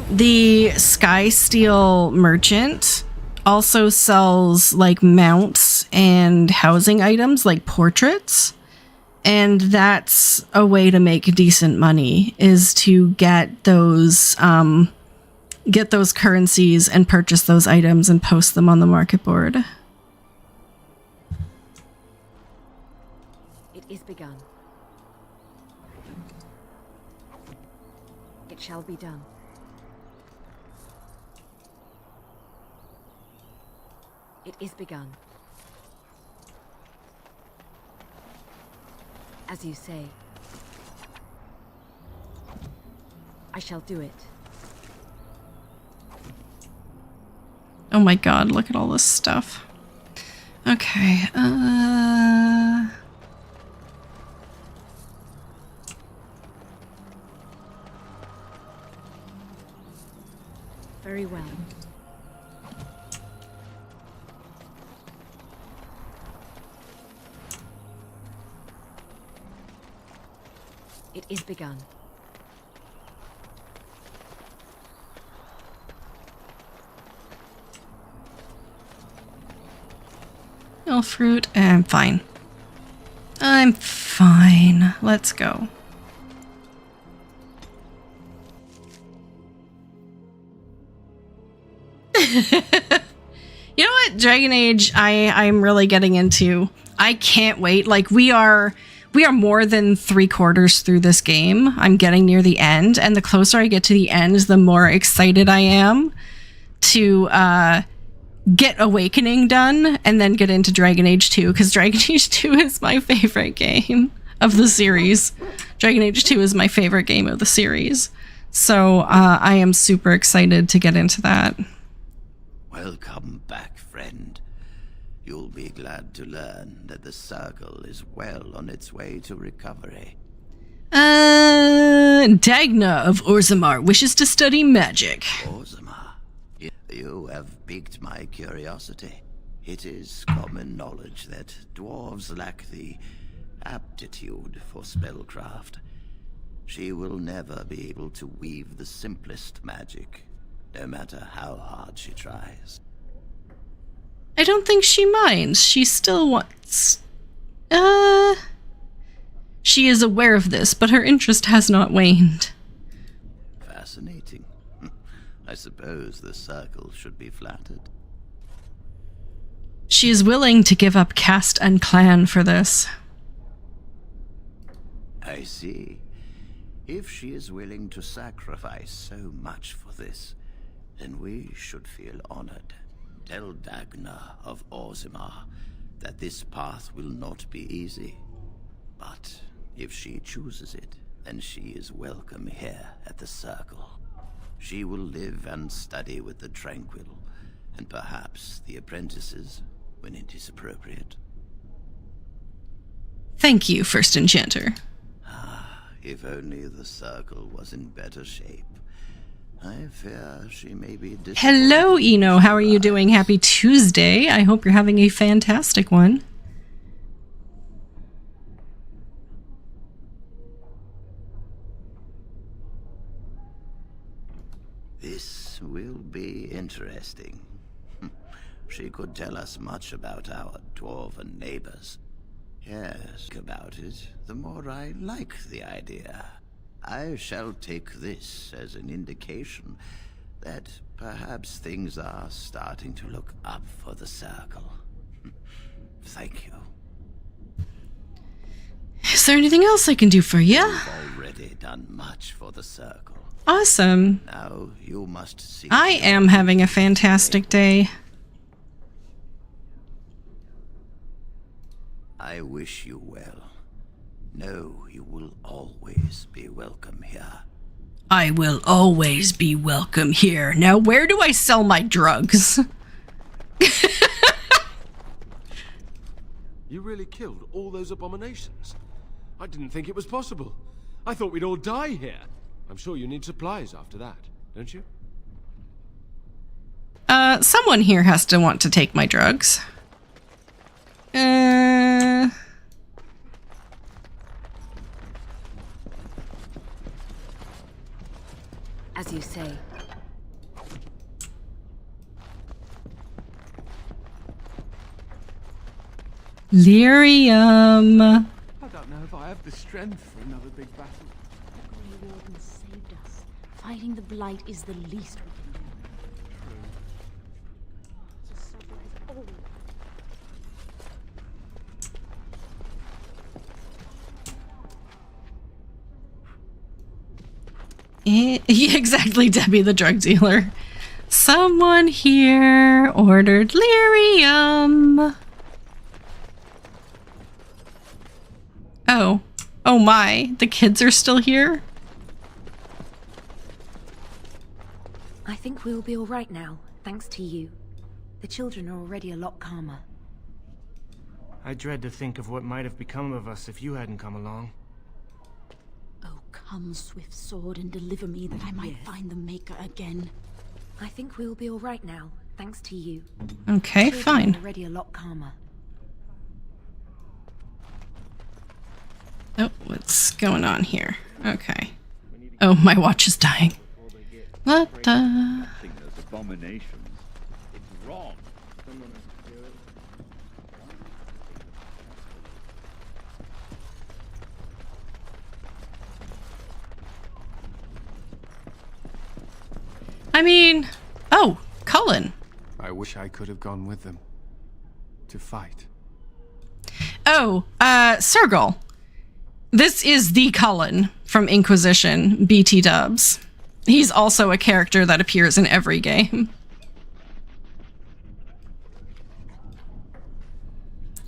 the Skysteel merchant also sells like mounts and housing items like portraits, and that's a way to make decent money, is to get those currencies and purchase those items and post them on the market board.
It is begun. It shall be done. It is begun. As you say. I shall do it.
Oh my god, look at all this stuff. Okay,
Very well. It is begun.
no fruit. I'm fine. I'm fine. Let's go. You know what? Dragon Age, I'm really getting into. I can't wait. Like, we are more than 3/4 through this game. I'm getting near the end, and the closer I get to the end, the more excited I am to get Awakening done and then get into Dragon Age 2, because Dragon Age 2 is my favorite game of the series. Dragon Age 2 is my favorite game of the series. So I am super excited to get into that.
Welcome back, friend. You'll be glad to learn that the Circle is well on its way to recovery.
Dagna of Orzammar wishes to study magic.
Orzammar? You have piqued my curiosity. It is common knowledge that dwarves lack the aptitude for spellcraft. She will never be able to weave the simplest magic, no matter how hard she tries.
I don't think she minds. She still wants... She is aware of this, but her interest has not waned.
Fascinating. I suppose the Circle should be flattered.
She is willing to give up caste and clan for this.
I see. If she is willing to sacrifice so much for this, then we should feel honored. Tell Dagna of Orzammar that this path will not be easy. But if she chooses it, then she is welcome here at the Circle. She will live and study with the Tranquil, and perhaps the apprentices, when it is appropriate.
Thank you, First Enchanter.
If only the Circle was in better shape. I fear she may be disappointed.
Hello, Eno. How are you doing? Happy Tuesday. I hope you're having a fantastic one.
This will be interesting. She could tell us much about our dwarven neighbors. Yes, about it, the more I like the idea. I shall take this as an indication that perhaps things are starting to look up for the Circle. Thank you.
Is there anything else I can do for you?
You've already done much for the Circle.
Awesome.
Now you must see.
I am having a fantastic day.
I wish you well. Know you will always be welcome here.
I will always be welcome here. Now, where do I sell my drugs?
You really killed all those abominations? I didn't think it was possible. I thought we'd all die here. I'm sure you need supplies after that, don't you?
Someone here has to want to take my drugs.
As you say.
Lyrium.
I don't know if I have the strength for another big battle.
The Grey Warden saved us. Fighting the Blight is the least we can do. The Circle has always...
Yeah, exactly, Debbie the drug dealer. Someone here ordered lyrium. Oh. Oh my, the kids are still here?
I think we'll be all right now, thanks to you. The children are already a lot calmer.
I dread to think of what might have become of us if you hadn't come along.
Oh, come, swift sword, and deliver me that I might find the Maker again.
I think we'll be all right now, thanks to you.
Okay,
The children
fine.
are already a lot calmer.
Oh, what's going on here? Okay. Oh, my watch is dying. What the?
Those abominations. It's wrong.
I mean, oh, Cullen.
I wish I could have gone with them. To fight.
Oh, Sergal. This is the Cullen from Inquisition, BT dubs. He's also a character that appears in every game.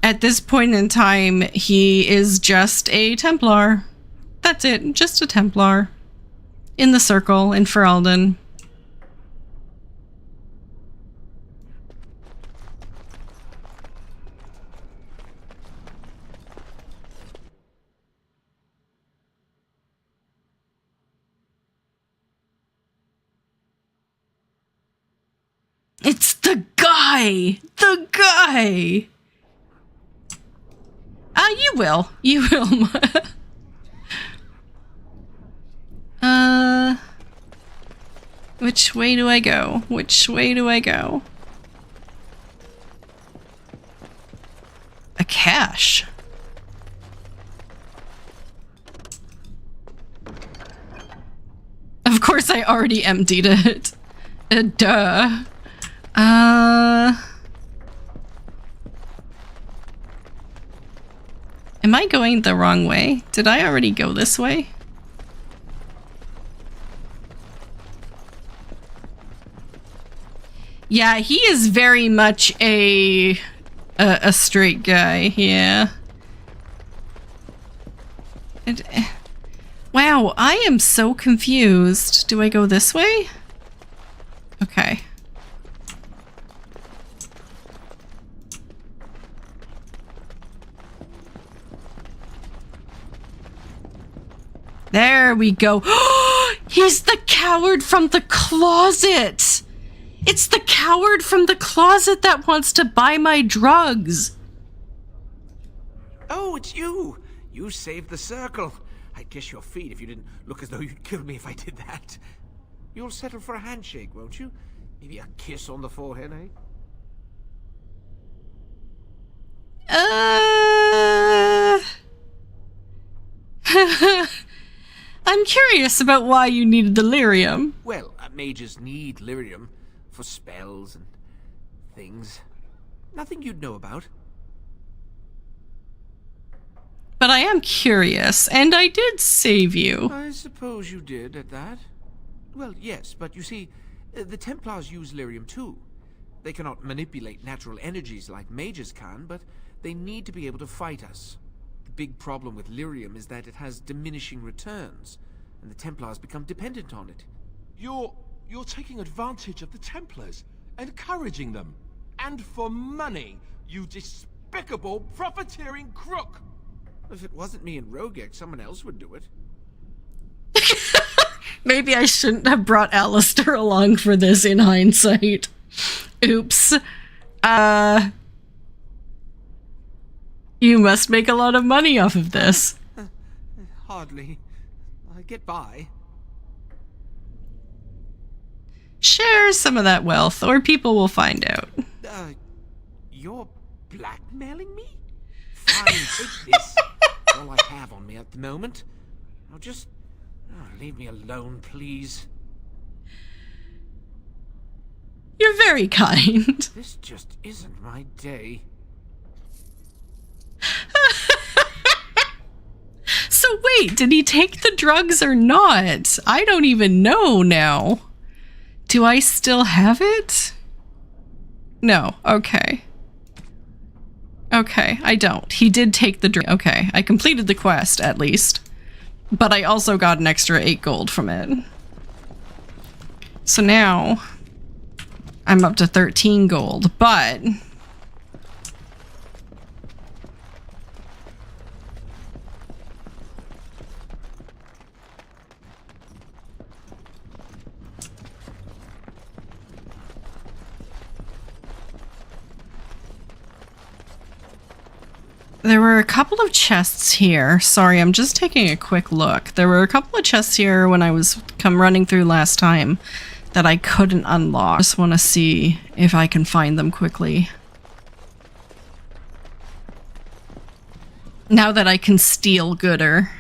At this point in time, he is just a Templar. That's it, just a Templar. In the Circle, in Ferelden. It's the guy! The guy! You will. You will. Which way do I go? Which way do I go? A cache. Of course I already emptied it. Duh. Am I going the wrong way? Did I already go this way? Yeah, he is very much a straight guy, yeah. Wow, I am so confused. Do I go this way? Okay. There we go. He's the coward from the closet. It's the coward from the closet that wants to buy my drugs.
Oh, it's you. You saved the Circle. I'd kiss your feet if you didn't look as though you'd kill me if I did that. You'll settle for a handshake, won't you? Maybe a kiss on the forehead, eh?
I'm curious about why you needed the lyrium.
Well, that mages need lyrium for spells and things. Nothing you'd know about.
But I am curious, and I did save you.
I suppose you did at that. Well, yes, but you see, the Templars use lyrium too. They cannot manipulate natural energies like mages can, but they need to be able to fight us. The big problem with lyrium is that it has diminishing returns, and the Templars become dependent on it.
You're taking advantage of the Templars, encouraging them. And for money, you despicable, profiteering crook!
If it wasn't me and Rogek, someone else would do it.
Maybe I shouldn't have brought Alistair along for this in hindsight. Oops. You must make a lot of money off of this.
Hardly. I get by.
Share some of that wealth, or people will find out.
You're blackmailing me? Fine, take this. All I have on me at the moment. Now just leave me alone, please.
You're very kind.
This just isn't my day.
So wait, did he take the drugs or not? I don't even know now. Do I still have it? No, okay. Okay, I don't. He did take the drug. Okay, I completed the quest, at least. But I also got an extra 8 gold from it. So now, I'm up to 13 gold, but... There were a couple of chests here. Sorry, I'm just taking a quick look. There were a couple of chests here when I was running through last time that I couldn't unlock. I just want to see if I can find them quickly. Now that I can steal gooder.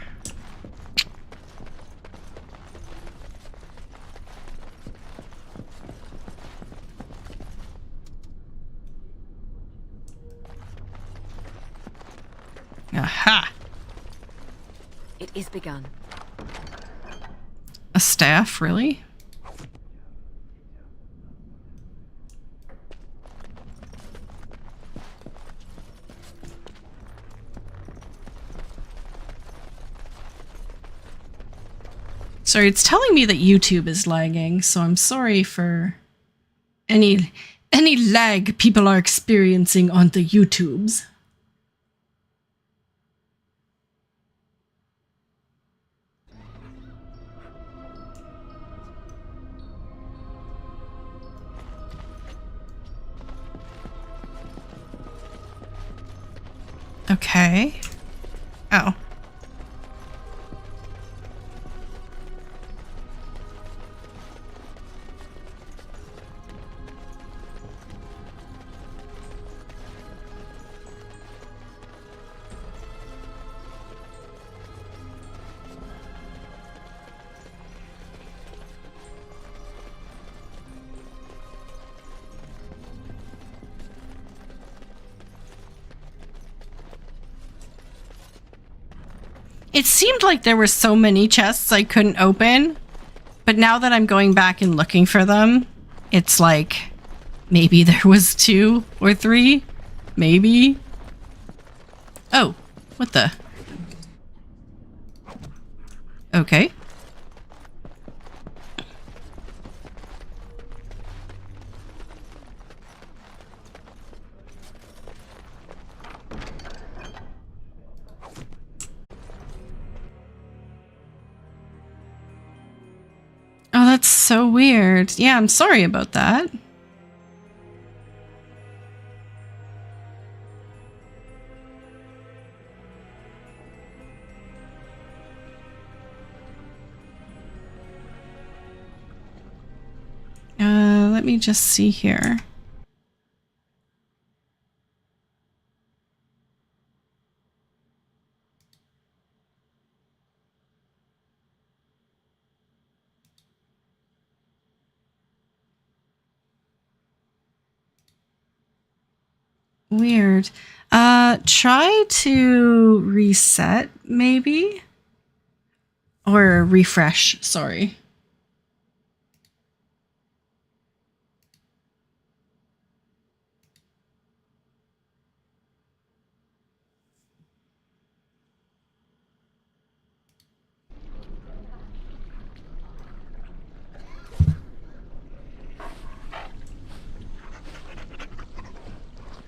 Aha!
It is begun.
A staff, really? Sorry, it's telling me that YouTube is lagging, so I'm sorry for any lag people are experiencing on the YouTubes. Okay. Oh. It seemed like there were so many chests I couldn't open, but now that I'm going back and looking for them, it's like maybe there was 2 or 3, maybe. Oh, what the? Okay. Oh, that's so weird. Yeah, I'm sorry about that. Let me just see here. Weird. Try to reset, maybe? Or refresh, sorry.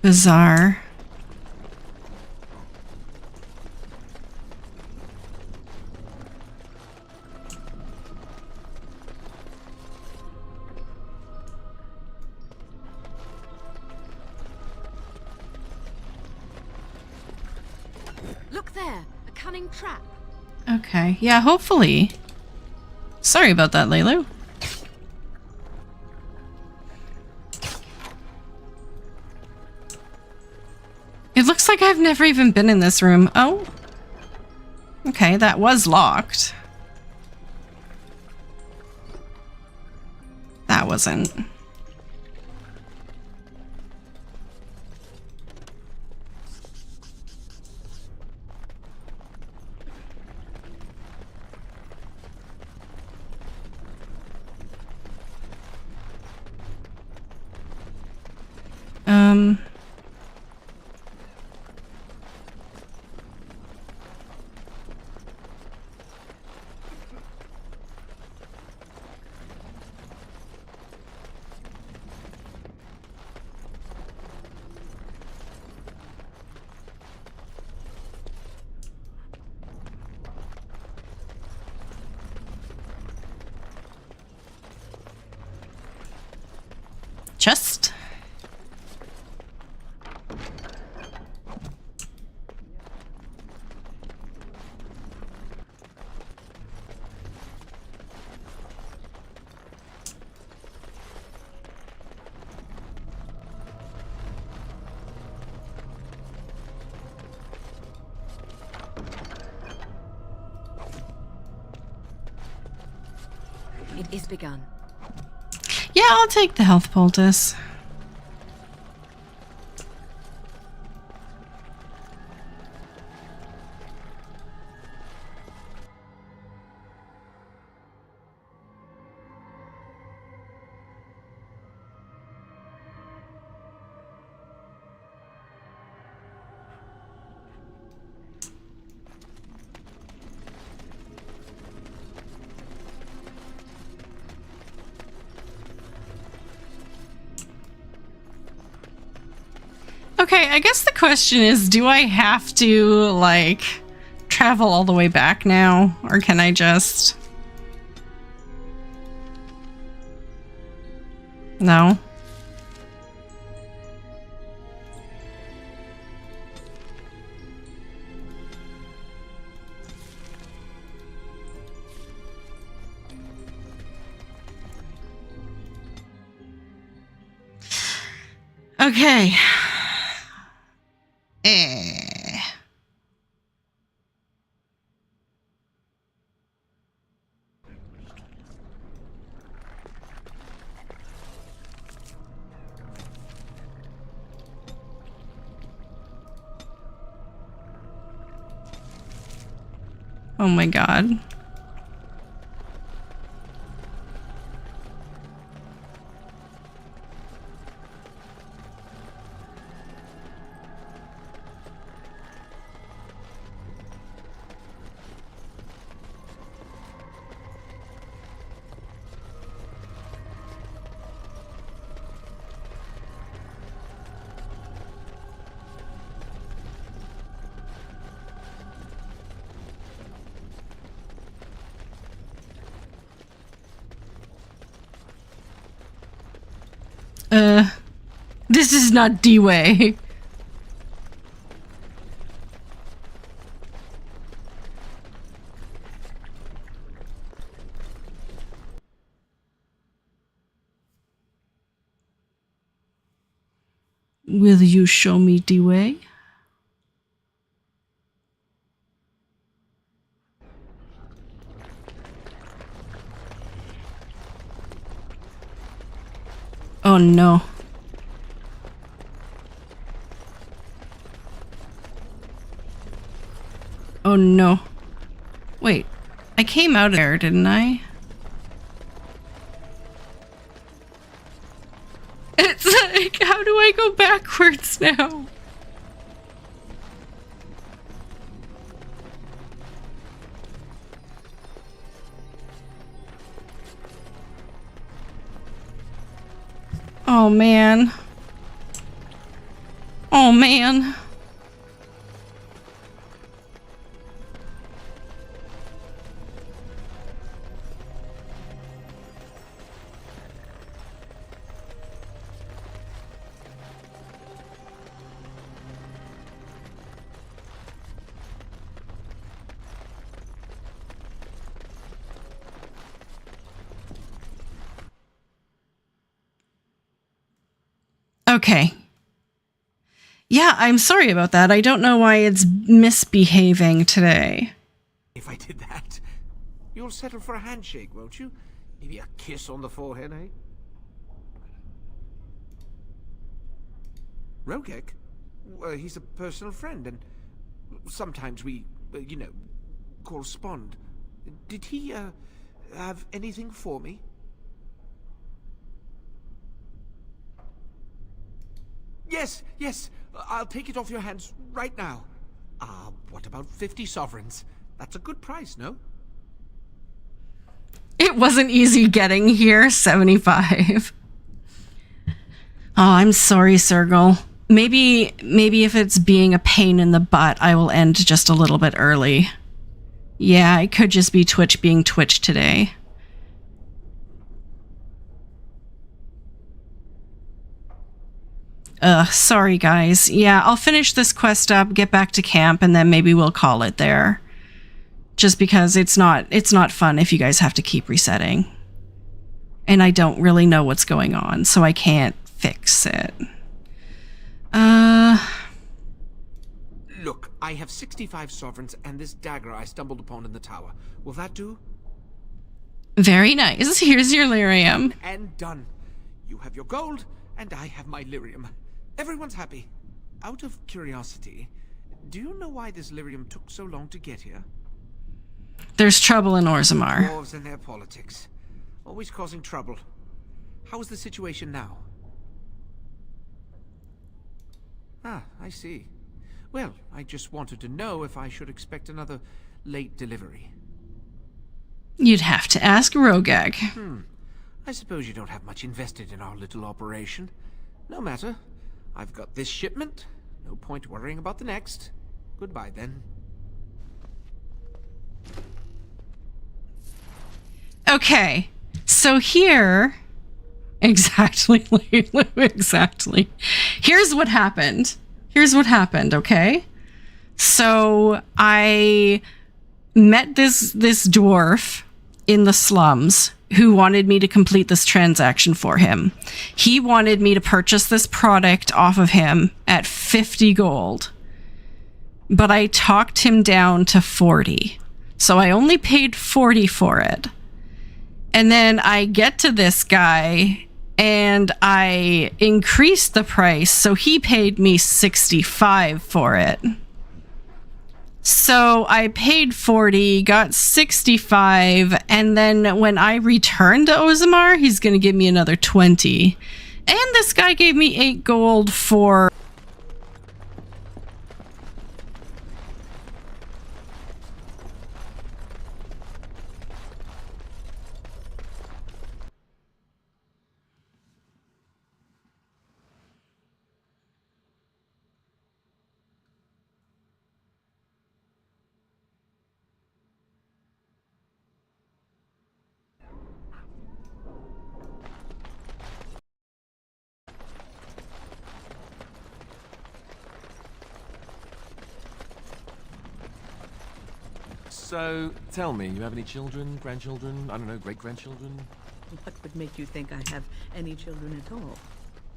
Bizarre.
Look there, a cunning trap.
Okay, yeah, hopefully. Sorry about that, Leilu. It looks like I've never even been in this room. Oh. Okay, that was locked. That wasn't. Chest.
It is begun.
Yeah, I'll take the health poultice. Okay, I guess the question is, do I have to, like, travel all the way back now? Or can I just... No? Okay. Oh my god. This is not D-Way. Will you show me D-Way? Oh no. Oh no. Wait, I came out of there, didn't I? It's like, how do I go backwards now? Oh man. Oh man. Okay. Yeah, I'm sorry about that. I don't know why it's misbehaving today.
If I did that, you'll settle for a handshake, won't you? Maybe a kiss on the forehead, eh? Rogek? Well, he's a personal friend, and sometimes we, you know, correspond. Did he, have anything for me? Yes, yes, I'll take it off your hands right now. What about 50 sovereigns? That's a good price, no?
It wasn't easy getting here, 75. Oh, I'm sorry, Sergal. Maybe if it's being a pain in the butt, I will end just a little bit early. Yeah, it could just be Twitch being Twitch today. Sorry guys. Yeah, I'll finish this quest up, get back to camp, and then maybe we'll call it there. Just because it's not fun if you guys have to keep resetting. And I don't really know what's going on, so I can't fix it.
Look, I have 65 sovereigns and this dagger I stumbled upon in the tower. Will that do?
Very nice. Here's your lyrium.
And done. You have your gold, and I have my lyrium. Everyone's happy. Out of curiosity, do you know why this lyrium took so long to get here?
There's trouble in Orzammar.
Dwarves and their politics. Always causing trouble. How is the situation now? Ah, I see. Well, I just wanted to know if I should expect another late delivery.
You'd have to ask Rogek.
I suppose you don't have much invested in our little operation. No matter. I've got this shipment. No point worrying about the next. Goodbye, then.
Okay, so here... Exactly, exactly. Here's what happened. Okay? So, I met this dwarf in the slums who wanted me to complete this transaction for him. He wanted me to purchase this product off of him at 50 gold. But I talked him down to 40. So I only paid 40 for it. And then I get to this guy and I increased the price, so he paid me 65 for it. So I paid 40, got 65, and then when I return to Orzammar, he's going to give me another 20. And this guy gave me 8 gold for...
So, tell me, you have any children, grandchildren, I don't know, great-grandchildren?
What would make you think I have any children at all?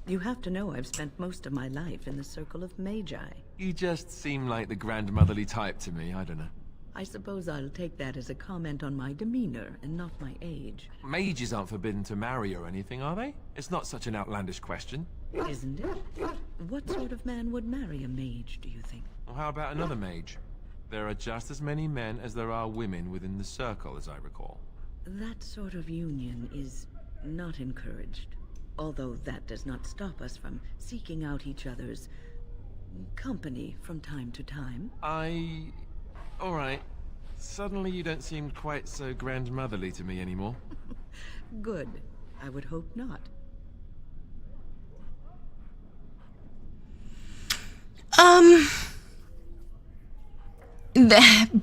You have to know I've spent most of my life in the circle of magi.
You just seem like the grandmotherly type to me, I don't know.
I suppose I'll take that as a comment on my demeanor and not my age.
Mages aren't forbidden to marry or anything, are they? It's not such an outlandish question.
Isn't it? What sort of man would marry a mage, do you think?
Well, how about another mage? There are just as many men as there are women within the circle, as I recall.
That sort of union is not encouraged. Although that does not stop us from seeking out each other's company from time to time.
Alright. Suddenly you don't seem quite so grandmotherly to me anymore.
Good. I would hope not.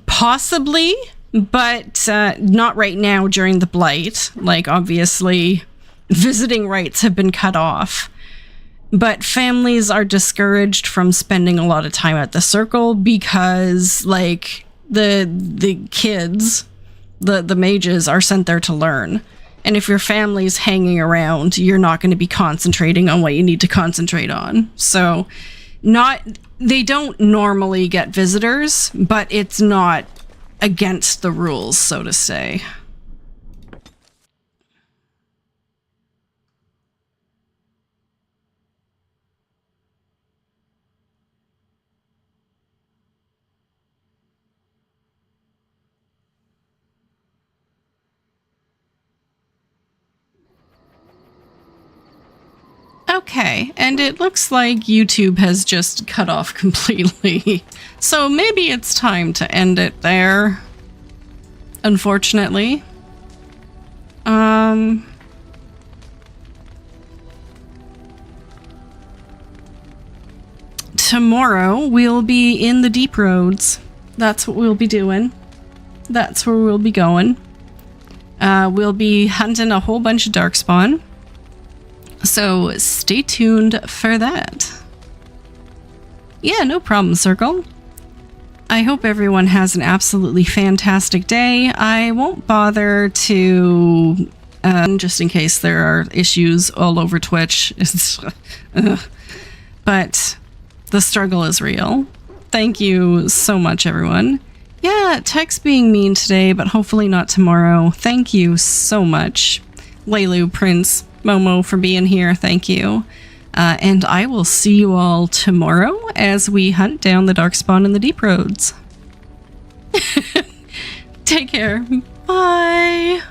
Possibly, but not right now during the Blight. Like, obviously, visiting rights have been cut off. But families are discouraged from spending a lot of time at the circle because, like, the kids, the mages, are sent there to learn. And if your family's hanging around, you're not going to be concentrating on what you need to concentrate on. So, they don't normally get visitors, but it's not against the rules, so to say. Okay, and it looks like YouTube has just cut off completely. So maybe it's time to end it there. Unfortunately. Tomorrow we'll be in the Deep Roads. That's what we'll be doing. That's where we'll be going. We'll be hunting a whole bunch of Darkspawn. So stay tuned for that. Yeah, no problem, Circle. I hope everyone has an absolutely fantastic day. I won't bother to, just in case there are issues all over Twitch. But the struggle is real. Thank you so much, everyone. Yeah, Tech's being mean today, but hopefully not tomorrow. Thank you so much. Leilu, Prince, Momo, for being here. Thank you. And I will see you all tomorrow as we hunt down the Darkspawn in the Deep Roads. Take care. Bye.